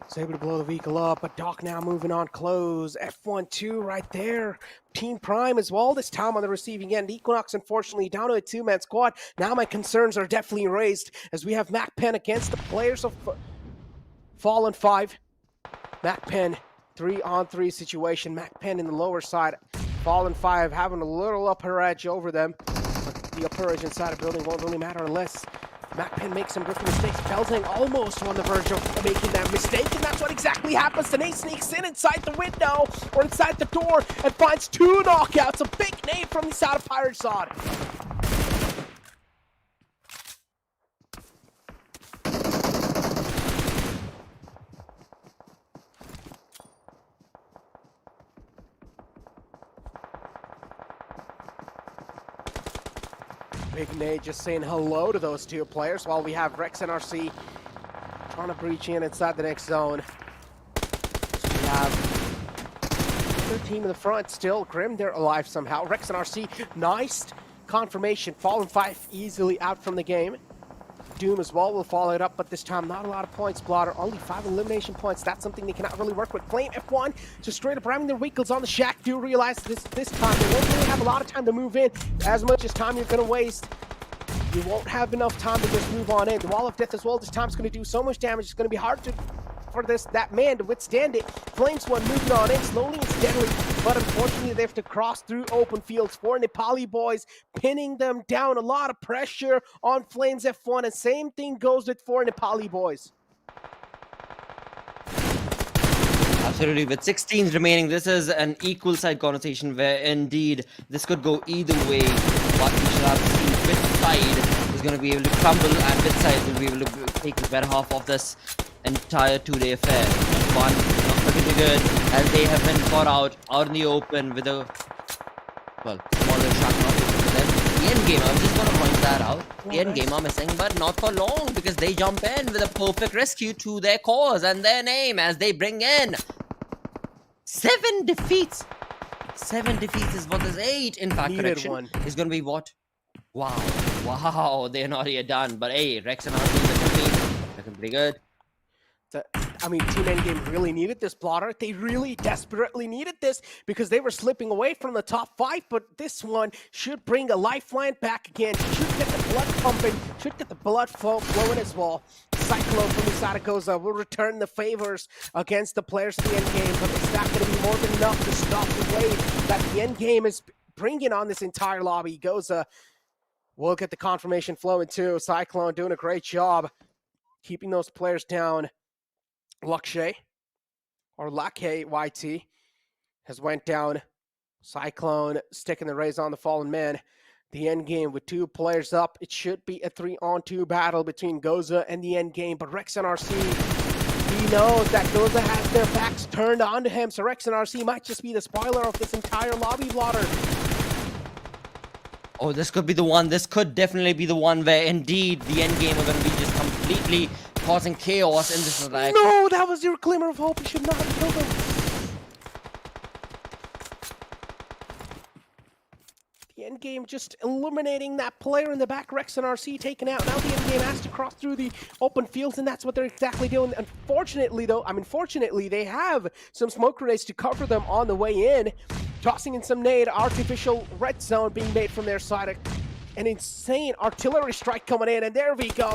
Is able to blow the vehicle up, but Doc now moving on close. F1-2 right there. Team Prime as well, this time on the receiving end. Equinox, unfortunately, down to a 2-man squad. Now my concerns are definitely raised as we have MAKPEN against the players of Fallen 5. MAKPEN, 3-on-3 situation. MAKPEN in the lower side. Fallen 5 having a little upper edge over them. But the upper edge inside a building won't really matter unless MAKPEN makes some different mistakes. Belting almost on the verge of making that mistake, and that's what exactly happens. Tanae sneaks in inside the window, or inside the door, and finds 2 knockouts. A big name from the side of Pirate Zod. Big Nate just saying hello to those 2 players while we have Rex and RC trying to breach in inside the next zone. So we have their team in the front still. Grim, they're alive somehow. Rex and RC, nice confirmation. Fallen 5 easily out from the game. Doom as well will follow it up, but this time not a lot of points. Blotter, only 5 elimination points. That's something they cannot really work with. Flame F1 just straight up ramming their vehicles on the shack. Do realize this time they won't really have a lot of time to move in. As much as time you're going to waste, you won't have enough time to just move on in. The Wall of Death as well this time is going to do so much damage. It's going to be hard for that man to withstand it. Flames one moving on in slowly and steadily, but unfortunately they have to cross through open fields. 4 Nepali boys pinning them down. A lot of pressure on Flames F1, and same thing goes with 4 Nepali boys. Absolutely, with 16 remaining, this is an equal side conversation where indeed this could go either way, but we shall have to see which side is going to be able to crumble and which side will be able to take the better half of this entire 2-day affair. One not looking too good as they have been caught out in the open with a smaller shot not open for them. The end game, I'm just going to point that out. The end game are missing, but not for long because they jump in with a perfect rescue to their cause and their name as they bring in 7 defeats. 7 defeats is what is 8. In fact, correction is going to be what? Wow, they're not yet done. But hey, Rex and RC looking pretty good. I mean, Team Endgame really needed this, Blotter. They really desperately needed this because they were slipping away from the top 5, but this one should bring a lifeline back again. Should get the blood pumping, should get the blood flowing as well. Cyclone from the side of GOZA will return the favors against the players of the Endgame, but it's not going to be more than enough to stop the wave that the Endgame is bringing on this entire lobby. GOZA will get the confirmation flowing too. Cyclone doing a great job keeping those players down. Lakshay YT has went down. Cyclone sticking the raise on the fallen man. The end game with 2 players up. It should be a 3-on-2 battle between GOZA and the end game. But Rex and RC, he knows that GOZA has their backs turned onto him. So Rex and RC might just be the spoiler of this entire lobby, Blotter. Oh, this could be the one. This could definitely be the one where indeed the end game are going to be just completely causing chaos in this attack. No, that was your glimmer of hope. You should not have killed him. The end game just eliminating that player in the back. Rex and RC taken out. Now the end game has to cross through the open fields, and that's what they're exactly doing. Unfortunately, though, fortunately, they have some smoke grenades to cover them on the way in. Tossing in some nade, artificial red zone being made from their side. An insane artillery strike coming in, and there we go.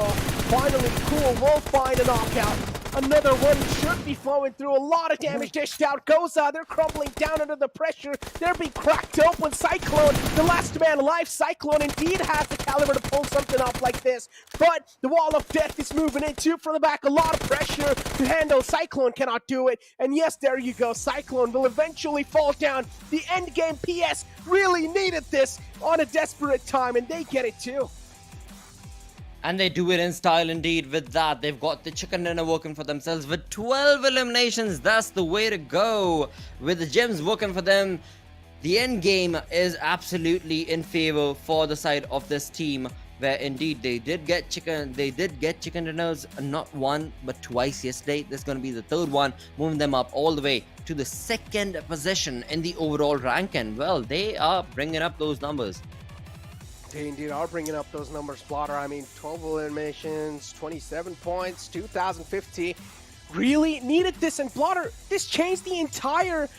Finally, Cool will find a knockout. Another one should be flowing through. A lot of damage dished out. GOZA, they're crumbling down under the pressure. They're being cracked open. Cyclone, the last man alive. Cyclone indeed has the caliber to pull something off like this. But the Wall of Death is moving in too from the back. A lot of pressure to handle. Cyclone cannot do it. And yes, there you go. Cyclone will eventually fall down. The endgame PS really needed this on a desperate time, and they get it too. And they do it in style indeed. With that, they've got the chicken dinner working for themselves with 12 eliminations. That's the way to go. With the gems working for them, the end game is absolutely in favor for the side of this team, where indeed they did get chicken dinners, not one but twice yesterday. This is going to be the 3rd one, moving them up all the way to the 2nd position in the overall ranking. Well, they are bringing up those numbers. They indeed are bringing up those numbers, Blotter. 12 eliminations, 27 points, 2,050. Really needed this, and Blotter, this changed the entire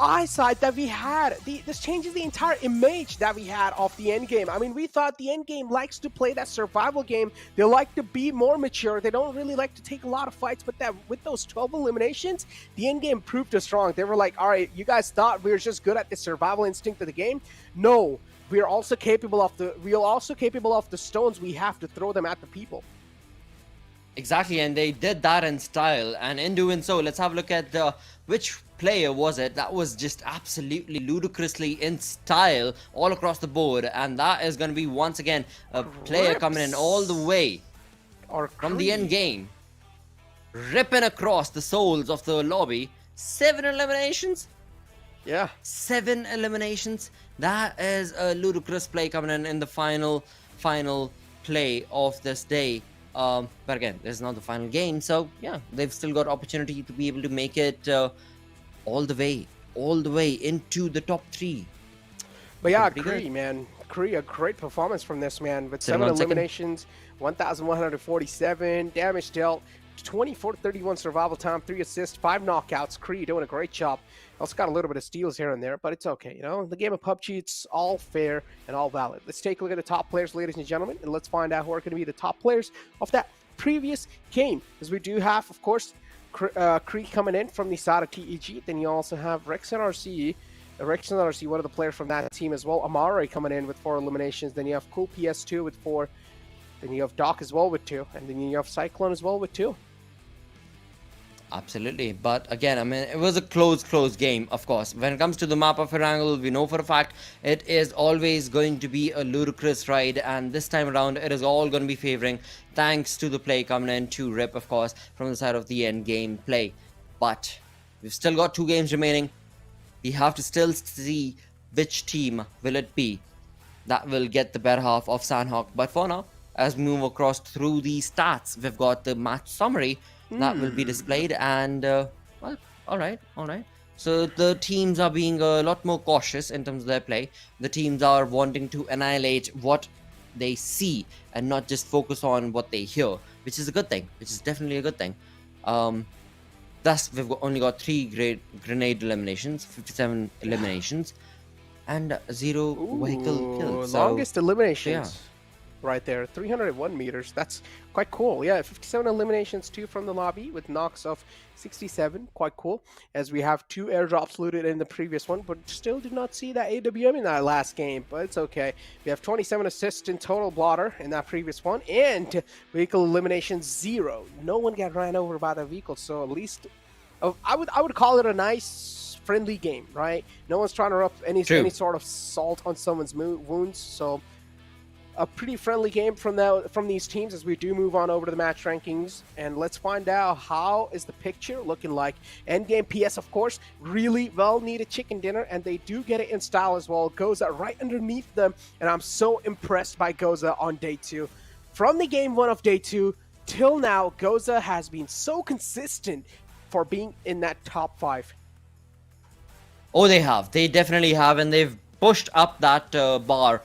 eyesight that we had. This changes the entire image that we had of the endgame. We thought the endgame likes to play that survival game. They like to be more mature. They don't really like to take a lot of fights, but with those 12 eliminations, the endgame proved us wrong. They were like, all right, you guys thought we were just good at the survival instinct of the game. No. We are also capable of the stones. We have to throw them at the people. Exactly, and they did that in style. And in doing so, let's have a look at which player was it that was just absolutely ludicrously in style all across the board. And that is going to be once again a player coming in all the way from the end game, ripping across the souls of the lobby. 7 eliminations. Yeah. 7 eliminations. That is a ludicrous play coming in the final play of this day. But again, this is not the final game, so yeah, they've still got opportunity to be able to make it all the way into the top 3. But yeah, I agree, man. Kree, a great performance from this man with Sitting 7 on second. eliminations, 1,147 damage dealt, 24-31 survival time, 3 assists, 5 knockouts. Kree doing a great job. Also got a little bit of steals here and there, but it's okay. You know, in the game of PUBG, it's all fair and all valid. Let's take a look at the top players, ladies and gentlemen, and let's find out who are going to be the top players of that previous game. As we do have, of course, Kree coming in from the side of TEG. Then you also have Rex and RC. Rex and RC, one of the players from that team as well. Amare coming in with 4 eliminations. Then you have Cool PS2 with 4. Then you have Doc as well with 2. And then you have Cyclone as well with 2. Absolutely, but again, I mean, it was a close game, of course. When it comes to the map of Erangel, we know for a fact it is always going to be a ludicrous ride, and this time around, it is all going to be favoring, thanks to the play coming in to Rip, of course, from the side of the end game play. But we've still got 2 games remaining. We have to still see which team will it be that will get the better half of Sandhawk. But for now, as we move across through the stats, we've got the match summary that will be displayed, and well, all right. So the teams are being a lot more cautious in terms of their play. The teams are wanting to annihilate what they see and not just focus on what they hear, which is a good thing, which is definitely a good thing. Thus, we've only got 3 grenade eliminations, 57 eliminations, and 0 vehicle kills. Longest eliminations. Yeah. Right there, 301 meters. That's quite cool. Yeah, 57 eliminations, 2 from the lobby with knocks of 67. Quite cool. As we have 2 airdrops looted in the previous one, but still did not see that AWM in that last game. But it's okay. We have 27 assists in total, Blotter, in that previous one, and vehicle elimination 0. No one got ran over by the vehicle, so at least I would call it a nice, friendly game, right? No one's trying to rub any sort of salt on someone's wounds, so a pretty friendly game from these teams as we do move on over to the match rankings. And let's find out how is the picture looking like. Endgame PS, of course, really well needed chicken dinner, and they do get it in style as well. GOZA right underneath them, and I'm so impressed by GOZA on day 2. From the game 1 of day 2 till now, GOZA has been so consistent for being in that top 5. Oh, they have. They definitely have, and they've pushed up that bar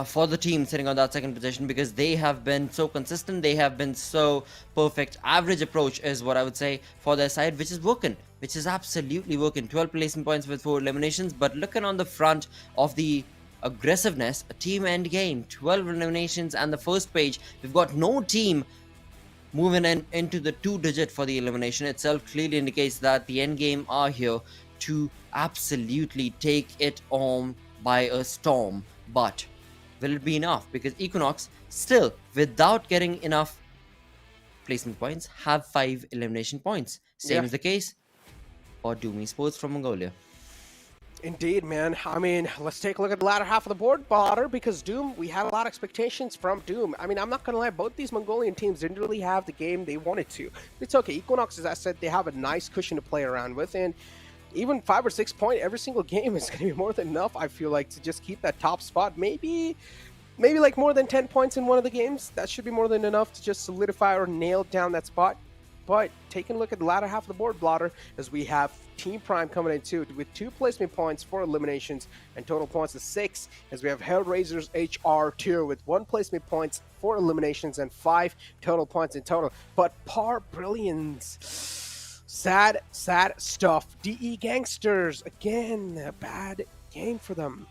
for the team sitting on that second position, because they have been so consistent, they have been so perfect. Average approach is what I would say for their side, which is working, which is absolutely working. 12 placement points with 4 eliminations, but looking on the front of the aggressiveness, a team end game, 12 eliminations, and the first page, we've got no team moving into the 2-digit for the elimination itself. Clearly indicates that the end game are here to absolutely take it on by a storm. But will it be enough? Because Equinox, still, without getting enough placement points, have 5 elimination points. Same is the case for Doom Esports from Mongolia. Indeed, man. I mean, let's take a look at the latter half of the board, Blotter, because Doom, we had a lot of expectations from Doom. I mean, I'm not going to lie, both these Mongolian teams didn't really have the game they wanted to. It's okay. Equinox, as I said, they have a nice cushion to play around with, and even 5 or 6 point every single game is going to be more than enough, I feel like, to just keep that top spot. Maybe like more than 10 points in one of the games. That should be more than enough to just solidify or nail down that spot. But taking a look at the latter half of the board, Blotter, as we have Team Prime coming in too, with 2 placement points, 4 eliminations, and total points of 6, as we have HellRaisers HR2 with 1 placement points, 4 eliminations, and 5 total points in total. But Par Brilliance, sad stuff. DE Gangsters, again, a bad game for them.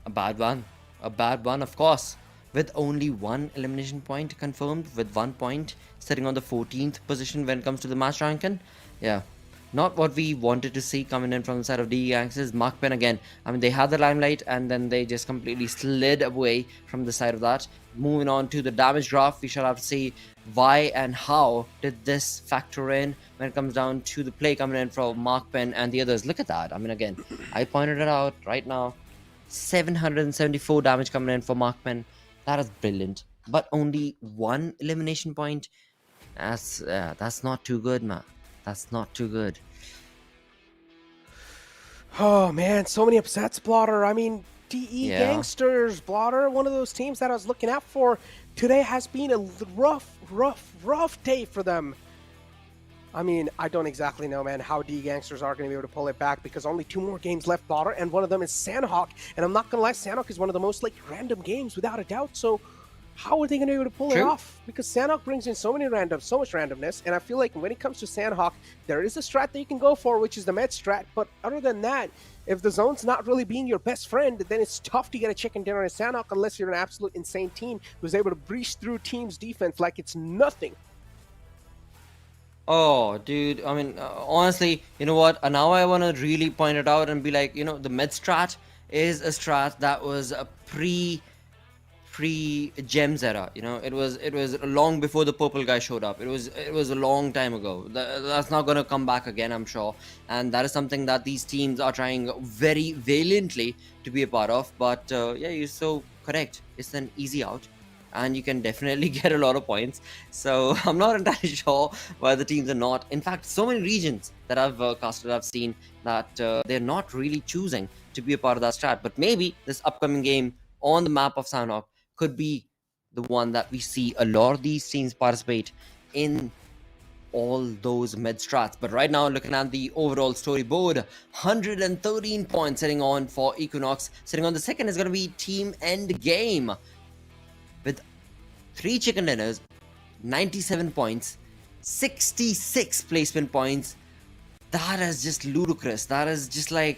A bad one, of course, with only 1 elimination point confirmed, with 1 point sitting on the 14th position when it comes to the match ranking. Yeah, not what we wanted to see coming in from the side of DE Gangsters. MAKPEN again, I mean, they had the limelight and then they just completely slid away from the side of that. Moving on to the damage graph, we shall have to see why and how did this factor in when it comes down to the play coming in from MAKPEN and the others. Look at that. I mean, again, I pointed it out right now. 774 damage coming in for MAKPEN. That is brilliant. But only 1 elimination point. That's not too good, man. That's not too good. Oh man, so many upsets, Blotter. I mean, DE Gangsters, Blotter, one of those teams that I was looking out for today, has been a rough day for them. I mean, I don't exactly know, man, how Gangsters are going to be able to pull it back because only 2 more games left, Blotter, and one of them is Sandhawk. And I'm not going to lie, Sandhawk is one of the most, like, random games, without a doubt. So how are they going to be able to pull it True. off? Because Sandhawk brings in so much randomness, and I feel like when it comes to Sandhawk, there is a strat that you can go for, which is the med strat. But other than that, if the zone's not really being your best friend, then it's tough to get a chicken dinner in Sandhawk unless you're an absolute insane team who's able to breach through teams' defense like it's nothing. Oh, dude. I mean, honestly, you know what? Now I want to really point it out and be like, the mid strat is a strat that was a pre gems era. It was long before the purple guy showed up. It was a long time ago. That's not gonna come back again, I'm sure. And that is something that these teams are trying very valiantly to be a part of. But yeah, you're so correct. It's an easy out, and you can definitely get a lot of points. So I'm not entirely sure why the teams are not. In fact, so many regions that I've seen that they're not really choosing to be a part of that strat. But maybe this upcoming game on the map of Sanhok could be the one that we see a lot of these teams participate in all those mid strats. But right now, looking at the overall storyboard, 113 points sitting on for Equinox. Sitting on the second is going to be Team Endgame with 3 chicken dinners, 97 points, 66 placement points. That is just ludicrous. That is just like,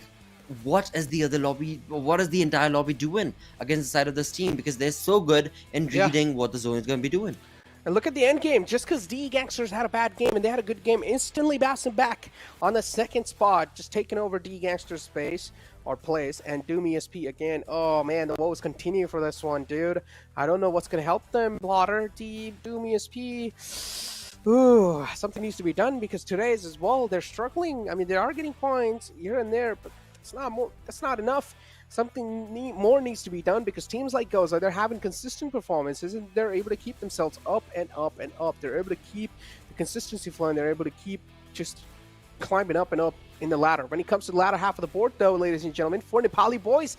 what is the entire lobby doing against the side of this team? Because they're so good in reading what the zone is going to be doing. And look at the end game. Just because Gangsters had a bad game and they had a good game, instantly bouncing back on the second spot, just taking over Gangsters' space or place, and Doom ESP again. Oh man, the woes continue for this one, dude. I don't know what's going to help them. Blotter, Doom ESP. Ooh, something needs to be done because today's as well, they're struggling. I mean, they are getting points here and there, but that's not enough. Something more needs to be done because teams like GOZA, they're having consistent performances and they're able to keep themselves up and up and up. They're able to keep the consistency flowing. They're able to keep just climbing up and up in the ladder. When it comes to the latter half of the board, though, ladies and gentlemen, for Nepali boys,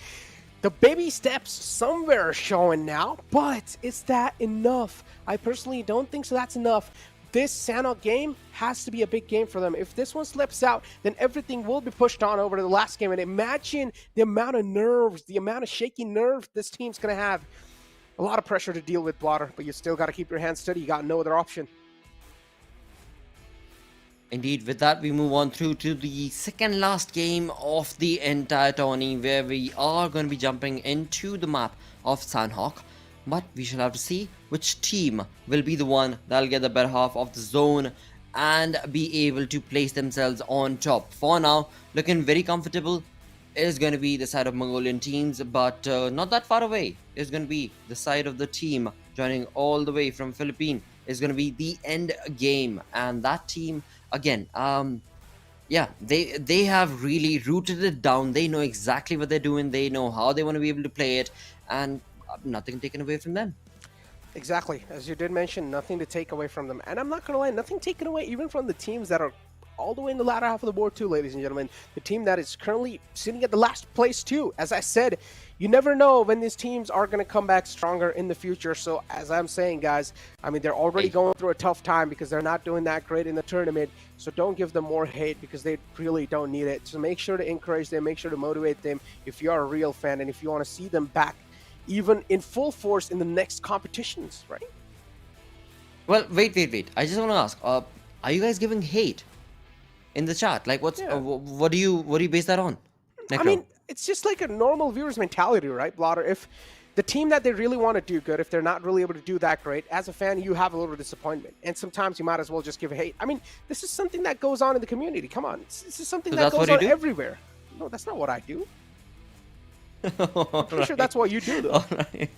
the baby steps somewhere are showing now, but is that enough? I personally don't think so. That's enough. This Sanhok game has to be a big game for them. If this one slips out, then everything will be pushed on over to the last game. And imagine the amount of nerves, the amount of shaky nerve this team's going to have. A lot of pressure to deal with, Blotter, but you still got to keep your hands steady. You got no other option. Indeed, with that, we move on through to the second last game of the entire tourney, where we are going to be jumping into the map of Sanhok. But we shall have to see which team will be the one that'll get the better half of the zone and be able to place themselves on top. For now, looking very comfortable is going to be the side of Mongolian teams, but not that far away is going to be the side of the team joining all the way from Philippines is going to be the end game. And that team, again, yeah, they have really rooted it down. They know exactly what they're doing. They know how they want to be able to play it, and nothing taken away from them. Exactly. As you did mention, nothing to take away from them. And I'm not going to lie, nothing taken away even from the teams that are all the way in the latter half of the board too, ladies and gentlemen. The team that is currently sitting at the last place too. As I said, you never know when these teams are going to come back stronger in the future. So as I'm saying, guys, I mean, they're already going through a tough time because they're not doing that great in the tournament. So don't give them more hate because they really don't need it. So make sure to encourage them, make sure to motivate them if you are a real fan and if you want to see them back even in full force in the next competitions, right? Well, wait. I just want to ask, are you guys giving hate in the chat? Like, what do you base that on? Necro? I mean, it's just like a normal viewer's mentality, right, Blotter? If the team that they really want to do good, if they're not really able to do that great, as a fan, you have a little disappointment. And sometimes you might as well just give hate. I mean, this is something that goes on in the community. Come on. This is something that goes on everywhere. No, that's not what I do. I'm pretty sure that's what you do, though. Right.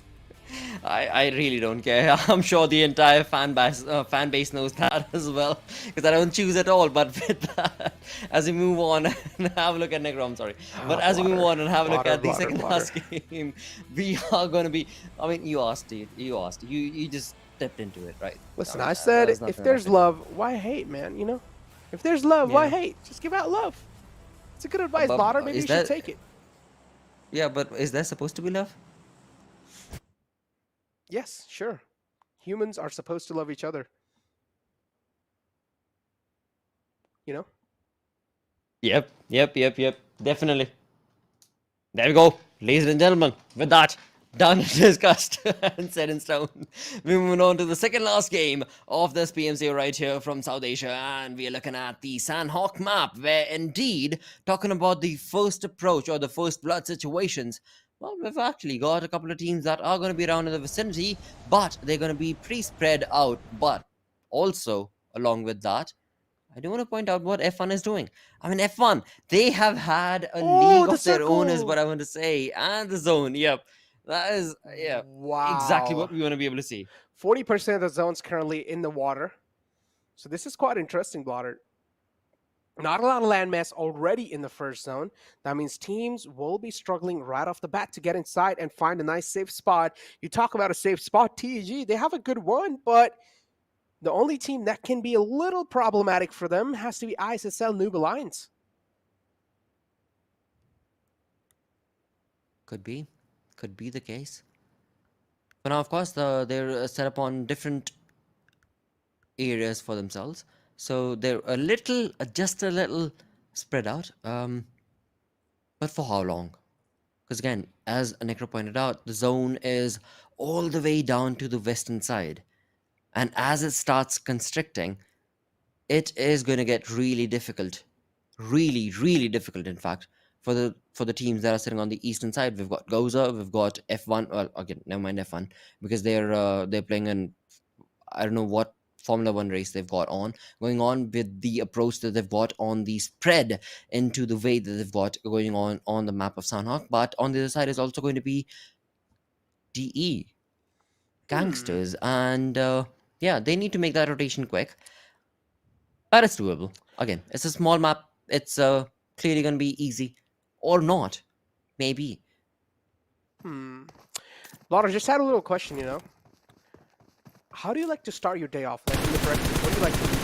I really don't care. I'm sure the entire fan base knows that as well, because I don't choose at all. But with that, as we move on and have a look at Negro, I'm sorry. But as we move on and have a look at the second last game, we are going to be... I mean, you asked, dude. You asked. You just stepped into it, right? Listen, I said if there's love, why hate, man? You know? If there's love, why hate? Just give out love. It's a good advice, Blotter. Maybe you should take it. Yeah, but is there supposed to be love? Yes, sure. Humans are supposed to love each other. you know? Yep. Definitely. There we go, ladies and gentlemen. With that done and discussed and set in stone, we're moving on to the second last game of this PMCO right here from South Asia, and we are looking at the Sandhawk map, where indeed, talking about the first approach or the first blood situations, well, we've actually got a couple of teams that are going to be around in the vicinity, but they're going to be pretty spread out. But also, along with that, I do want to point out what F1 is doing. I mean, F1, they have had a league the of their own, is circle! what I want to say. And the zone, yep. That is, exactly Wow. what we want to be able to see. 40% of the zone's currently in the water. So this is quite interesting, Blotter. Not a lot of landmass already in the first zone. That means teams will be struggling right off the bat to get inside and find a nice safe spot. You talk about a safe spot, TEG, they have a good one, but the only team that can be a little problematic for them has to be ISSL Noob Alliance. Could be the case. But now, of course, they're set up on different areas for themselves. So they're just a little spread out. But for how long? Because again, as Necro pointed out, the zone is all the way down to the western side. And as it starts constricting, it is going to get really difficult. Really difficult, in fact, for the teams that are sitting on the eastern side. We've got GOZA, we've got F1. Well, again, never mind F1, because they're playing in, I don't know what Formula One race they've got going on with the approach that they've got on the spread into the way that they've got going on the map of Sandhawk. But on the other side is also going to be DE, Gangsters, and yeah, they need to make that rotation quick. But it's doable. Again, it's a small map. It's clearly going to be easy. Or not. Maybe. Lotta, just had a little question, you know? How do you like to start your day off? Like in the breakfast, what do you like to eat?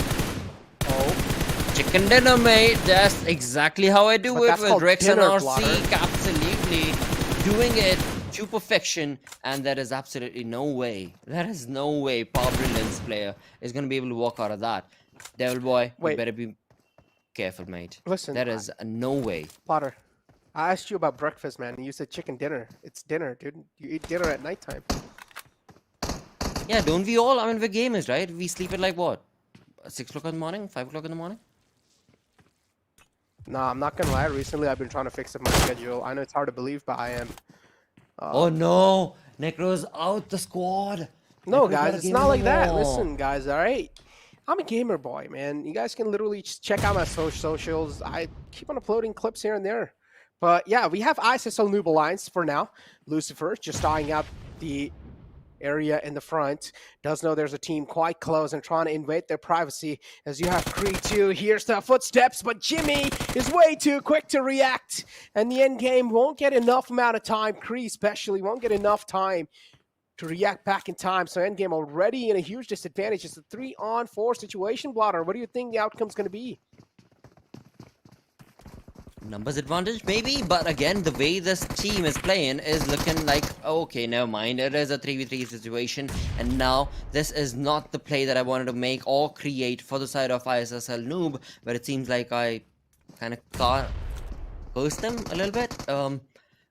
Oh. Chicken dinner, mate. That's exactly how I do But it with Rex and dinner, RC. Absolutely. Doing it to perfection. And there is absolutely no way. There is no way Brilliance player is going to be able to walk out of that. Devil boy, you better be careful, mate. Listen, there is no way. Potter, I asked you about breakfast, man. You said chicken dinner. It's dinner, dude. You eat dinner at nighttime. Yeah, don't we all? I mean, we're gamers, right? We sleep at like what? 6 o'clock in the morning? 5 o'clock in the morning? Nah, I'm not gonna lie. Recently, I've been trying to fix up my schedule. I know it's hard to believe, but I am. Oh no! Necro's out the squad! No, guys, it's not like that. Listen, guys, all right? I'm a gamer boy, man. You guys can literally just check out my socials. I keep on uploading clips here and there. But yeah, we have ISSL Noob Alliance for now. Lucifer just eyeing out the area in the front. Does know there's a team quite close and trying to invade their privacy. As you have Creed 2, here's the footsteps, but Jimmy is way too quick to react. And the end game won't get enough amount of time. Creed especially won't get enough time to react back in time. So endgame already in a huge disadvantage. It's a 3-on-4 situation, Blotter. What do you think the outcome's going to be? Numbers advantage, maybe, but again, the way this team is playing is looking like, okay, never mind, it is a 3v3 situation, and now this is not the play that I wanted to make or create for the side of ISSL Noob, but it seems like I kind of cursed them a little bit.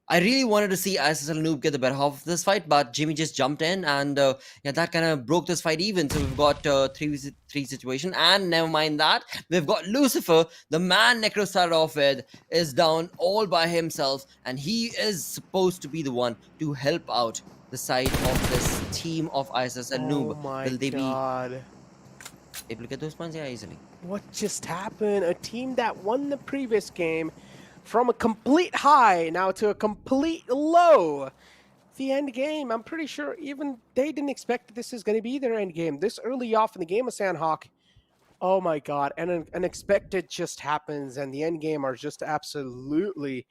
I really wanted to see ISSL Noob get the better half of this fight, but Jimmy just jumped in, and yeah, that kind of broke this fight even. So we've got 3v3 situation, and never mind that, we've got Lucifer, the man Necro started off with, is down all by himself, and he is supposed to be the one to help out the side of this team of ISSL Noob. Oh my Will they God. be able to get those points? Yeah, easily. What just happened? A team that won the previous game from a complete high now to a complete low. The end game, I'm pretty sure even they didn't expect that this is going to be their end game. This early off in the game of Sandhawk, oh my God, and an unexpected just happens, and the end game are just absolutely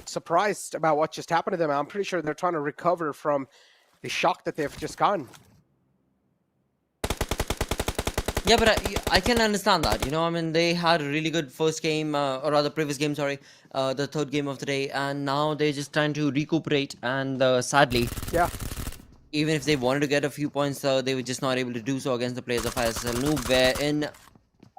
surprised about what just happened to them. I'm pretty sure they're trying to recover from the shock that they've just gotten. Yeah, but I can understand that. You know, I mean, they had a really good first game, or rather previous game, sorry, the third game of the day, and now they're just trying to recuperate, and sadly, yeah, even if they wanted to get a few points, they were just not able to do so against the players of ISSL Noob, wherein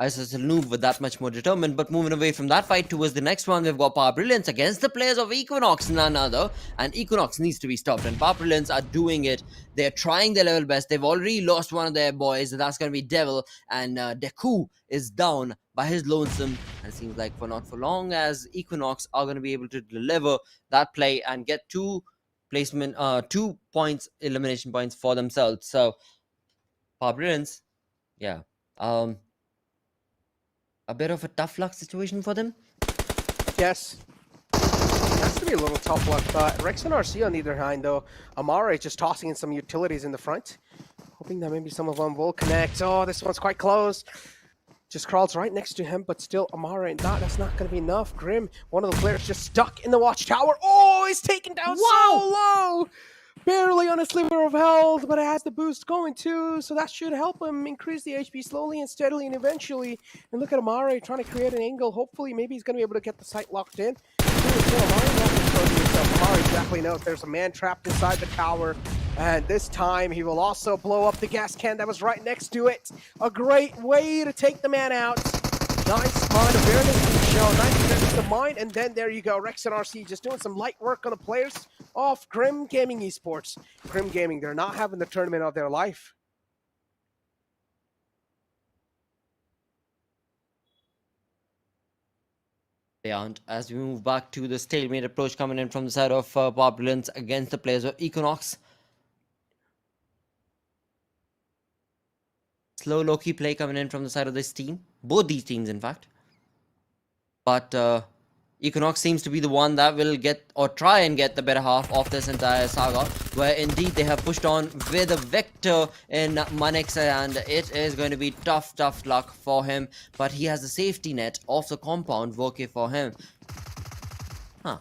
ISSL Noob were that much more determined. But moving away from that fight towards the next one, we've got Power Brilliance against the players of Equinox, none other. And Equinox needs to be stopped. And Power Brilliance are doing it. They're trying their level best. They've already lost one of their boys. That's going to be Devil. And Deku is down by his lonesome. And it seems like for not for long, as Equinox are going to be able to deliver that play and get 2 points, elimination points for themselves. So Power Brilliance, yeah. A bit of a tough luck situation for them. Yes. Has to be a little tough luck, but Rex and RC on the other hand, though, Amare just tossing in some utilities in the front. Hoping that maybe some of them will connect. Oh, this one's quite close. Just crawls right next to him, but still Amare, that's not going to be enough. Grim, one of the players just stuck in the watchtower. Oh, he's taken down so low. Barely on a sliver of health, but it has the boost going too, so that should help him increase the HP slowly and steadily and eventually. And look at Amare trying to create an angle. Hopefully, maybe he's going to be able to get the site locked in. Amare exactly knows there's a man trapped inside the tower, and this time he will also blow up the gas can that was right next to it. A great way to take the man out. Nice mind awareness show, nice presence of mind, and then there you go. Rex and RC just doing some light work on the players off Grim Gaming Esports. Grim Gaming, they're not having the tournament of their life. They aren't. As we move back to the stalemate approach coming in from the side of Power Brilliance against the players of Equinox. Slow low-key play coming in from the side of this team. Both these teams, in fact. But Equinox seems to be the one that will get or try and get the better half of this entire saga, where indeed they have pushed on with a Vector in Manix, and it is going to be tough luck for him. But he has a safety net of the compound working for him. Huh.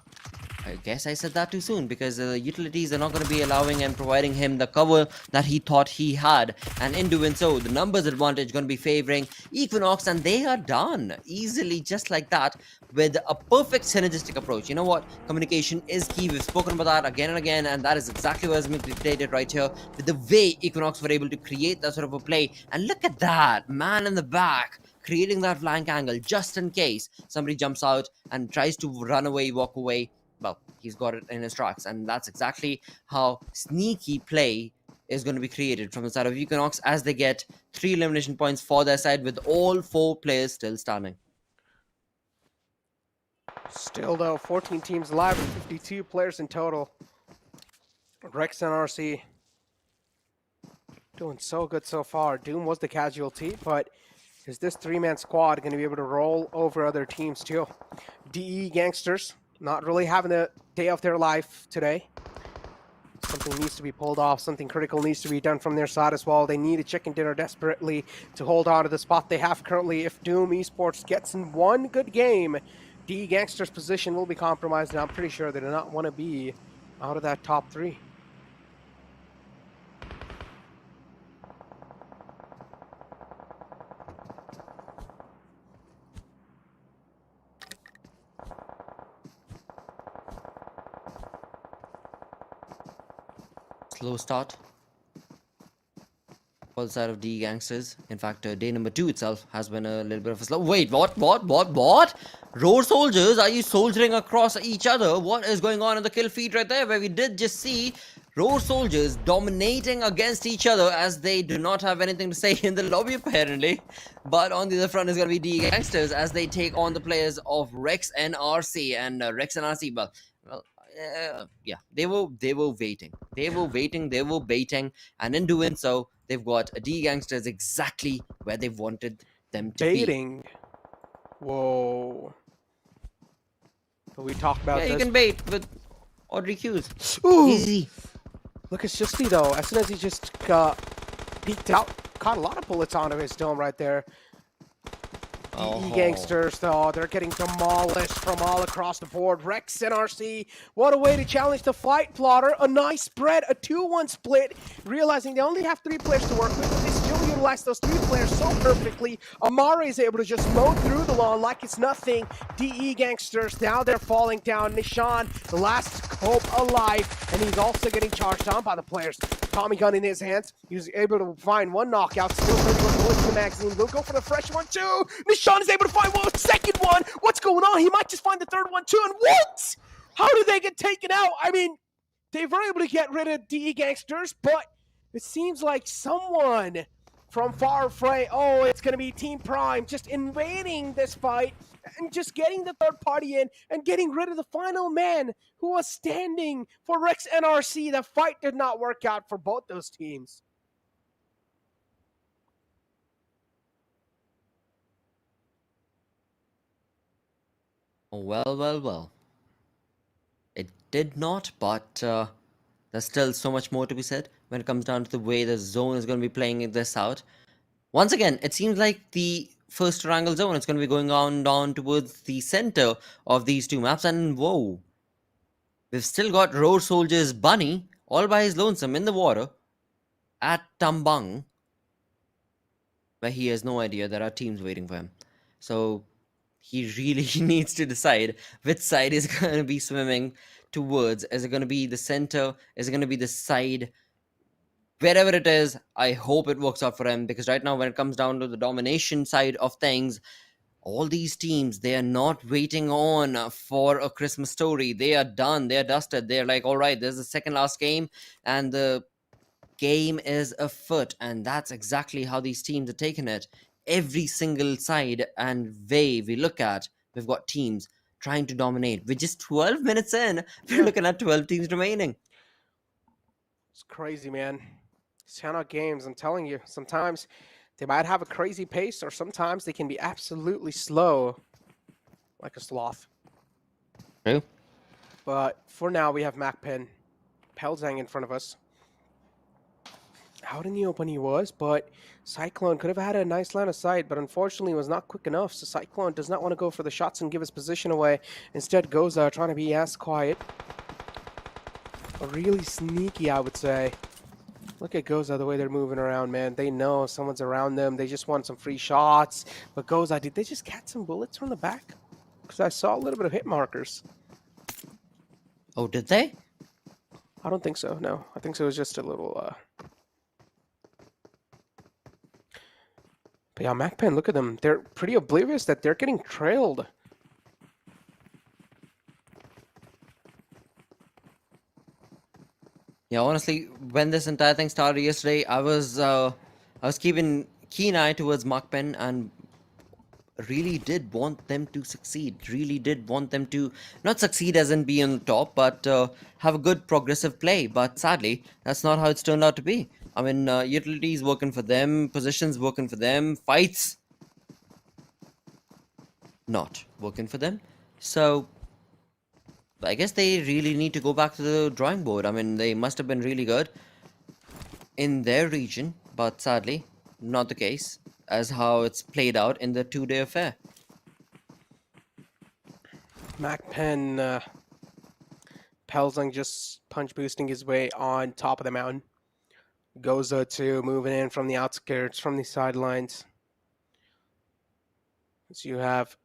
I guess I said that too soon, because the utilities are not going to be allowing and providing him the cover that he thought he had. And in doing so, the numbers advantage going to be favoring Equinox, and they are done easily, just like that, with a perfect synergistic approach. You know what? Communication is key. We've spoken about that again and again, and that is exactly what has been dictated right here with the way Equinox were able to create that sort of a play. And look at that, man in the back, creating that flank angle just in case somebody jumps out and tries to run away, walk away. Well, he's got it in his tracks, and that's exactly how sneaky play is going to be created from the side of Equinox as they get 3 elimination points for their side with all 4 players still standing. Still though, 14 teams alive and 52 players in total. Rex and RC doing so good so far. Doom was the casualty, but is this 3-man squad going to be able to roll over other teams too? DE Gangsters not really having a day of their life today. Something needs to be pulled off. Something critical needs to be done from their side as well. They need a chicken dinner desperately to hold on to the spot they have currently. If Doom Esports gets in one good game, DE Gangsters' position will be compromised, and I'm pretty sure they do not want to be out of that top 3. Slow start for the side of DE Gangsters. In fact, day number 2 itself has been a little bit of a slow. Wait, what? Road soldiers, are you soldiering across each other? What is going on in the kill feed right there, where we did just see road soldiers dominating against each other as they do not have anything to say in the lobby apparently. But on the other front is going to be DE Gangsters as they take on the players of Rex and RC. And Rex and RC, well, yeah, they were waiting. They were baiting, and in doing so, they've got DE Gangsters exactly where they wanted them to be. Baiting. Whoa. We talked about this. this. You can bait with Audrey Hughes. Ooh. Easy. Look at Shusty though. As soon as he just peeked out, caught a lot of bullets onto his dome right there. DE Gangsters, though, they're getting demolished from all across the board. Rex and RC, what a way to challenge the fight plotter. A nice spread, a 2-1 split. Realizing they only have 3 players to work with, but they still utilize those 3 players so perfectly. Amare is able to just mow through the lawn like it's nothing. DE Gangsters, now they're falling down. Nishan, the last hope alive, and he's also getting charged on by the players. Tommy gun in his hands. He was able to find 1 knockout, still 31 bullets in the magazine. We'll go for the fresh one too. Nishan is able to find one second one. What's going on? He might just find the third one too. And what? How did they get taken out? I mean, they were able to get rid of DE Gangsters, but it seems like someone from far away, oh, it's going to be Team Prime, just invading this fight and just getting the third party in and getting rid of the final man who was standing for Rex NRC. The fight did not work out for both those teams. Oh, well. It did not, but there's still so much more to be said when it comes down to the way the zone is going to be playing this out. Once again, it seems like the first triangle zone is going to be going on down towards the center of these two maps, and whoa, we've still got Road Soldier's Bunny all by his lonesome in the water at Tambang, where he has no idea there are teams waiting for him. So he really needs to decide which side is going to be swimming towards. Is it going to be the center? Is it going to be the side? Wherever it is, I hope it works out for him, because right now when it comes down to the domination side of things, all these teams, they are not waiting on for a Christmas story. They are done. They are dusted. They're like, all right, this is the second last game and the game is afoot. And that's exactly how these teams are taking it. Every single side and way we look at, we've got teams trying to dominate. With just 12 minutes in, we're looking at 12 teams remaining. It's crazy, man. These Channel games, I'm telling you, sometimes they might have a crazy pace, or sometimes they can be absolutely slow, like a sloth. True. But for now, we have MAKPEN, Pelzang in front of us. Out in the open he was, but Cyclone could have had a nice line of sight, but unfortunately was not quick enough. So Cyclone does not want to go for the shots and give his position away. Instead, GOZA trying to be as quiet. Really sneaky, I would say. Look at GOZA, the way they're moving around, man. They know someone's around them. They just want some free shots. But GOZA, did they just catch some bullets from the back? Because I saw a little bit of hit markers. Oh, did they? I don't think so, no. I think so. It was just a little... But yeah, MAKPEN, look at them. They're pretty oblivious that they're getting trailed. Yeah, honestly, when this entire thing started yesterday, I was keeping keen eye towards MAKPEN and really did want them to succeed. Really did want them to not succeed as in be on top, but have a good progressive play. But sadly, that's not how it's turned out to be. I mean, utilities working for them, positions working for them, fights not working for them. So I guess they really need to go back to the drawing board. I mean, they must have been really good in their region, but sadly, not the case as how it's played out in the two-day affair. MAKPEN, Pelzang just punch boosting his way on top of the mountain. GOZA too, moving in from the outskirts, from the sidelines. So you have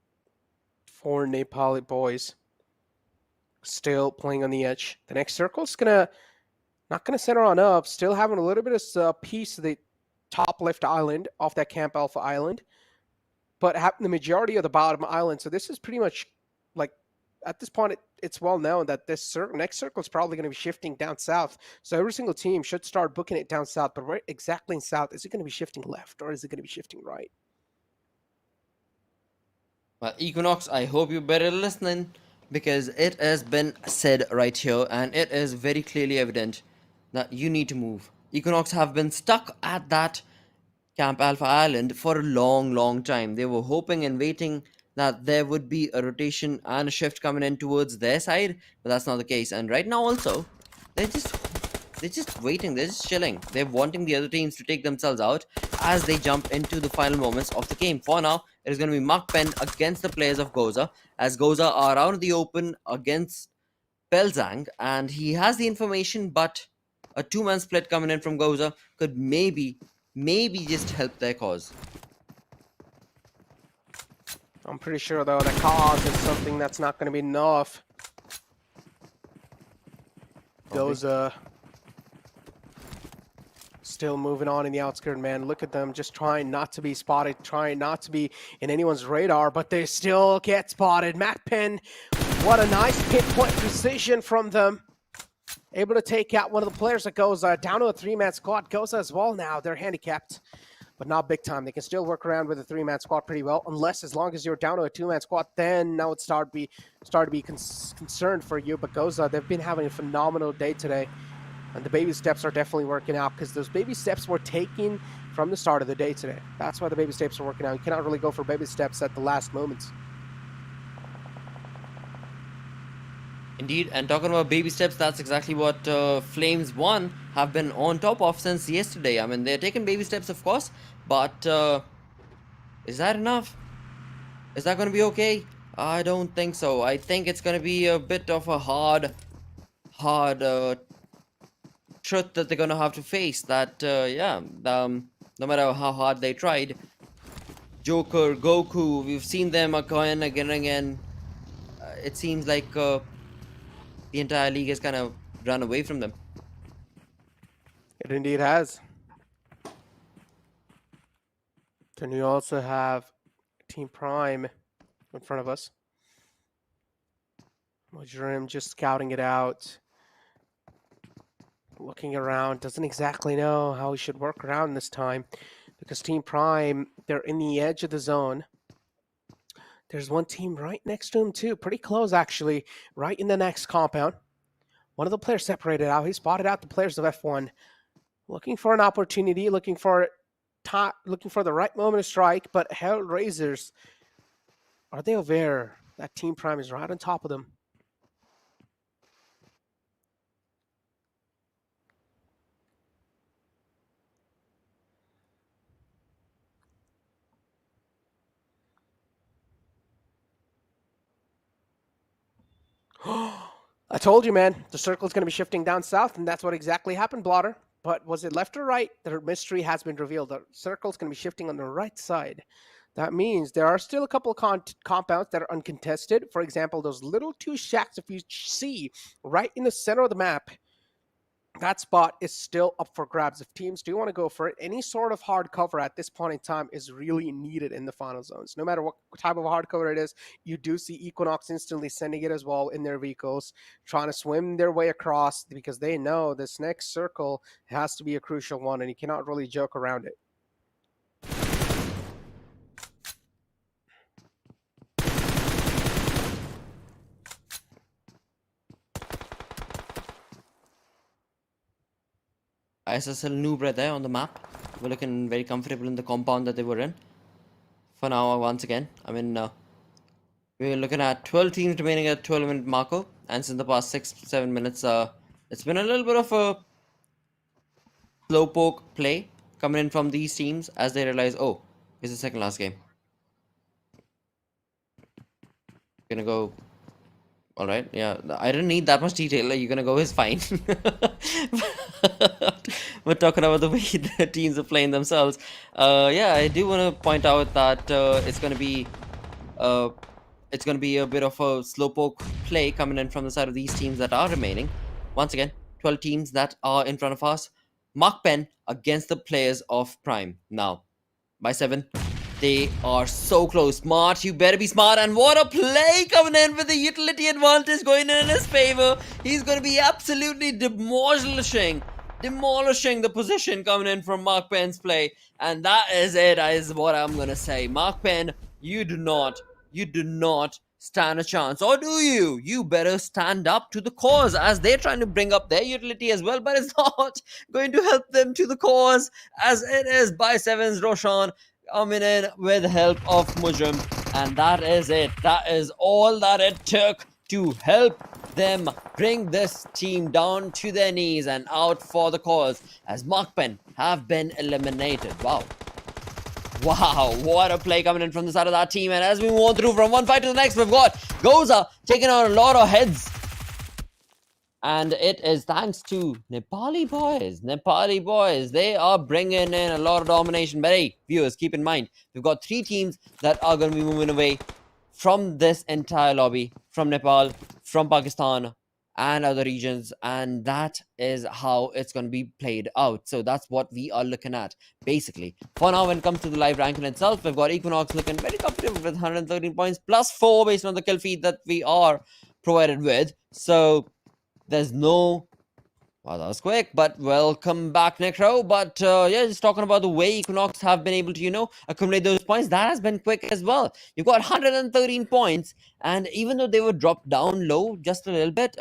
4 Nepali boys still playing on the edge. The next circle's not gonna center on up, still having a little bit of piece of the top left island off that Camp Alpha island, but the majority of the bottom island. So this is pretty much like, at this point, it's well known that this next circle is probably going to be shifting down south. So every single team should start booking it down south. But right exactly in south, is it going to be shifting left or is it going to be shifting right? Well, Equinox, I hope you better listening, because it has been said right here and it is very clearly evident that you need to move. Equinox have been stuck at that Camp Alpha Island for a long time. They were hoping and waiting that there would be a rotation and a shift coming in towards their side, but that's not the case. And right now also, they're just waiting, they're just chilling. They're wanting the other teams to take themselves out as they jump into the final moments of the game. For now, it is going to be MAKPEN against the players of GOZA, as GOZA are out in the open against Pelzang, and he has the information, but a 2-man split coming in from GOZA could maybe just help their cause. I'm pretty sure, though, the cause is something that's not going to be enough. GOZA still moving on in the outskirts, man. Look at them, just trying not to be spotted, trying not to be in anyone's radar, but they still get spotted. MAKPEN, what a nice pinpoint precision from them. Able to take out one of the players that goes down to a 3-man squad. GOZA as well now. They're handicapped, but not big time. They can still work around with a 3-man squad pretty well, unless as long as you're down to a 2-man squad, then now it start to be concerned for you. But GOZA, they've been having a phenomenal day today, and the baby steps are definitely working out because those baby steps were taken from the start of the day today. That's why the baby steps are working out. You cannot really go for baby steps at the last moments. Indeed, and talking about baby steps, that's exactly what Flames 1 have been on top of since yesterday. I mean, they're taking baby steps, of course, but is that enough? Is that going to be okay? I don't think so. I think it's going to be a bit of a hard truth that they're going to have to face. That, no matter how hard they tried, Joker, Goku, we've seen them again and again. It seems like the entire league has kind of run away from them. It indeed has. Then we also have Team Prime in front of us. Mujrim just scouting it out. Looking around, doesn't exactly know how he should work around this time. Because Team Prime, they're in the edge of the zone. There's one team right next to him too, pretty close actually, right in the next compound. One of the players separated out. He spotted out the players of F1, looking for an opportunity, looking for the right moment to strike. But HellRaisers, are they aware that Team Prime is right on top of them? I told you, man, the circle's going to be shifting down south, and that's what exactly happened, Blotter. But was it left or right? The mystery has been revealed. The circle's going to be shifting on the right side. That means there are still a couple of compounds that are uncontested. For example, those little 2 shacks, if you see right in the center of the map, that spot is still up for grabs. If teams do want to go for it, any sort of hard cover at this point in time is really needed in the final zones. No matter what type of hard cover it is, you do see Equinox instantly sending it as well in their vehicles, trying to swim their way across because they know this next circle has to be a crucial one and you cannot really joke around it. ISSL Noob right there on the map. We're looking very comfortable in the compound that they were in. For now, once again, I mean, we're looking at 12 teams remaining at 12-minute marker. And since the past 6-7 minutes, it's been a little bit of a slowpoke play coming in from these teams as they realize, oh, it's the second last game. Gonna go. All right, yeah, I didn't need that much detail. Like, you're gonna go is fine. But talking about the way the teams are playing themselves, yeah, I do want to point out that it's gonna be a bit of a slowpoke play coming in from the side of these teams that are remaining. Once again, 12 teams that are in front of us. MAKPEN against the players of Prime now by 7. They are so close. Smart, you better be smart. And what a play coming in with the utility advantage going in his favor. He's going to be absolutely demolishing the position coming in from MAKPEN's play. And that is it, is what I'm going to say. MAKPEN, you do not stand a chance. Or do you? You better stand up to the cause as they're trying to bring up their utility as well. But it's not going to help them to the cause as it is by 7's Roshan coming in with the help of Mujrim, and that is it. That is all that it took to help them bring this team down to their knees and out for the cause as MAKPEN have been eliminated. Wow, what a play coming in from the side of that team. And as we move on through from one fight to the next, we've got GOZA taking on a lot of heads. And it is thanks to Nepali boys. They are bringing in a lot of domination. But hey, viewers, keep in mind, we've got 3 teams that are going to be moving away from this entire lobby. From Nepal, from Pakistan, and other regions, and that is how it's going to be played out. So that's what we are looking at basically. For now, when it comes to the live ranking itself, we've got Equinox looking very competitive with 113 points plus 4 based on the kill feed that we are provided with. So there's no... Well, that was quick, but welcome back, Necro. But yeah, just talking about the way Equinox have been able to, accumulate those points, that has been quick as well. You've got 113 points, and even though they were dropped down low just a little bit,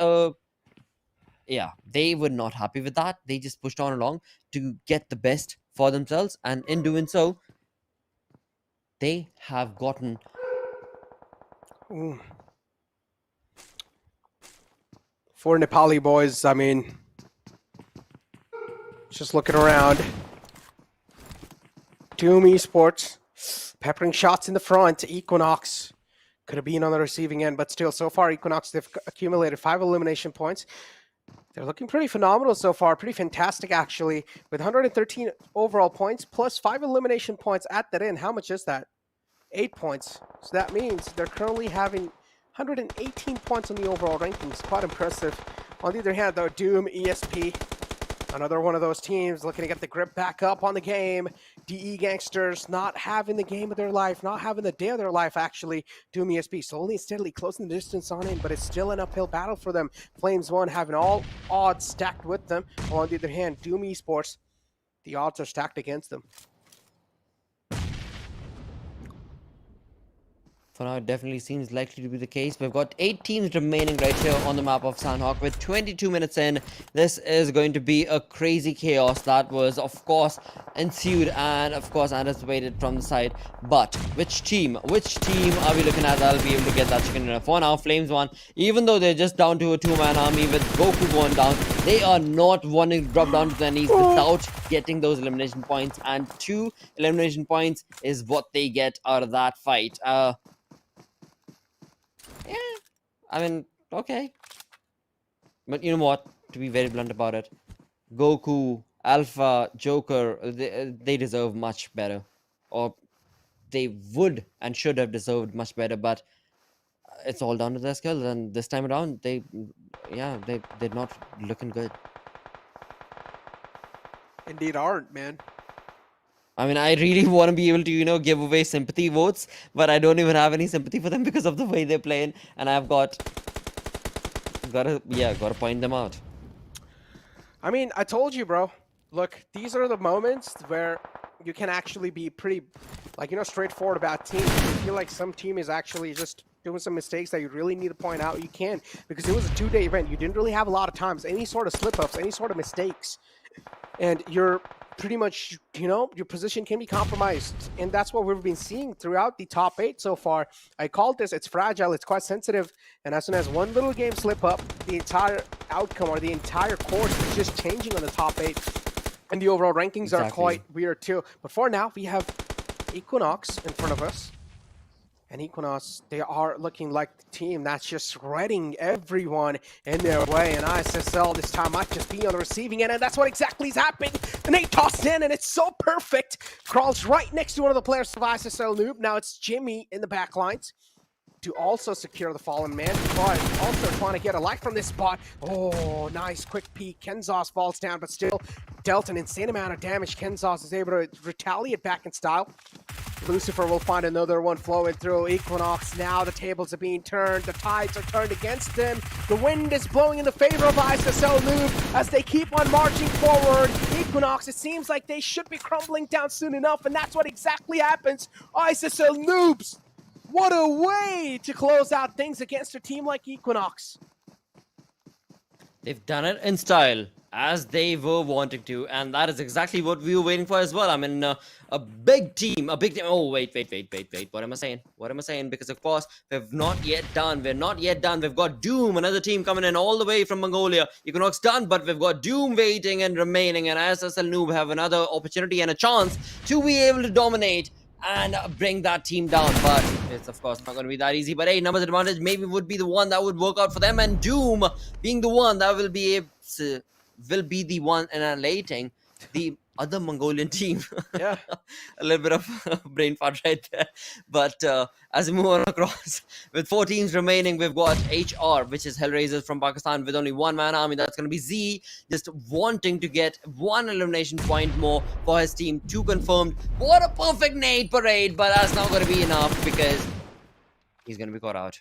yeah, they were not happy with that. They just pushed on along to get the best for themselves, and in doing so, they have gotten... For Nepali boys, I mean... Just looking around. Doom Esports peppering shots in the front. Equinox could have been on the receiving end, but still, so far, Equinox, they've accumulated 5 elimination points. They're looking pretty phenomenal so far, pretty fantastic actually, with 113 overall points plus 5 elimination points at that end. How much is that? 8 points. So that means they're currently having 118 points on the overall rankings. Quite impressive. On the other hand, though, Doom, ESP, another one of those teams looking to get the grip back up on the game. DE Gangsters not having the game of their life, not having the day of their life, actually. Doom ESP slowly and steadily closing the distance on in, but it's still an uphill battle for them. Flames 1 having all odds stacked with them. While on the other hand, Doom Esports, the odds are stacked against them. For now, it definitely seems likely to be the case. We've got 8 teams remaining right here on the map of Sandhawk with 22 minutes in. This is going to be a crazy chaos that was, of course, ensued and, of course, anticipated from the side. But which team are we looking at that'll be able to get that chicken dinner? For now, Flames 1, even though they're just down to a 2-man army with Goku going down, they are not wanting to drop down to their knees without getting those elimination points. And 2 elimination points is what they get out of that fight. Yeah, I mean, okay. But you know what? To be very blunt about it, Goku, Alpha, Joker, they deserve much better. Or they would and should have deserved much better, but it's all down to their skills. And this time around, they're not looking good. Indeed aren't, man. I mean, I really want to be able to, give away sympathy votes, but I don't even have any sympathy for them because of the way they're playing, and I've gotta point them out. I mean, I told you, bro. Look, these are the moments where you can actually be pretty, straightforward about teams. If you feel like some team is actually just doing some mistakes that you really need to point out, you can, because it was a 2-day event. You didn't really have a lot of times, any sort of slip-ups, any sort of mistakes, and you're pretty much, your position can be compromised. And that's what we've been seeing throughout the top 8 so far. I called this, it's fragile, it's quite sensitive. And as soon as one little game slip up, the entire outcome or the entire course is just changing on the top 8. And the overall rankings are quite weird too. But for now, we have Equinox in front of us. And Equinox, they are looking like the team that's just shredding everyone in their way. And ISSL this time might just be on the receiving end, and that's what exactly is happening. The nade tossed in, and it's so perfect. Crawls right next to one of the players of ISSL Noob. Now it's Jimmy in the back lines to also secure the fallen man, but also trying to get a life from this spot. Oh, nice quick peek. Kenzos falls down, but still dealt an insane amount of damage. Kenzos is able to retaliate back in style. Lucifer will find another one flowing through. Equinox, now the tables are being turned. The tides are turned against them. The wind is blowing in the favor of ISSL Noob as they keep on marching forward. Equinox, it seems like they should be crumbling down soon enough, and that's what exactly happens. ISSL Noobs, what a way to close out things against a team like Equinox. They've done it in style, as they were wanting to, and that is exactly what we were waiting for as well. I mean, a big team. Oh, wait. What am I saying? Because, of course, we're not yet done. We've got Doom, another team coming in all the way from Mongolia. Equinox done, but we've got Doom waiting and remaining, and ISSL Noob have another opportunity and a chance to be able to dominate and bring that team down. But it's, of course, not going to be that easy. But hey, numbers advantage maybe would be the one that would work out for them, and Doom being the one that will be the one annihilating the other Mongolian team. Yeah. A little bit of brain fart right there. But as we move on across, with 4 teams remaining, we've got HR, which is HellRaisers from Pakistan, with only 1-man army. That's going to be Z, just wanting to get 1 elimination point more for his team. 2 confirmed. What a perfect nade parade, but that's not going to be enough because he's going to be caught out.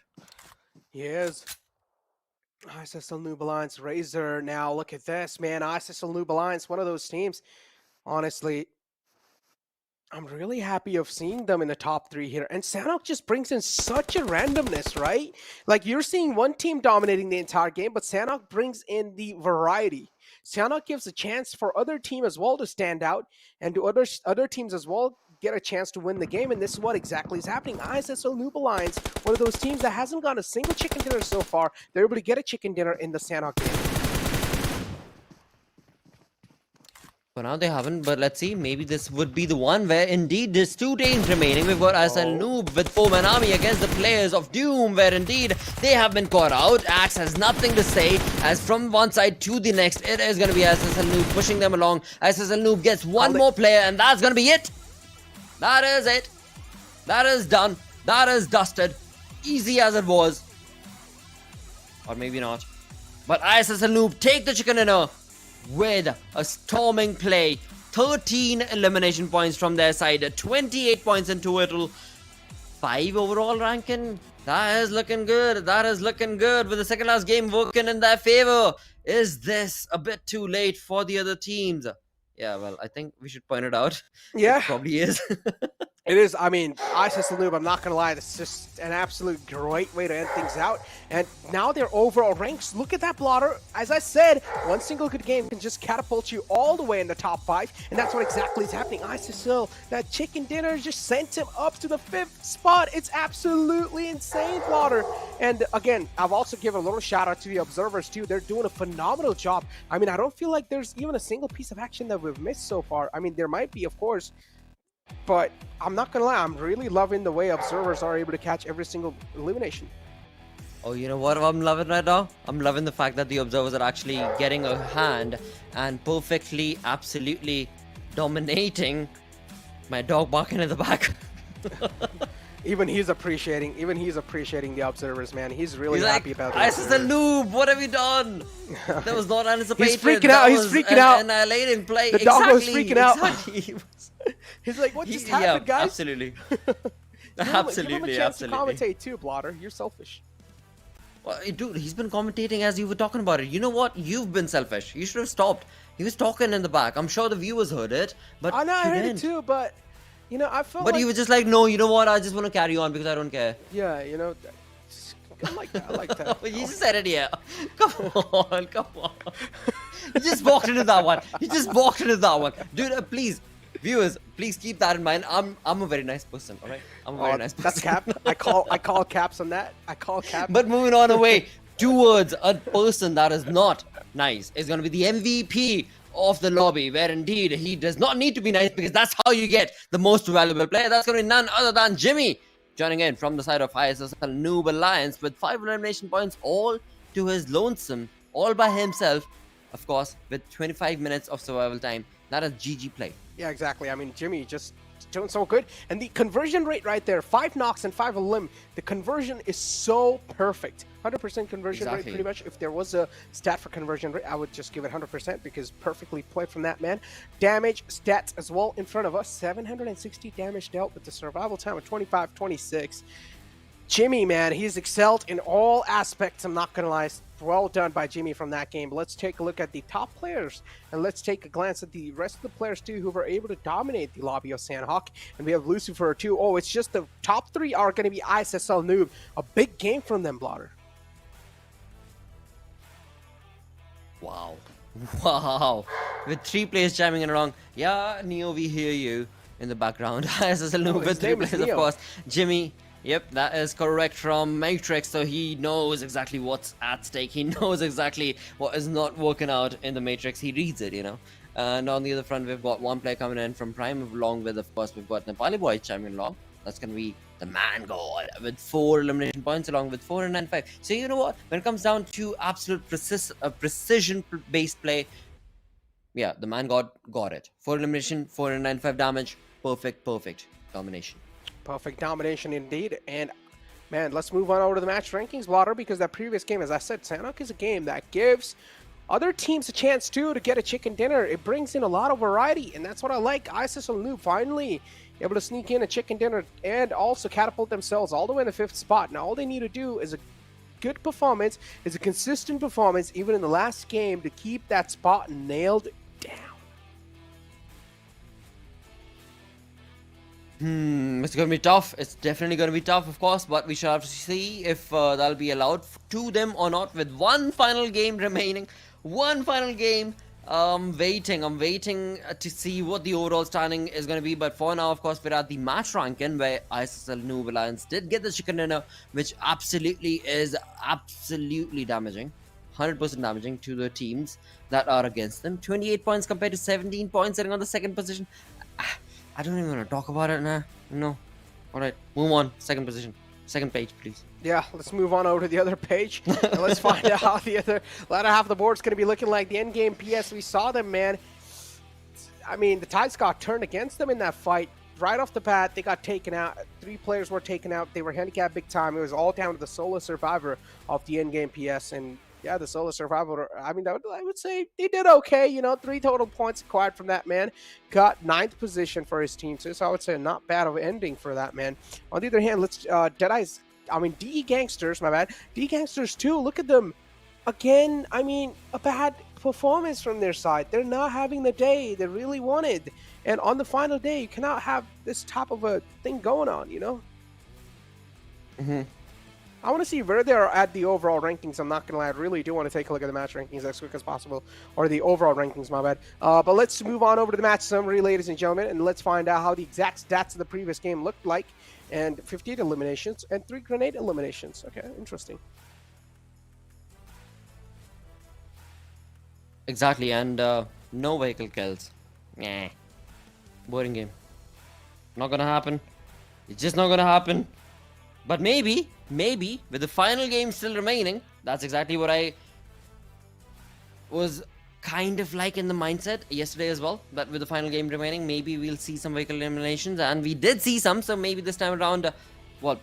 He is. ISSL Noob Alliance, Razor. Now look at this, man. ISSL Noob Alliance, one of those teams. Honestly, I'm really happy of seeing them in the top 3 here. And Sanhok just brings in such a randomness, right? Like, you're seeing one team dominating the entire game, but Sanhok brings in the variety. Sanhok gives a chance for other team as well to stand out, and to other teams as well get a chance to win the game. And this is what exactly is happening. ISSL Noob Alliance, one of those teams that hasn't gotten a single chicken dinner so far, they're able to get a chicken dinner in the Sanhok game. For now, they haven't, but let's see. Maybe this would be the one where indeed there's 2 teams remaining. We've got ISSL Noob with 4-man army against the players of Doom, where indeed they have been caught out. Axe has nothing to say, as from one side to the next, it is going to be ISSL Noob pushing them along. ISSL Noob gets one more player, and that's going to be it. That is it. That is done. That is dusted. Easy as it was. Or maybe not. But ISSL Noob take the chicken dinner with a storming play. 13 elimination points from their side, 28 points in total, 5 overall ranking. That is looking good. That is looking good, with the second last game working in their favor. Is this a bit too late for the other teams? Yeah, well, I think we should point it out. Yeah. It probably is. It is. I mean, ISSL Noob, I'm not going to lie, this is just an absolute great way to end things out. And now their overall ranks, look at that, Blotter. As I said, one single good game can just catapult you all the way in the top 5. And that's what exactly is happening. ISSL, that chicken dinner just sent him up to the 5th spot. It's absolutely insane, Blotter. And again, I've also given a little shout out to the observers too. They're doing a phenomenal job. I mean, I don't feel like there's even a single piece of action that we've missed so far. I mean, there might be, of course, but I'm not gonna lie, I'm really loving the way observers are able to catch every single elimination. Oh, you know what I'm loving right now? I'm loving the fact that the observers are actually getting a hand and perfectly, absolutely dominating my dog barking in the back. Even he's appreciating the observers, man. He's really happy about this. ISSL Noob, what have you done? That was not anticipated. He's freaking out. He's freaking out. Annihilating play. The dog was freaking out. He's like, what just happened, guys? Absolutely. Give him a chance to commentate too, Blotter. You're selfish. Well, dude, he's been commentating as you were talking about it. You know what? You've been selfish. You should have stopped. He was talking in the back. I'm sure the viewers heard it, but I know I heard it too, but you know, I felt But like... he was just like, no, you know what? I just want to carry on because I don't care. Yeah, you know, I like that. I like that. You just said it here. Come on, come on. You just walked into that one. You just walked into that one. Dude, please, viewers, please keep that in mind. I'm a very nice person, all right? I'm a very nice person. That's cap. I call caps on that. I call cap. But moving on away towards a person that is not nice is going to be the MVP of the lobby, where indeed he does not need to be nice because that's how you get the most valuable player. That's going to be none other than Jimmy, joining in from the side of ISSL Noob Alliance with 5 elimination points all to his lonesome, all by himself, of course, with 25 minutes of survival time. That is GG play. Yeah, exactly. I mean, Jimmy just doing so good. And the conversion rate right there, 5 knocks and 5 elim, the conversion is so perfect. 100% conversion rate, pretty much. If there was a stat for conversion rate, I would just give it 100% because perfectly played from that man. Damage stats as well in front of us. 760 damage dealt with the survival time of 25-26. Jimmy, man, he's excelled in all aspects. I'm not going to lie. Well done by Jimmy from that game. Let's take a look at the top players, and let's take a glance at the rest of the players too who were able to dominate the lobby of Sanhok. And we have Lucifer too. Oh, it's just the top 3 are going to be ISSL Noob. A big game from them, Blotter. Wow. Wow. With 3 players chiming in along. Yeah, Neo, we hear you in the background. ISSL Noob with 3 players, of course. Jimmy. Yep, that is correct from Matrix, so he knows exactly what's at stake. He knows exactly what is not working out in the Matrix. He reads it, you know. And on the other front, we've got 1 player coming in from Prime, along with, of course, we've got Nepali boy chiming along. That's going to be the man god with 4 elimination points, along with 4 and 9-5. So you know what? When it comes down to absolute precision-based play, yeah, the man got it. 4 elimination, 495 damage. Perfect domination. Perfect domination indeed. And man, let's move on over to the match rankings, Blotter, because that previous game, as I said, Sanhok is a game that gives other teams a chance too to get a chicken dinner. It brings in a lot of variety, and that's what I like. ISSL Noob finally able to sneak in a chicken dinner and also catapult themselves all the way in the 5th spot. Now all they need to do is a good performance, is a consistent performance, even in the last game, to keep that spot nailed down. It's going to be tough. It's definitely going to be tough, of course, but we shall have to see if that'll be allowed to them or not with one final game remaining. One final game. I'm waiting to see what the overall standing is going to be, but for now, of course, we're at the match ranking where ISSL Noob Alliance did get the chicken dinner, which is absolutely damaging. 100% damaging to the teams that are against them. 28 points compared to 17 points, sitting on the 2nd position. I don't even want to talk about it now. No. Alright, move on. 2nd position. 2nd page, please. Yeah, let's move on over to the other page. And let's find out how the other latter half of the board's going to be looking like. The endgame PS, we saw them, man. I mean, the tides got turned against them in that fight. Right off the bat, they got taken out. 3 players were taken out. They were handicapped big time. It was all down to the solo survivor of the endgame PS. And yeah, the solo survivor, I mean, I would say they did okay. You know, 3 total points acquired from that man. Got 9th position for his team, too. So I would say not bad of an ending for that man. On the other hand, let's Deadeye's, I mean, DE Gangsters, my bad. DE Gangsters, too. Look at them. Again, I mean, a bad performance from their side. They're not having the day they really wanted. And on the final day, you cannot have this type of a thing going on, you know? I want to see where they're at the overall rankings. I'm not going to lie. I really do want to take a look at the match rankings as quick as possible. Or the overall rankings, my bad. But let's move on over to the match summary, ladies and gentlemen. And let's find out how the exact stats of the previous game looked like. And 58 eliminations and 3 grenade eliminations. Okay, interesting. Exactly, and no vehicle kills. Nah. Boring game. Not gonna happen. It's just not gonna happen. But maybe, with the final game still remaining, that's exactly what I was kind of like in the mindset yesterday as well. But with the final game remaining, maybe we'll see some vehicle eliminations. And we did see some, so maybe this time around, well,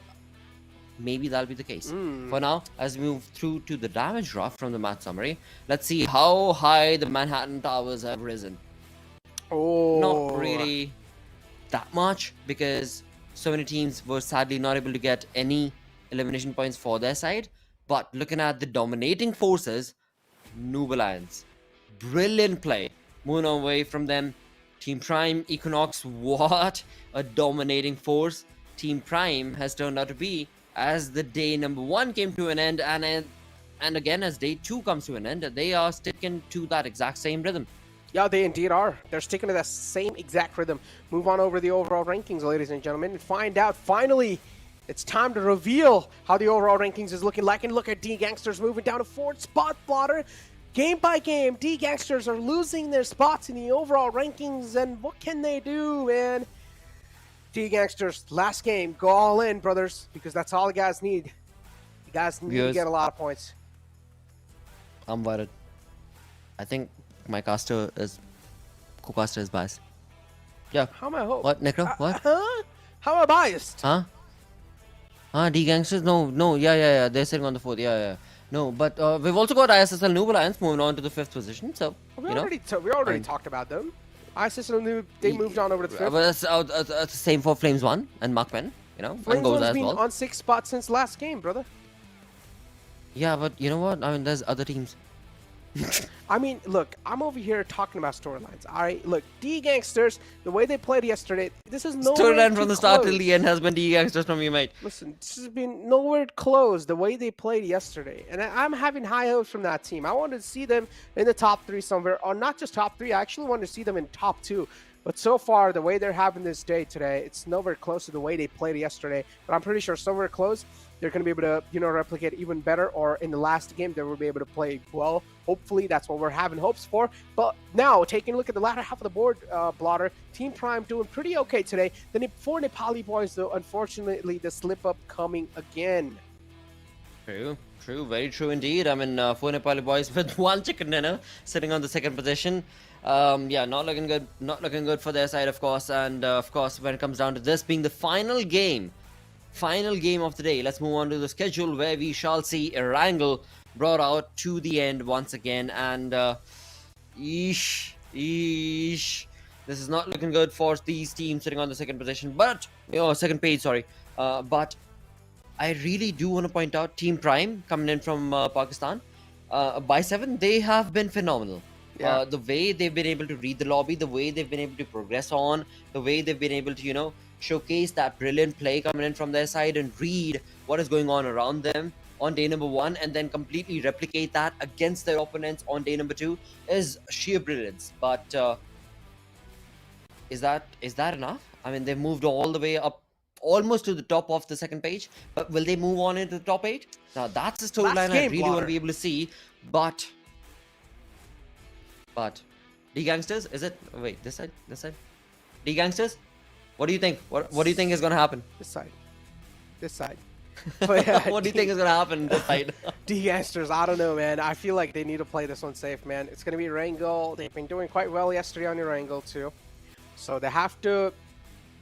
maybe that'll be the case. For now, as we move through to the damage drop from the match summary, let's see how high the Manhattan Towers have risen. Oh. Not really that much, because so many teams were sadly not able to get any elimination points for their side. But looking at the dominating forces, Noob Alliance, brilliant play. Moving away from them, Team Prime, Equinox, what a dominating force Team Prime has turned out to be, as the day number 1 came to an end, and again as day 2 comes to an end, they are sticking to that exact same rhythm. Yeah, they indeed are. They're sticking to that same exact rhythm. Move on over the overall rankings, ladies and gentlemen, and find out, finally, it's time to reveal how the overall rankings is looking like. And look at D Gangsters moving down to 4th spot, Blotter. Game by game, D Gangsters are losing their spots in the overall rankings, and what can they do, man? D Gangsters, last game, go all in, brothers, because that's all you guys need. You guys need to get a lot of points. I'm worried. I think my co-caster is biased. Yeah. How am I hope? What, Necro? What? Huh? How am I biased? Huh? D Gangsters? No. Yeah. They're sitting on the 4th. Yeah. No, but we've also got ISSL Noob Alliance moving on to the 5th position. So we already talked about them. ISSL Noob, they moved on over to the 5th. But that's the same for Flames 1 and MAKPEN, you know, and GOZA as been well. On 6th spot since last game, brother. Yeah, but you know what? I mean, there's other teams. I mean, look, I'm over here talking about storylines. All right, look, D Gangsters, the way they played yesterday, this is nowhere Storyline from the start till the end has been D Gangsters from you, mate. Listen, this has been nowhere close the way they played yesterday, and I'm having high hopes from that team. I wanted to see them in the top 3 somewhere, or not just top 3. I actually wanted to see them in top 2. But so far, the way they're having this day today, it's nowhere close to the way they played yesterday. But I'm pretty sure somewhere close, they're going to be able to, you know, replicate even better. Or in the last game, they will be able to play well. Hopefully, that's what we're having hopes for. But now, taking a look at the latter half of the board, Blotter, Team Prime doing pretty okay today. The 4 Nepali boys, though, unfortunately, the slip-up coming again. True, very true indeed. I mean, 4 Nepali boys with 1 chicken dinner sitting on the 2nd position. Yeah, not looking good. Not looking good for their side, of course. And of course, when it comes down to this being the final game of the day, let's move on to the schedule where we shall see a wrangle brought out to the end once again. And eesh, this is not looking good for these teams sitting on the second position, but second page, sorry. But I really do want to point out Team Prime coming in from Pakistan. By 7, they have been phenomenal. Yeah. The way they've been able to read the lobby, the way they've been able to progress on, the way they've been able to, showcase that brilliant play coming in from their side and read what is going on around them on day number 1 and then completely replicate that against their opponents on day number 2 is sheer brilliance. But is that enough? I mean, they've moved all the way up almost to the top of the second page, but will they move on into the top 8? Now that's a storyline I really want to be able to see. But D Gangsters, is it? Wait, this side. D Gangsters, what do you think? What do you think is gonna happen? This side. But, yeah, what do you think is gonna happen this side? D Gangsters, I don't know, man. I feel like they need to play this one safe, man. It's gonna be Wrangle. They've been doing quite well yesterday on your Wrangle too, so they have to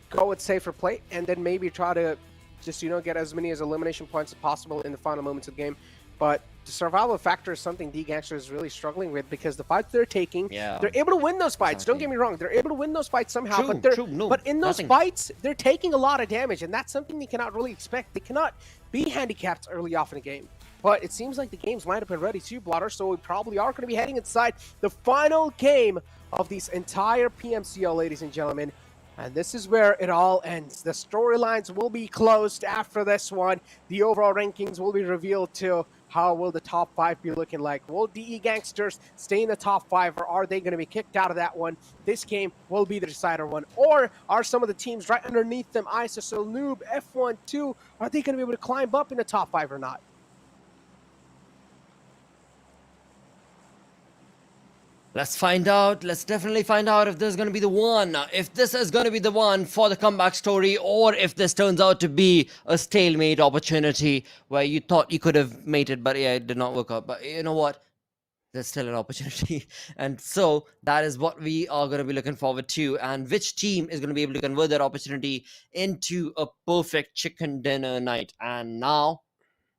go with safer play and then maybe try to just get as many elimination points as possible in the final moments of the game. But the survival factor is something D Gangster is really struggling with, because the fights they're taking, they're able to win those fights. Exactly. Don't get me wrong, they're able to win those fights somehow. But in those fights, they're taking a lot of damage, and that's something they cannot really expect. They cannot be handicapped early off in the game. But it seems like the game's lined up and ready too, Blotter, so we probably are going to be heading inside the final game of this entire PMCO, ladies and gentlemen. And this is where it all ends. The storylines will be closed after this one. The overall rankings will be revealed too. How will the top 5 be looking like? Will DE Gangsters stay in the top 5, or are they going to be kicked out of that one? This game will be the decider one. Or are some of the teams right underneath them, ISSL, Noob, F1, 2, are they going to be able to climb up in the top 5 or not? Let's find out. Let's definitely find out if this is going to be the one. If this is going to be the one for the comeback story, or if this turns out to be a stalemate opportunity where you thought you could have made it, but yeah, it did not work out. But you know what? There's still an opportunity. And so that is what we are going to be looking forward to. And which team is going to be able to convert that opportunity into a perfect chicken dinner night. And now,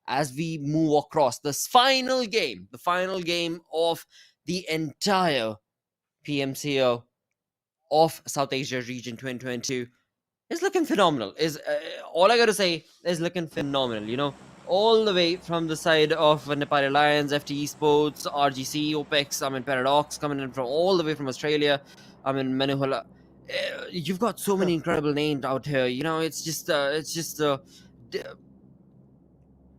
as we move across this final game, the final game of the entire PMCO of South Asia region 2022 is looking phenomenal. All I gotta say is looking phenomenal. All the way from the side of Nepal Alliance, FT Esports, RGC, OPEX, Paradox coming in from all the way from Australia. Menuhula. You've got so many incredible names out here. It's just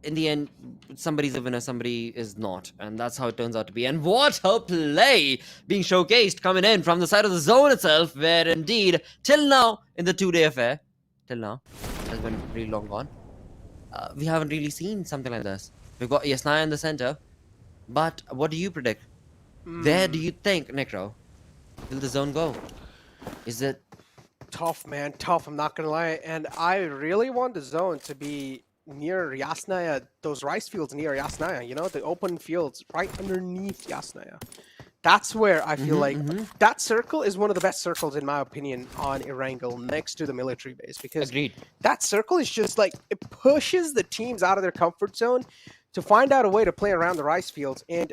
in the end, somebody's a winner, somebody is not. And that's how it turns out to be. And what a play being showcased coming in from the side of the zone itself, where indeed, till now, in the 2-day affair, till now, has been really long gone, we haven't really seen something like this. We've got Yasnaya in the center, but what do you predict? Where do you think, Necro, will the zone go? Is it... Tough, man, tough, I'm not gonna lie. And I really want the zone to be near Yasnaya, those rice fields near Yasnaya, the open fields right underneath Yasnaya. That's where I feel like that circle is one of the best circles, in my opinion, on Erangel, next to the military base. Because that circle is just like, it pushes the teams out of their comfort zone to find out a way to play around the rice fields. And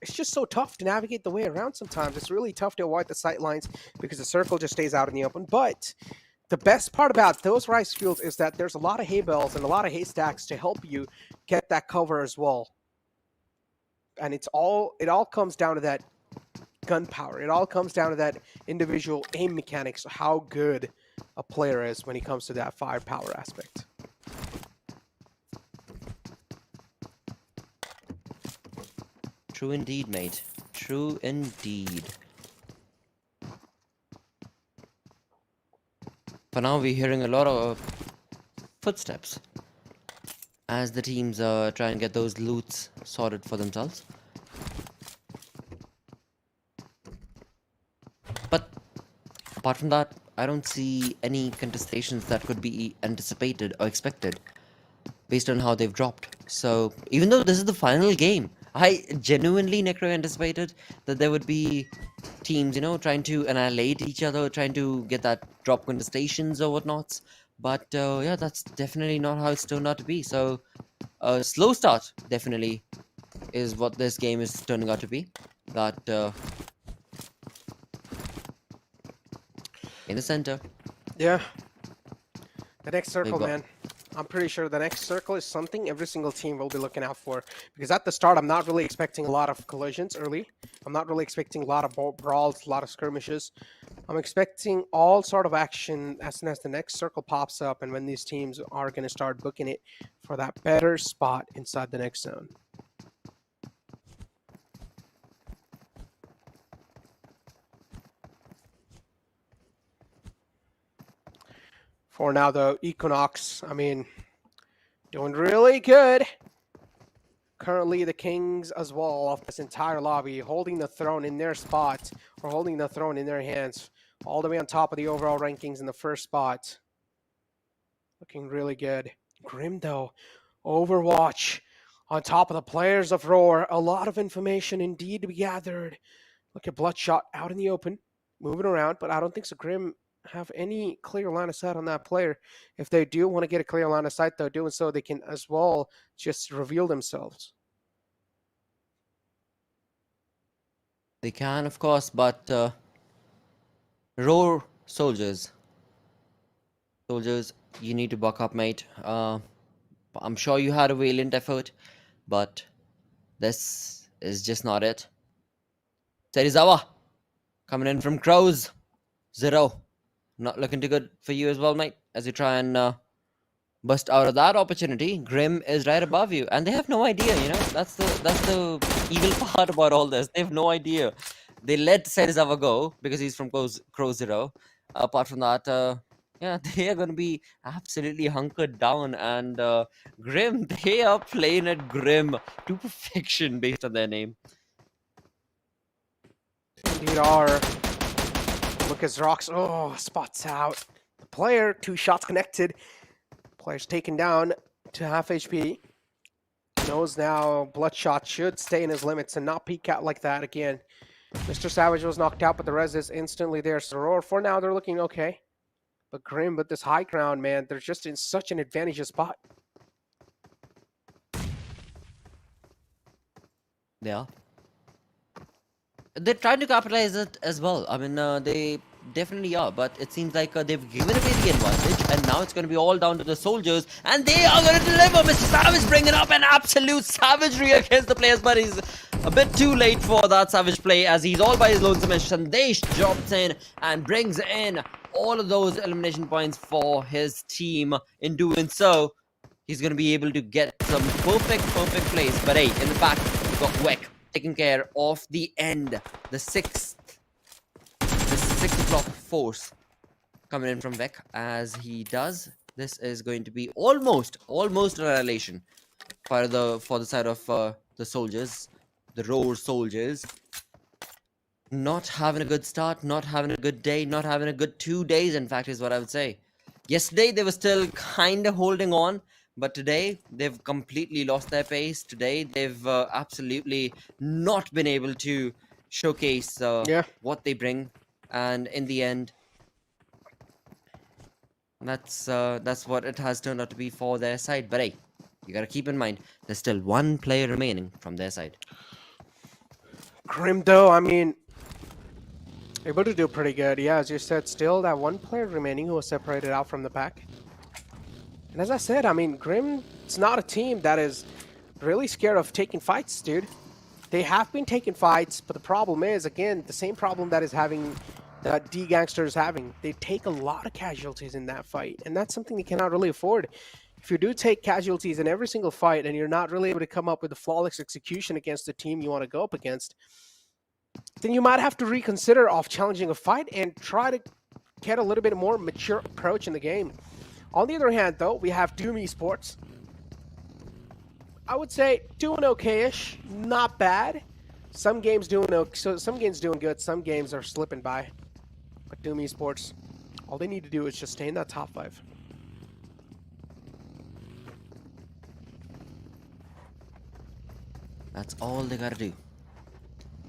it's just so tough to navigate the way around sometimes. It's really tough to avoid the sight lines because the circle just stays out in the open. But the best part about those rice fields is that there's a lot of hay bales and a lot of haystacks to help you get that cover as well. And it all comes down to that gunpowder. It all comes down to that individual aim mechanics, how good a player is when it comes to that firepower aspect. True indeed, mate. True indeed. For now, we're hearing a lot of footsteps as the teams try and get those loots sorted for themselves. But apart from that, I don't see any contestations that could be anticipated or expected based on how they've dropped. So even though this is the final game, I genuinely, Necro, anticipated that there would be teams, you know, trying to annihilate each other, trying to get that drop contestations or whatnots. But yeah, that's definitely not how it's turned out to be. So, slow start definitely is what this game is turning out to be. That in the center, Yeah. The next we've circle, got man. I'm pretty sure the next circle is something every single team will be looking out for. Because at the start, I'm not really expecting a lot of collisions early. I'm not really expecting a lot of brawls, a lot of skirmishes. I'm expecting all sort of action as soon as the next circle pops up and when these teams are going to start booking it for that better spot inside the next zone. For now, though, Equinox, I mean, doing really good. Currently, the Kings as well of this entire lobby holding the throne in their spot or holding the throne in their hands all the way on top of the overall rankings in the first spot. Looking really good. Grim, though, Overwatch on top of the players of Roar. A lot of information indeed to be gathered. Look at Bloodshot out in the open, moving around, but I don't think so Grim have any clear line of sight on that player. If they do want to get a clear line of sight, though, doing so, they can as well just reveal themselves. they can, of course, but roar soldiers, you need to buck up, mate. I'm sure you had a valiant effort, but this is just not it. Serizawa coming in from Crows. 0. Not looking too good for you as well, mate, as you try and bust out of that opportunity. Grim is right above you, and they have no idea, you know. That's the evil part about all this. They have no idea. They let Serizawa go because he's from Crow 0. Apart from that, yeah, they are going to be absolutely hunkered down, and Grim, they are playing it Grim to perfection based on their name. Indeed are. Lucas Rocks, oh, spots out. The player, 2 shots connected. Player's taken down to half HP. Knows now Bloodshot should stay in his limits and not peek out like that again. Mr. Savage was knocked out, but the res is instantly there. So Roar, for now, they're looking okay. But Grim, with this high ground, man, they're just in such an advantageous spot. They are. They're trying to capitalize it as well. I mean, they definitely are, but it seems like they've given away the advantage, and now it's going to be all down to the soldiers, and they are going to deliver. Mr. Savage bringing up an absolute savagery against the players, but he's a bit too late for that savage play, as he's all by his lonesome, and Sandesh drops in and brings in all of those elimination points for his team. In doing so, he's going to be able to get some perfect plays. But hey, in the back, we've got Weck taking care of the end. The sixth block force coming in from Weck as he does. This is going to be almost annihilation for the side of the soldiers, the Roar soldiers. Not having a good start, not having a good day, not having a good 2 days, in fact, is what I would say. Yesterday, they were still kind of holding on, but today, they've completely lost their pace. Today, they've absolutely not been able to showcase what they bring. And in the end, that's what it has turned out to be for their side. But hey, you gotta keep in mind, there's still 1 player remaining from their side. Grim, though, I mean, able to do pretty good. Yeah, as you said, still that 1 player remaining who was separated out from the pack. And as I said, I mean, Grim's not a team that is really scared of taking fights, dude. They have been taking fights, but the problem is, again, the same problem that is having that D Gangsters having. They take a lot of casualties in that fight, and that's something they cannot really afford. If you do take casualties in every single fight and you're not really able to come up with a flawless execution against the team you want to go up against, then you might have to reconsider off challenging a fight and try to get a little bit more mature approach in the game. On the other hand, though, we have Noob Esports. I would say doing okay-ish, not bad. Some games doing okay, some games doing good, some games are slipping by. But Noob Esports, all they need to do is just stay in that top 5. That's all they gotta do.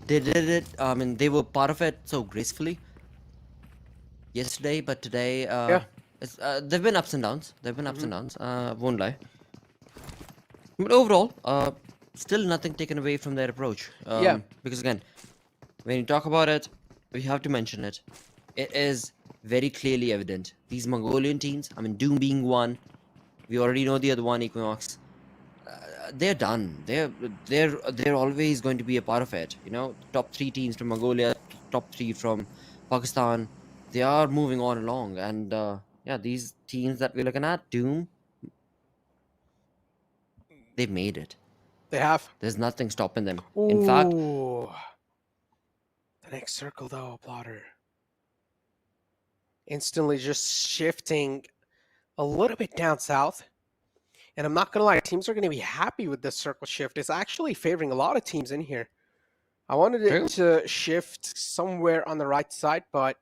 They did it. I mean, they were part of it so gracefully yesterday, but today, Yeah. they've been ups and downs. They've been ups Hmm. and downs. Won't lie. But overall, still nothing taken away from their approach. Yeah. Because again, when you talk about it, we have to mention it. It is very clearly evident. These Mongolian teams, I mean, Doom being one, we already know the other one, Equinox. They're done. They're always going to be a part of it. You know, top three teams from Mongolia, top three from Pakistan. They are moving on along, and yeah, these teams that we're looking at, Doom, they've made it. They have. There's nothing stopping them. In fact, Ooh. The next circle, though, Plotter. Instantly just shifting a little bit down south. And I'm not going to lie, teams are going to be happy with this circle shift. It's actually favoring a lot of teams in here. I wanted it true. to shift somewhere on the right side, but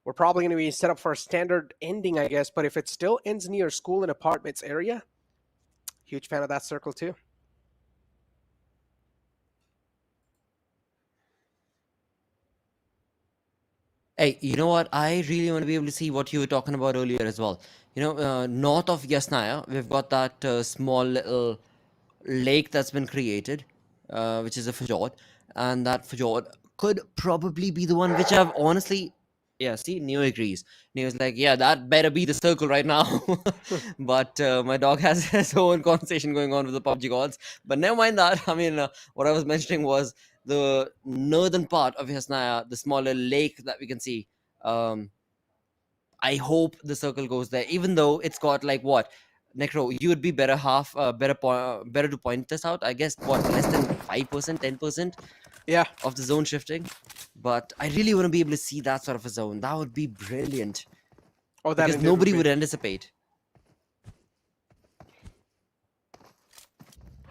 we're probably going to be set up for a standard ending, I guess. But if it still ends near school and apartments area, huge fan of that circle too. Hey, you know what? I really want to be able to see what you were talking about earlier as well. You know, north of Yasnaya, we've got that small little lake that's been created, which is a fjord, and that fjord could probably be the one which I've honestly, yeah. See, Neo agrees. Neo's like, yeah, that better be the circle right now. But my dog has his own conversation going on with the PUBG gods. But never mind that. I mean, what I was mentioning was the northern part of Yasnaya, the smaller lake that we can see. Um, I hope the circle goes there, even though it's got like what, Necro, you would be better better to point this out. I guess what, less than 5%, 10% Yeah. of the zone shifting. But I really want to be able to see that sort of a zone. That would be brilliant Oh, that because indeed would nobody be. would anticipate.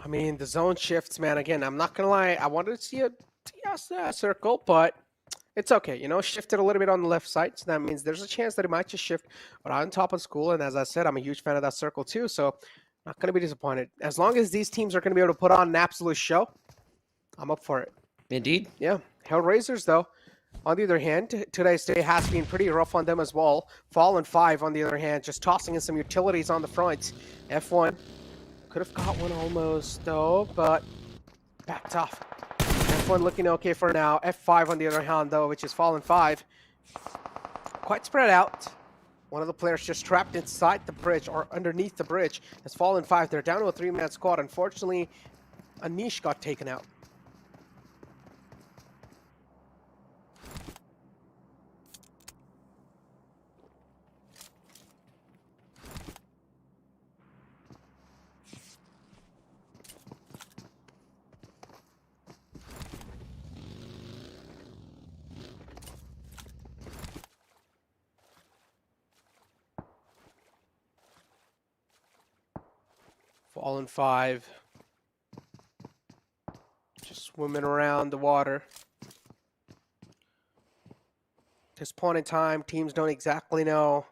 I mean, the zone shifts, man. Again, I'm not gonna lie. I wanted to see a TS circle, but it's okay. You know, shifted a little bit on the left side, so that means there's a chance that it might just shift. But on top of school, and as I said, I'm a huge fan of that circle too. So, not gonna be disappointed. As long as these teams are gonna be able to put on an absolute show, I'm up for it. Indeed. Yeah, HellRaisers though. On the other hand, today's day has been pretty rough on them as well. Fallen 5, on the other hand, just tossing in some utilities on the front. F1 could have got one almost though, but backed off. F1 looking okay for now. F5 on the other hand though, which is Fallen 5. Quite spread out. One of the players just trapped inside the bridge or underneath the bridge. Has Fallen 5. They're down to a 3-man squad. Unfortunately, Anish got taken out. Fallen 5. Just swimming around the water. At this point in time, teams don't exactly know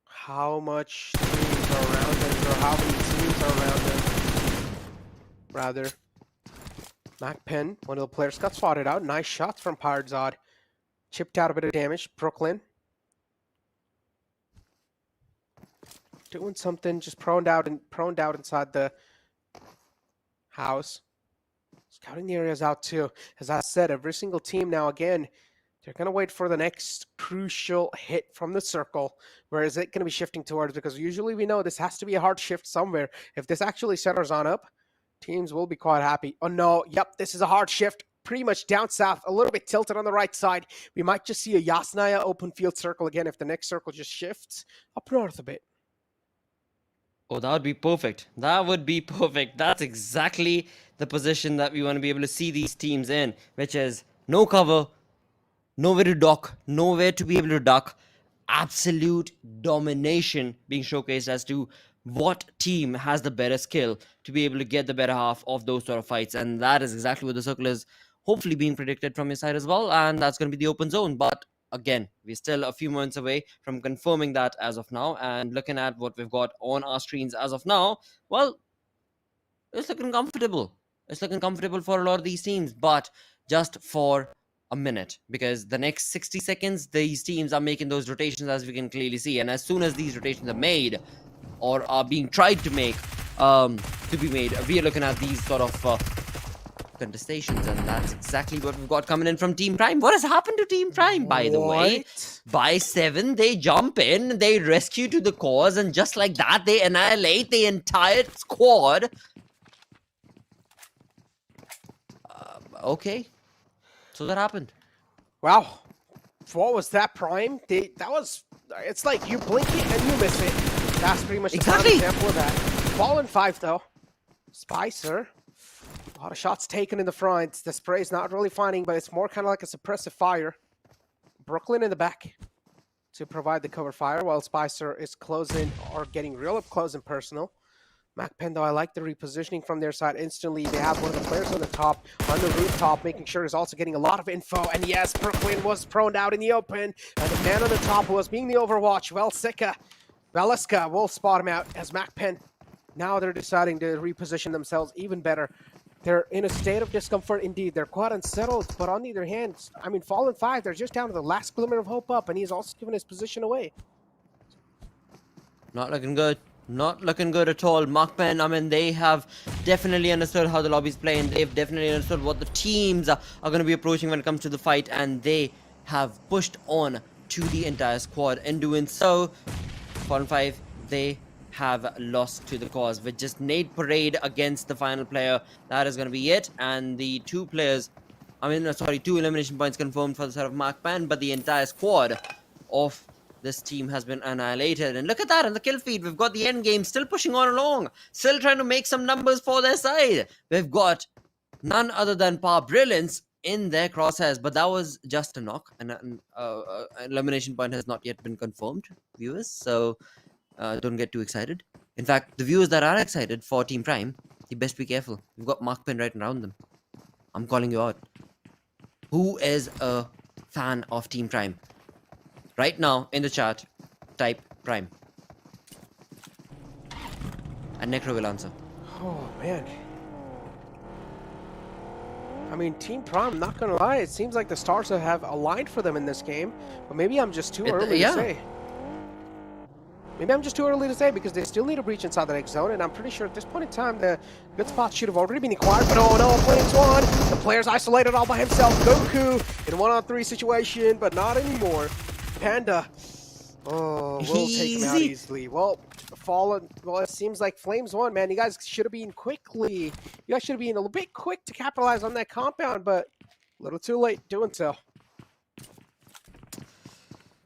how much teams are around them or how many teams are around them. Rather, MAKPEN, one of the players, got spotted out. Nice shots from Pirate. Chipped out a bit of damage. Brooklyn doing something, just proned out inside the house. Scouting the areas out too. As I said, every single team now, again, they're going to wait for the next crucial hit from the circle. Where is it going to be shifting towards? Because usually we know this has to be a hard shift somewhere. If this actually centers on up, teams will be quite happy. Oh no, yep, this is a hard shift. Pretty much down south, a little bit tilted on the right side. We might just see a Yasnaya open field circle again if the next circle just shifts up north a bit. Oh, that would be perfect. That would be perfect. That's exactly the position that we want to be able to see these teams in, which is no cover, nowhere to dock, nowhere to be able to duck. Absolute domination being showcased as to what team has the better skill to be able to get the better half of those sort of fights. And that is exactly what the circle is hopefully being predicted from your side as well. And that's going to be the open zone. But again, we're still a few months away from confirming that as of now. And looking at what we've got on our screens as of now, well, it's looking comfortable. It's looking comfortable for a lot of these teams, but just for a minute, because the next 60 seconds, these teams are making those rotations, as we can clearly see. And as soon as these rotations are made, or are being tried to make, to be made, we are looking at these sort of contestations, and that's exactly what we've got coming in from Team Prime. What has happened to Team Prime, by the way? By 7, they jump in, they rescue to the cause, and just like that, they annihilate the entire squad. Okay, so that happened. Wow, what was that, Prime? It's like you blink it and you miss it. That's pretty much the prime example of that. Fallen 5 though. Spicer. A lot of shots taken in the front. The spray's not really finding, but it's more kind of like a suppressive fire. Brooklyn in the back to provide the cover fire while Spicer is closing or getting real up close and personal. MAKPEN, though, I like the repositioning from their side instantly. They have one of the players on the top, on the rooftop, making sure he's also getting a lot of info. And yes, Brooklyn was prone out in the open. And the man on the top who was being the overwatch, Valeska will spot him out as MAKPEN. Now they're deciding to reposition themselves even better. They're in a state of discomfort indeed. They're quite unsettled, but on the other hand, I mean, Fallen 5, they're just down to the last glimmer of hope up, and he's also given his position away. Not looking good. Not looking good at all. MAKPEN, I mean, they have definitely understood how the lobby's playing. They've definitely understood what the teams are going to be approaching when it comes to the fight, and they have pushed on to the entire squad. In doing so, Fallen 5, they have lost to the cause with just Nade Parade against the final player. That is going to be it. And the two elimination points confirmed for the side of MAKPEN, but the entire squad of this team has been annihilated. And look at that on the kill feed. We've got the end game still pushing on along, still trying to make some numbers for their side. We've got none other than Brilliance in their crosshairs, but that was just a knock. An elimination point has not yet been confirmed, viewers, so don't get too excited. In fact, the viewers that are excited for Team Prime, you best be careful. We've got MAKPEN right around them. I'm calling you out. Who is a fan of Team Prime? Right now, in the chat, type Prime. And Necro will answer. Oh, man. I mean, Team Prime, not gonna lie, it seems like the stars have aligned for them in this game. But maybe I'm just too early to say. Maybe I'm just too early to say because they still need to breach inside the next zone, and I'm pretty sure at this point in time the good spots should have already been acquired. But oh no, Flames won! The player's isolated all by himself. Goku in a 1-on-3 situation, but not anymore. Panda, oh, we'll take him out easily. Well, it seems like Flames won, man. You guys should have been quickly. You guys should have been a little bit quick to capitalize on that compound, but a little too late doing so.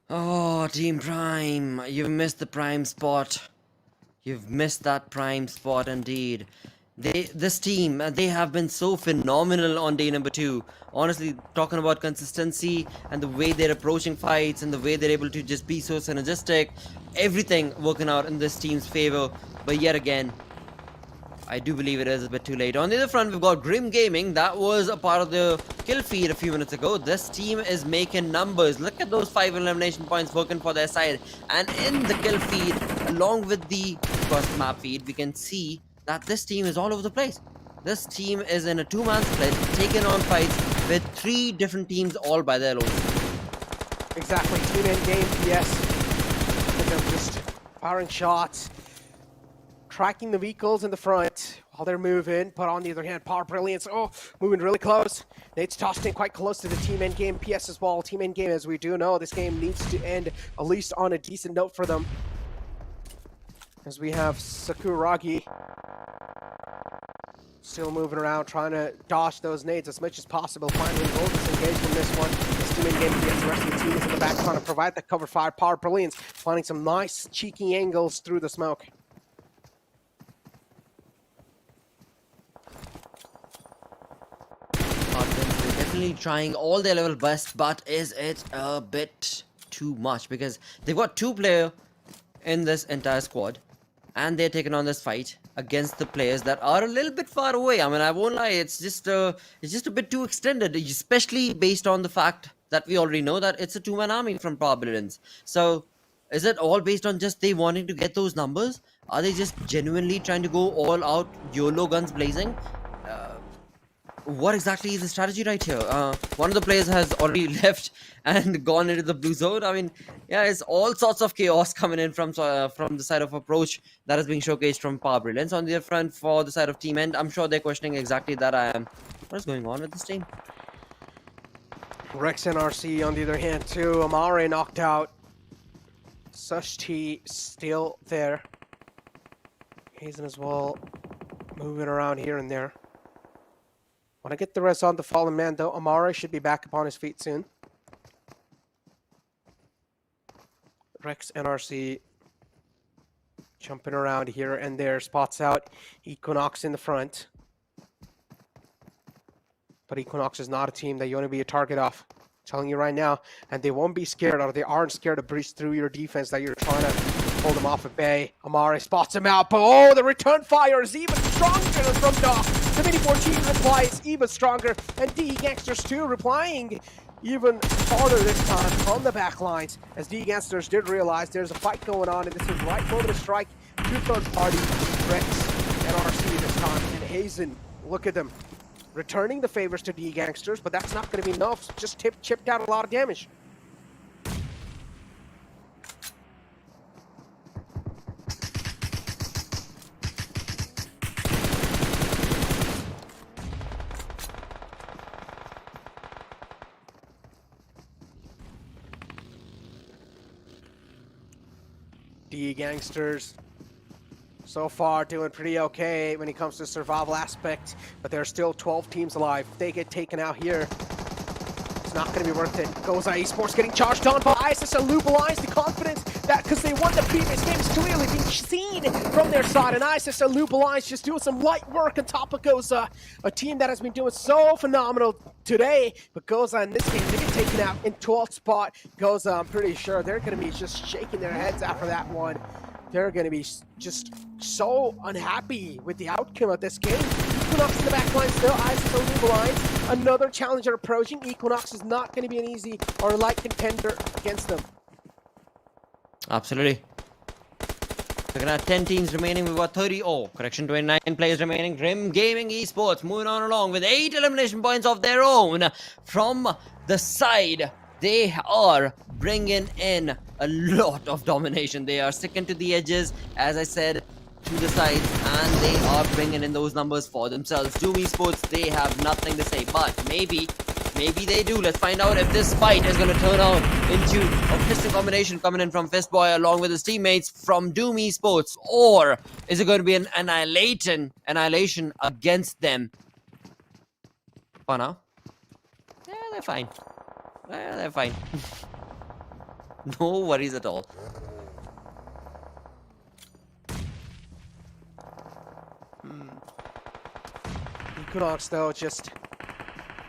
Oh, Team Prime, you've missed the prime spot. You've missed that prime spot indeed. This team, they have been so phenomenal on day number 2. Honestly, talking about consistency and the way they're approaching fights and the way they're able to just be so synergistic, everything working out in this team's favor. But yet again, I do believe it is a bit too late. On the other front, we've got Grim Gaming. That was a part of the kill feed a few minutes ago. This team is making numbers. Look at those 5 elimination points working for their side. And in the kill feed, along with the, of course, map feed, we can see that this team is all over the place. This team is in a 2-man split, taking on fights with 3 different teams all by their own. Exactly. Team end game, yes. They're just firing shots, tracking the vehicles in the front while they're moving, but on the other hand, Brilliance, moving really close. Nate's tossed in quite close to the team end game. PS as well, team end game, as we do know, this game needs to end at least on a decent note for them. As we have Sakuragi still moving around, trying to dodge those nades as much as possible. Finally, will disengage from this one. This team in game against the rest of the team is in the back trying to provide that cover fire. Brilliance finding some nice cheeky angles through the smoke. They're definitely trying all their level best, but is it a bit too much? Because they've got 2 players in this entire squad, and they're taking on this fight against the players that are a little bit far away. I mean, I won't lie, it's just a bit too extended, especially based on the fact that we already know that it's a 2-man army from Brilliance. So, is it all based on just they wanting to get those numbers? Are they just genuinely trying to go all out, YOLO guns blazing? what exactly is the strategy right here? One of the players has already left and gone into the blue zone. I mean, yeah, it's all sorts of chaos coming in from the side of approach that is being showcased from Brilliance. On the other front, for the side of team end, I'm sure they're questioning exactly that. What is going on with this team? Rex NRC on the other hand too. Amare knocked out. Sushti still there. Hazen as well, moving around here and there. Want to get the rest on the fallen man though. Amare should be back upon his feet soon. Rex NRC jumping around here and there, spots out Equinox in the front. But Equinox is not a team that you want to be a target of. Telling you right now, and they won't be scared, or they aren't scared to breach through your defense that you're trying to hold them off at bay. Amare spots him out, but oh, the return fire is even stronger from Doc. The Mini-14 reply is even stronger, and D Gangsters too replying even farther this time from the back lines, as D Gangsters did realize there's a fight going on, and this is right moment of strike to third party Rex and RC this time, and Hazen, look at them. Returning the favors to D Gangsters, but that's not going to be enough. Just chipped out a lot of damage. D Gangsters so far doing pretty okay when it comes to survival aspect, but there's still 12 teams alive. If they get taken out here, it's not going to be worth it. GOZA ESports getting charged on by ISSL. Noob Alliance, the confidence that because they won the previous game is clearly being seen from their side, and ISSL Noob Alliance just doing some light work on top of GOZA, a team that has been doing so phenomenal today. But GOZA in this game, they get taken out in 12th spot. GOZA, I'm pretty sure they're going to be just shaking their heads after that one. They're going to be just so unhappy with the outcome of this game. Equinox in the back line still, ISSL Noob Alliance. Another challenger approaching. Equinox is not going to be an easy or light contender against them. Absolutely. Looking at 10 teams remaining, we've got 29 players remaining. Rim Gaming Esports moving on along with 8 elimination points of their own from the side. They are bringing in a lot of domination. They are sticking to the edges, as I said, to the sides, and they are bringing in those numbers for themselves. Doom Esports, they have nothing to say, but maybe they do. Let's find out if this fight is going to turn out into a piston combination coming in from Fistboy along with his teammates from Doom Esports, or is it going to be an annihilation against them? For now, yeah, they're fine. Yeah, they're fine. No worries at all. Equinox, though, just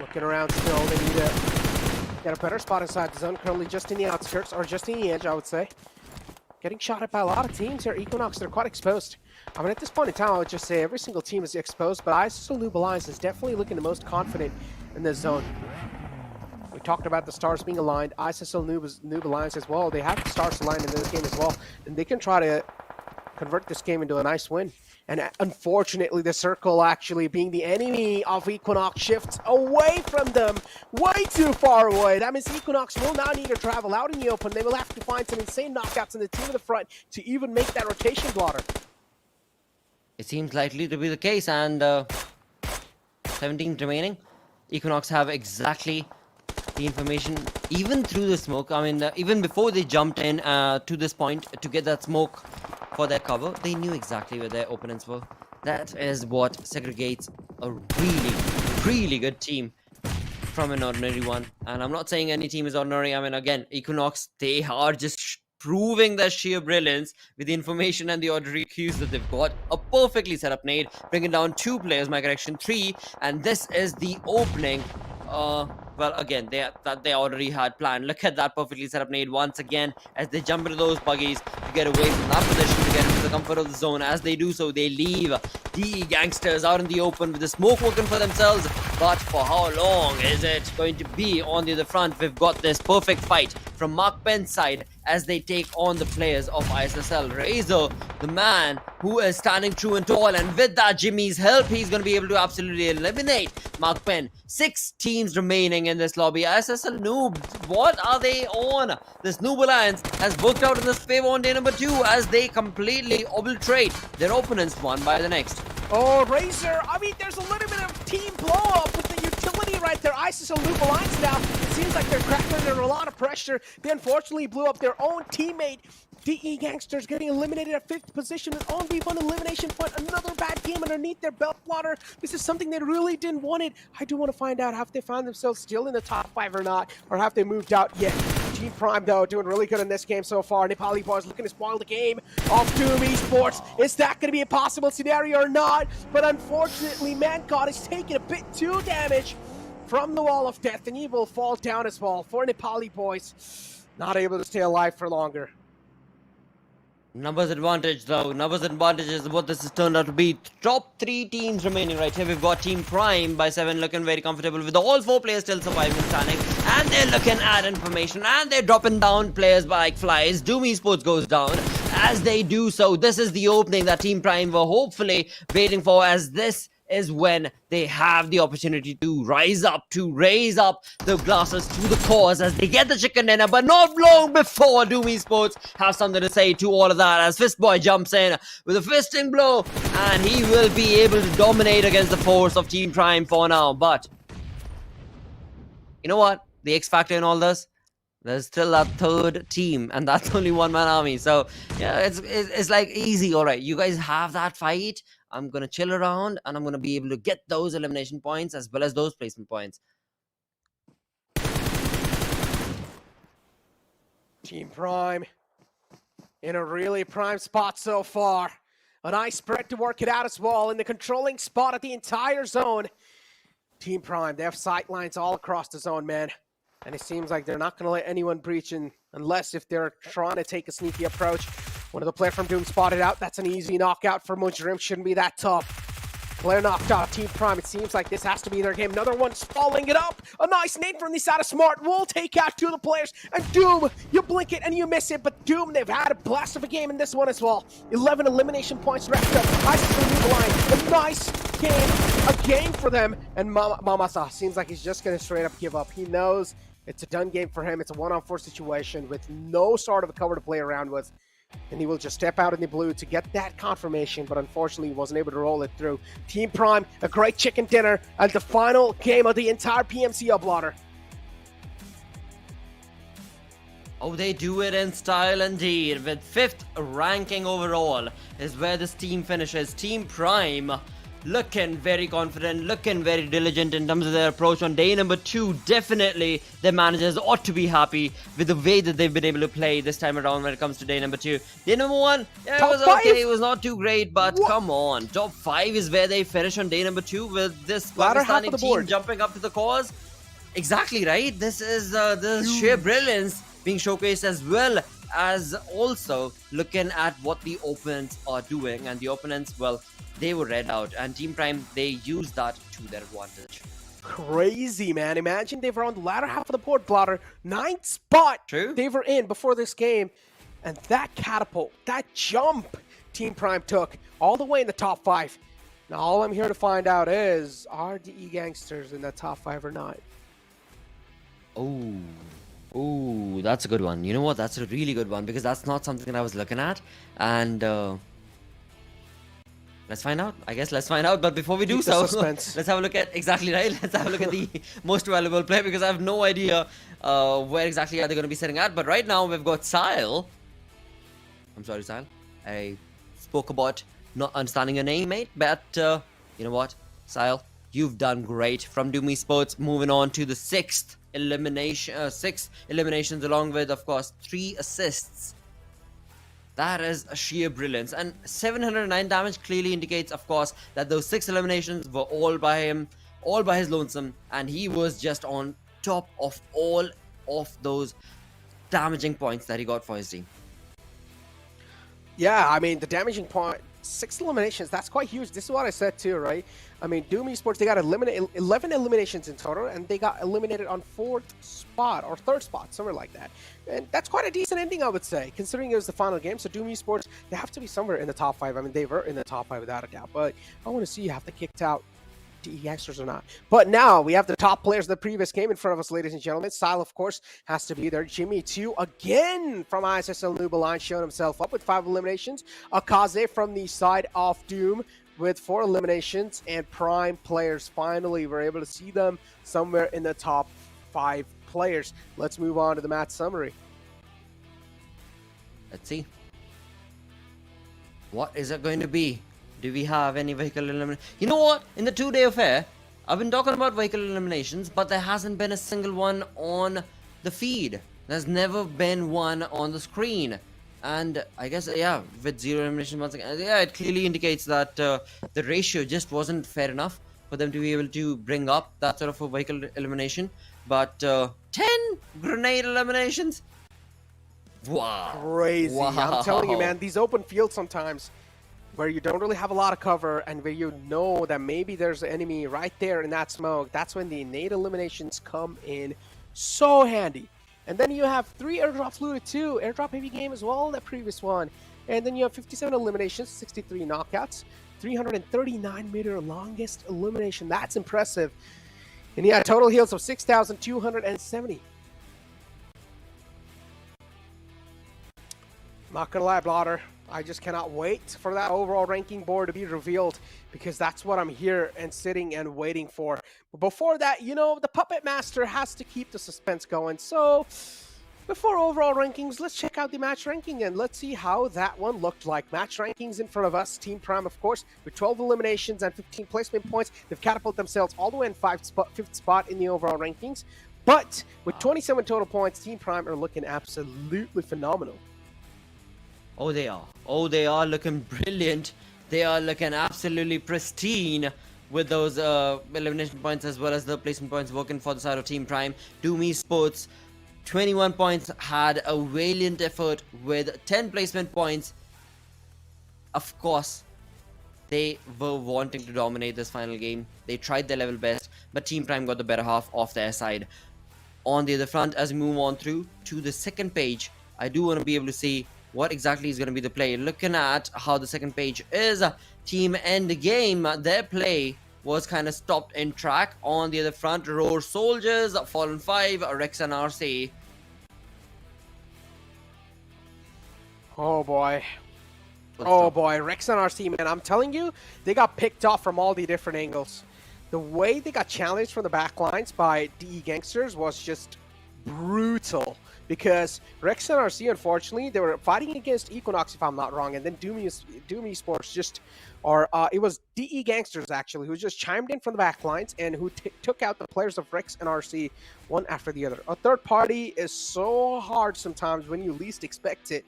looking around still. They need to get a better spot inside the zone. Currently just in the outskirts, or just in the edge, I would say. Getting shot at by a lot of teams here. Equinox, they're quite exposed. I mean, at this point in time, I would just say every single team is exposed, but ISSL Noob Alliance is definitely looking the most confident in this zone. We talked about the stars being aligned. ISSL Noob Alliance as well. They have the stars aligned in this game as well, and they can try to convert this game into a nice win. And unfortunately, the circle actually being the enemy of Equinox shifts away from them, way too far away. That means Equinox will now need to travel out in the open. They will have to find some insane knockouts in the team in the front to even make that rotation blotter. It seems likely to be the case, and 17 remaining. Equinox have exactly the information, even through the smoke. I mean, even before they jumped in to this point to get that smoke for their cover, they knew exactly where their opponents were. That is what segregates a really good team from an ordinary one. And I'm not saying any team is ordinary. I mean, again, Equinox, they are just proving their sheer brilliance with the information and the ordinary cues that they've got. A perfectly set up nade, bringing down 2 players, my correction, 3, and this is the opening. Well, again, they already had planned. Look at that perfectly set up nade once again as they jump into those buggies to get away from that position, to get into the comfort of the zone. As they do so, they leave the Gangsters out in the open with the smoke working for themselves. But for how long is it going to be on the other front? We've got this perfect fight from MAKPEN's side as they take on the players of ISSL. Razor, the man who is standing true and tall, and with that Jimmy's help, he's going to be able to absolutely eliminate MAKPEN. 6 teams remaining in this lobby. ISSL Noob, what are they on? This Noob Alliance has worked out in this favor on day number 2 as they completely obliterate their opponents one by the next. Oh, Razor, I mean, there's a little bit of team blow-up with the utility right there. ISSL Noob Alliance now, it seems like they're cracking under a lot of pressure. They unfortunately blew up their own teammate. DE Gangsters getting eliminated at 5th position with only 1 elimination point. Another bad game underneath their belt, Blotter. This is something they really didn't want it. I do want to find out, have they found themselves still in the top 5 or not, or have they moved out yet? Team Prime, though, doing really good in this game so far. Nepali boys looking to spoil the game of Doom Esports. Is that going to be a possible scenario or not? But unfortunately, ManCod is taking a bit too damage from the wall of death, and he will fall down as well for Nepali boys. Not able to stay alive for longer. Numbers advantage though. Numbers advantage is what this has turned out to be. Top 3 teams remaining right here. We've got Team Prime by 7 looking very comfortable with all 4 players still surviving and standing. And they're looking at information and they're dropping down players like flies. Doom Esports goes down. As they do so, this is the opening that Team Prime were hopefully waiting for, as this is when they have the opportunity to rise up, to raise up the glasses to the cause as they get the chicken dinner, but not long before Doom Esports have something to say to all of that, as Fistboy jumps in with a fisting blow, and he will be able to dominate against the force of Team Prime for now. But you know what? The X factor in all this? There's still that 3rd team, and that's only 1-man army. So yeah, it's like easy. All right, you guys have that fight. I'm gonna chill around, and I'm gonna be able to get those elimination points as well as those placement points. Team Prime in a really prime spot so far. A nice spread to work it out as well in the controlling spot of the entire zone. Team Prime, they have sight lines all across the zone, man. And it seems like they're not going to let anyone breach in unless if they're trying to take a sneaky approach. One of the players from Doom spotted out. That's an easy knockout for Mujrim. Shouldn't be that tough. Player knocked out. Team Prime, it seems like this has to be their game. Another one's following it up. A nice nade from the side of Smart will take out 2 of the players. And Doom, you blink it and you miss it. But Doom, they've had a blast of a game in this one as well. 11 elimination points wrapped up. ISSL line. A nice game. A game for them. And Mamasa seems like he's just going to straight up give up. He knows it's a done game for him. It's a 1-on-4 situation with no sort of a cover to play around with. And he will just step out in the blue to get that confirmation, but unfortunately he wasn't able to roll it through. Team Prime, a great chicken dinner, and the final game of the entire PMCO, Blotter. Oh, they do it in style indeed. With 5th ranking overall is where this team finishes. Team Prime looking very confident, looking very diligent in terms of their approach on day number 2. Definitely their managers ought to be happy with the way that they've been able to play this time around when it comes to day number 2. Day number 1, yeah, it was okay, it was not too great, but come on. Top 5 is where they finish on day number 2 with this Pakistani team jumping up to the cause. Exactly right. This is the sheer brilliance being showcased, as well as also looking at what the opponents are doing. And the opponents, well, they were read out, and Team Prime, they used that to their advantage. Crazy, man. Imagine they were on the latter half of the board, Blotter. 9th spot. True. They were in before this game. And that catapult, that jump Team Prime took all the way in the top 5. Now, all I'm here to find out is, are DE Gangsters in the top 5 or not? Oh, that's a good one. You know what? That's a really good one, because that's not something that I was looking at. And let's find out. I guess let's find out. But before we do so, let's have a look at, exactly right, let's have a look at the most valuable player, because I have no idea where exactly are they going to be sitting at. But right now we've got Sile. I'm sorry, Sile. I spoke about not understanding your name, mate. But you know what, Sile, you've done great. From Doom Esports, moving on to the 6th elimination, 6 eliminations, along with, of course, 3 assists. That is a sheer brilliance. And 709 damage clearly indicates, of course, that those 6 eliminations were all by him, all by his lonesome, and he was just on top of all of those damaging points that he got for his team. Yeah, I mean, the damaging points 6 eliminations. That's quite huge. This is what I said too, right? I mean, Doom Esports, they got 11 eliminations in total, and they got eliminated on 4th spot or 3rd spot, somewhere like that. And that's quite a decent ending, I would say, considering it was the final game. So Doom Esports, they have to be somewhere in the top 5. I mean, they were in the top 5 without a doubt, but I want to see if they kicked out Gangsters or not. But now we have the top players of the previous game in front of us, ladies and gentlemen. Style, of course, has to be there. Jimmy, too, again from ISSL Noob Alliance, showing himself up with 5 eliminations. Akaze from the side of Doom with 4 eliminations. And Prime players, finally, we're able to see them somewhere in the top 5 players. Let's move on to the match summary. Let's see. What is it going to be? Do we have any vehicle elimination? You know what? In the 2-day affair, I've been talking about vehicle eliminations, but there hasn't been a single one on the feed. There's never been one on the screen. And I guess, yeah, with 0 elimination once again, yeah, it clearly indicates that the ratio just wasn't fair enough for them to be able to bring up that sort of a vehicle elimination. But 10 grenade eliminations? Wow. Crazy. Wow. I'm telling you, man, these open fields sometimes, where you don't really have a lot of cover and where you know that maybe there's an enemy right there in that smoke, that's when the innate eliminations come in so handy. And then you have 3 airdrops looted too. Airdrop heavy game as well, that previous one. And then you have 57 eliminations, 63 knockouts, 339 meter longest elimination. That's impressive. And yeah, total heals of 6,270. Not gonna lie, Blotter, I just cannot wait for that overall ranking board to be revealed, because that's what I'm here and sitting and waiting for. But before that, you know, the Puppet Master has to keep the suspense going. So before overall rankings, let's check out the match ranking and let's see how that one looked like. Match rankings in front of us. Team Prime, of course, with 12 eliminations and 15 placement points. They've catapulted themselves all the way in 5th spot in the overall rankings. But with 27 total points, Team Prime are looking absolutely phenomenal. Oh, they are. Oh, they are looking brilliant. They are looking absolutely pristine with those elimination points as well as the placement points working for the side of Team Prime. Doom Esports, 21 points, had a valiant effort with 10 placement points. Of course, they were wanting to dominate this final game. They tried their level best, but Team Prime got the better half of their side. On the other front, as we move on through to the second page, I do want to be able to see what exactly is going to be the play. Looking at how the second page is, Team Endgame, their play was kind of stopped in track. On the other front, Roar Soldiers, Fallen 5, Rex and RC. Oh boy. Oh boy, Rex and RC, man, I'm telling you, they got picked off from all the different angles. The way they got challenged from the back lines by DE Gangsters was just brutal. Because Rex and RC, unfortunately, they were fighting against Equinox, if I'm not wrong, and then Doom Esports just, or it was DE Gangsters, actually, who just chimed in from the back lines and who took out the players of Rex and RC one after the other. A third party is so hard sometimes when you least expect it.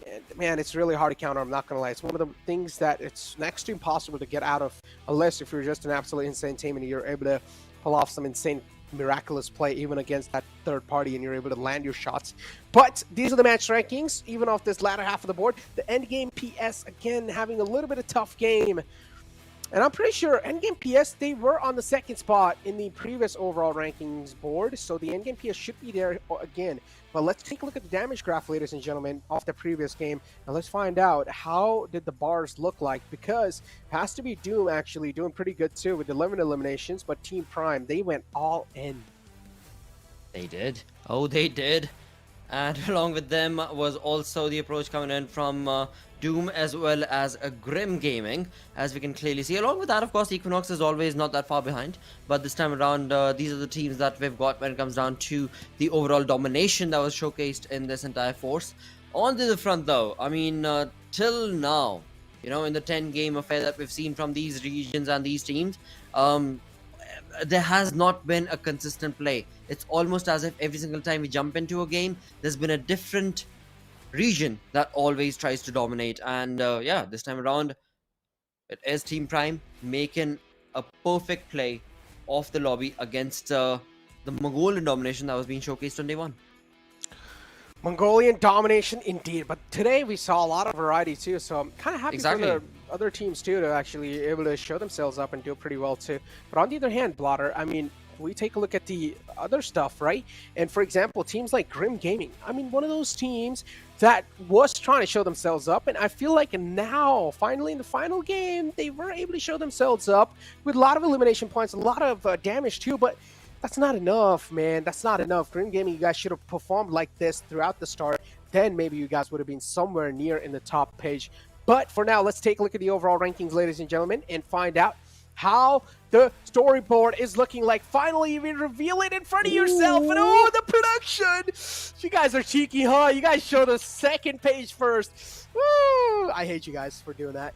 And man, it's really hard to counter, I'm not going to lie. It's one of the things that it's next to impossible to get out of, unless if you're just an absolutely insane team and you're able to pull off some insane miraculous play even against that third party and you're able to land your shots. But these are the match rankings, even off this latter half of the board. The Endgame PS, again, having a little bit of tough game. And I'm pretty sure Endgame PS, they were on the 2nd spot in the previous overall rankings board, so the Endgame PS should be there again. But let's take a look at the damage graph, ladies and gentlemen, off the previous game, and let's find out how did the bars look like, because it has to be Doom actually doing pretty good too with 11 eliminations, but Team Prime, they went all in. They did. Oh, they did. And along with them was also the approach coming in from Doom as well as Grim Gaming, as we can clearly see. Along with that, of course, Equinox is always not that far behind. But this time around, these are the teams that we've got when it comes down to the overall domination that was showcased in this entire force. On the front, though, I mean, till now, you know, in the 10-game affair that we've seen from these regions and these teams, there has not been a consistent play. It's almost as if every single time we jump into a game, there's been a different region that always tries to dominate. And yeah, this time around, it is Team Prime making a perfect play off the lobby against the Mongolian domination that was being showcased on day one. Mongolian domination indeed, but today we saw a lot of variety too, so I'm kind of happy for the other teams too to actually able to show themselves up and do pretty well too. But on the other hand, Blotter, I mean, we take a look at the other stuff, right? And for example, teams like Grim Gaming, I mean, one of those teams that was trying to show themselves up, and I feel like now, finally in the final game, they were able to show themselves up with a lot of elimination points, a lot of damage too, but that's not enough, man. That's not enough. Grim Gaming, you guys should have performed like this throughout the start. Then maybe you guys would have been somewhere near in the top page. But for now, let's take a look at the overall rankings, ladies and gentlemen, and find out how the storyboard is looking like. Finally, you reveal it in front of yourself. And oh, the production! You guys are cheeky, huh? You guys show the second page first. Woo! I hate you guys for doing that.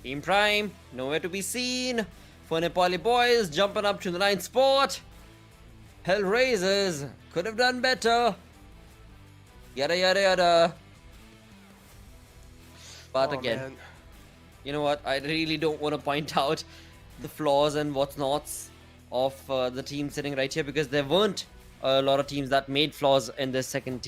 Team Prime, nowhere to be seen. For Nepali boys, jumping up to the 9th spot. HellRaisers could have done better. Yada yada yada. But again, man. You know what? I really don't want to point out the flaws and what's nots of the team sitting right here, because there weren't a lot of teams that made flaws in the second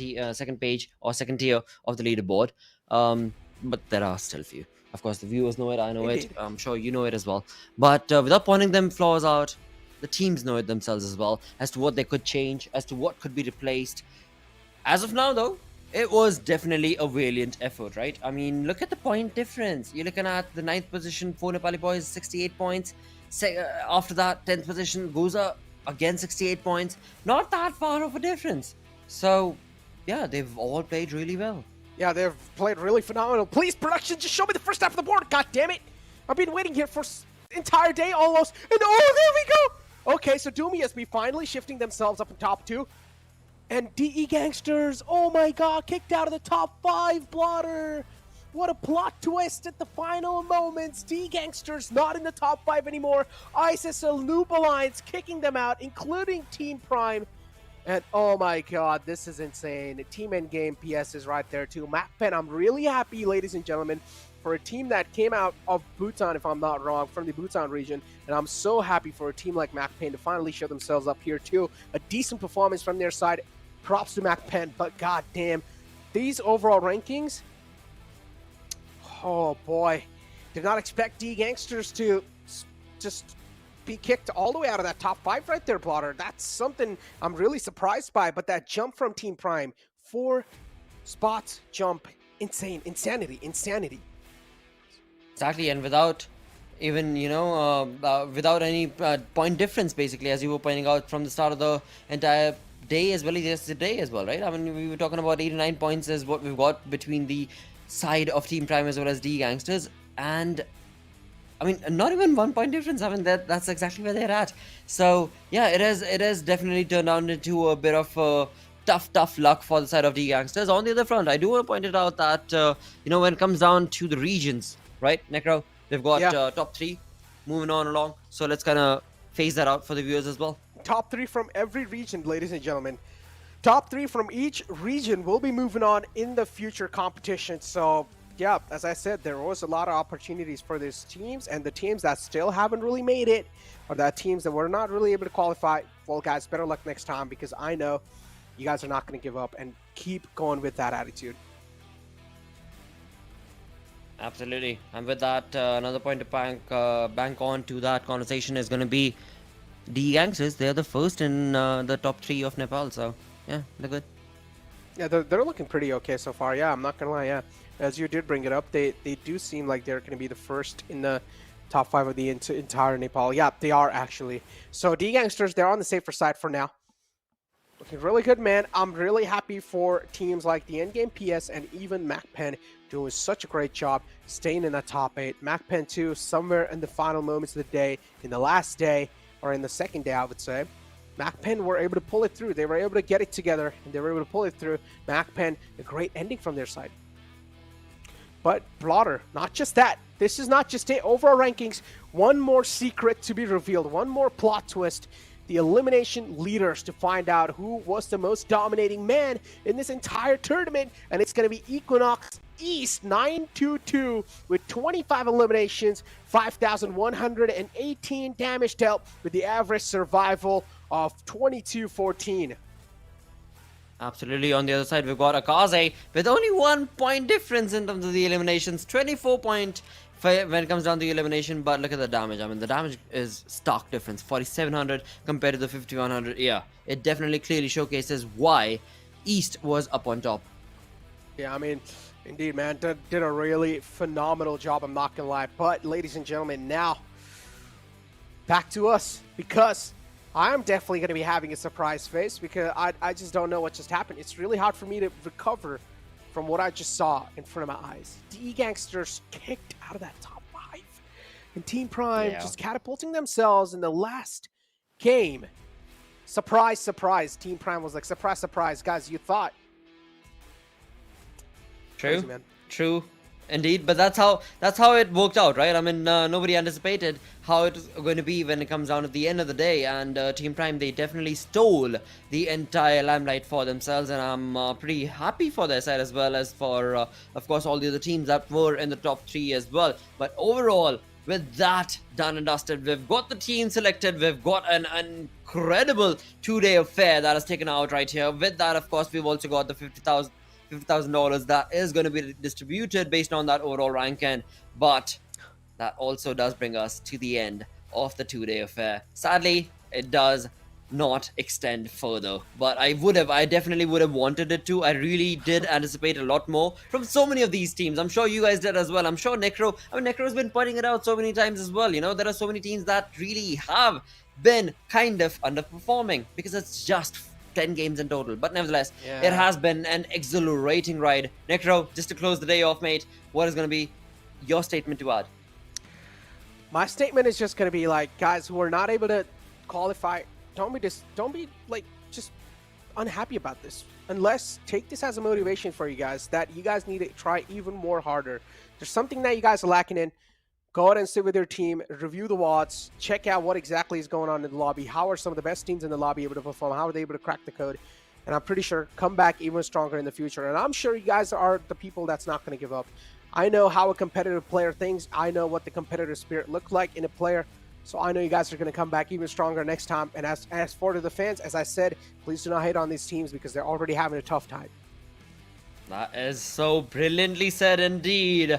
page or second tier of the leaderboard. But there are still few. Of course, the viewers know it. I know it. I'm sure you know it as well. But without pointing them flaws out, the teams know it themselves as well, as to what they could change, as to what could be replaced. As of now, though, it was definitely a valiant effort, right? I mean, look at the point difference. You're looking at the 9th position for Nepali boys, 68 points. After that, 10th position, GOZA, again 68 points. Not that far of a difference. So, yeah, they've all played really well. Yeah, they've played really phenomenal. Please, production, just show me the first half of the board. God damn it. I've been waiting here for the entire day almost. And oh, there we go. Okay, so Doomy has been finally shifting themselves up in top 2. And DE Gangsters, oh my god, kicked out of the top 5, Blotter. What a plot twist at the final moments. DE Gangsters not in the top 5 anymore. ISSL Noob Alliance kicking them out, including Team Prime. And oh my god, this is insane. Team Endgame PS is right there too. MAKPEN, I'm really happy, ladies and gentlemen, for a team that came out of Bhutan, if I'm not wrong, from the Bhutan region. And I'm so happy for a team like MAKPEN to finally show themselves up here too. A decent performance from their side. Props to MAKPEN, but god damn, these overall rankings, oh boy, did not expect D Gangsters to just be kicked all the way out of that top 5 right there, Blotter. That's something I'm really surprised by, but that jump from Team Prime, 4 spots jump, insane, insanity. Exactly, and without even, without any point difference, basically, as you were pointing out from the start of the entire day as well as yesterday as well, right? I mean, we were talking about 89 points is what we've got between the side of Team Prime as well as D Gangsters, and I mean, not even 1 point difference. I mean, that's exactly where they're at. So yeah, it has definitely turned out into a bit of tough luck for the side of D Gangsters. On the other front, I do want to point it out that when it comes down to the regions, right, Necro, they've got top 3 moving on along. So let's kind of phase that out for the viewers as well. Top 3 from every region, ladies and gentlemen. Top 3 from each region will be moving on in the future competition. So yeah, as I said, there was a lot of opportunities for these teams, and the teams that still haven't really made it, or that teams that were not really able to qualify, well guys, better luck next time, because I know you guys are not going to give up, and keep going with that attitude. Absolutely. And with that, another point to bank on to that conversation is going to be the Gangsters. They're the first in the top 3 of Nepal, so yeah, they're good. Yeah, they're looking pretty okay so far. Yeah, I'm not gonna lie. Yeah, as you did bring it up, they do seem like they're gonna be the first in the top 5 of the entire Nepal. Yeah, they are actually. So D Gangsters, they're on the safer side for now. Looking really good, man. I'm really happy for teams like the Endgame PS and even MAKPEN doing such a great job staying in the top 8. MAKPEN too, somewhere in the final moments of the day, in the last day, or in the second day, I would say. MAKPEN were able to pull it through. They were able to get it together, and they were able to pull it through. MAKPEN, a great ending from their side. But Blotter, not just that. This is not just it. Overall rankings, one more secret to be revealed, one more plot twist. The elimination leaders to find out who was the most dominating man in this entire tournament, and it's going to be Equinox East 922 with 25 eliminations, 5,118 damage dealt with the average survival of 2214. Absolutely. On the other side, we've got Akaze with only 1 point difference in terms of the eliminations. 24 point when it comes down to the elimination. But look at the damage. I mean, the damage is stark difference. 4,700 compared to the 5,100. Yeah, it definitely clearly showcases why East was up on top. Yeah, I mean, indeed, man, did a really phenomenal job. I'm not gonna lie. But, ladies and gentlemen, now back to us, because I'm definitely going to be having a surprise face, because I just don't know what just happened. It's really hard for me to recover from what I just saw in front of my eyes. The Gangsters kicked out of that top 5. And Team Prime just catapulting themselves in the last game. Surprise, surprise. Team Prime was like, surprise, surprise. Guys, you thought. True. Crazy, man. True. Indeed, but that's how it worked out, right? I mean, nobody anticipated how it was going to be when it comes down at the end of the day, and Team Prime, they definitely stole the entire limelight for themselves, and I'm pretty happy for their side, as well as for, of course, all the other teams that were in the top 3 as well. But overall, with that done and dusted, we've got the team selected, we've got an incredible 2-day affair that is taken out right here. With that, of course, we've also got the $50,000 that is going to be distributed based on that overall ranking. But that also does bring us to the end of the 2-day affair. Sadly, it does not extend further, but I definitely would have wanted it to. I really did anticipate a lot more from so many of these teams. I'm sure you guys did as well. I'm sure Necro's been pointing it out so many times as well. You know, there are so many teams that really have been kind of underperforming, because it's just 10 games in total, but nevertheless, it has been an exhilarating ride. Necro, just to close the day off, mate, what is going to be your statement to add? My statement is just going to be like, guys who are not able to qualify, don't be like just unhappy about this. Unless, take this as a motivation for you guys, that you guys need to try even more harder. There's something that you guys are lacking in. Go out and sit with your team, review the WODs, check out what exactly is going on in the lobby. How are some of the best teams in the lobby able to perform? How are they able to crack the code? And I'm pretty sure come back even stronger in the future. And I'm sure you guys are the people that's not going to give up. I know how a competitive player thinks. I know what the competitive spirit looks like in a player. So I know you guys are going to come back even stronger next time. And as for the fans, as I said, please do not hate on these teams, because they're already having a tough time. That is so brilliantly said indeed.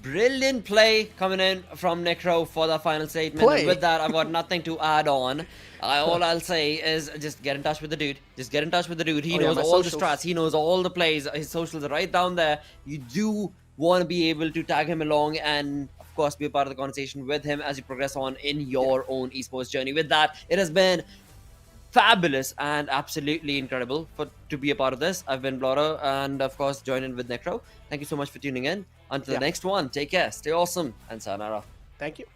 Brilliant play coming in from Necro for the final statement. And with that, I've got nothing to add on. All I'll say is just get in touch with the dude. Just get in touch with the dude. He knows all the strats. He knows all the plays. His socials are right down there. You do want to be able to tag him along and, of course, be a part of the conversation with him as you progress on in your own esports journey. With that, it has been fabulous and absolutely incredible to be a part of this. I've been Blora, and of course join in with Necro. Thank you so much for tuning in. Until the next one, take care, stay awesome, and sayonara. Thank you.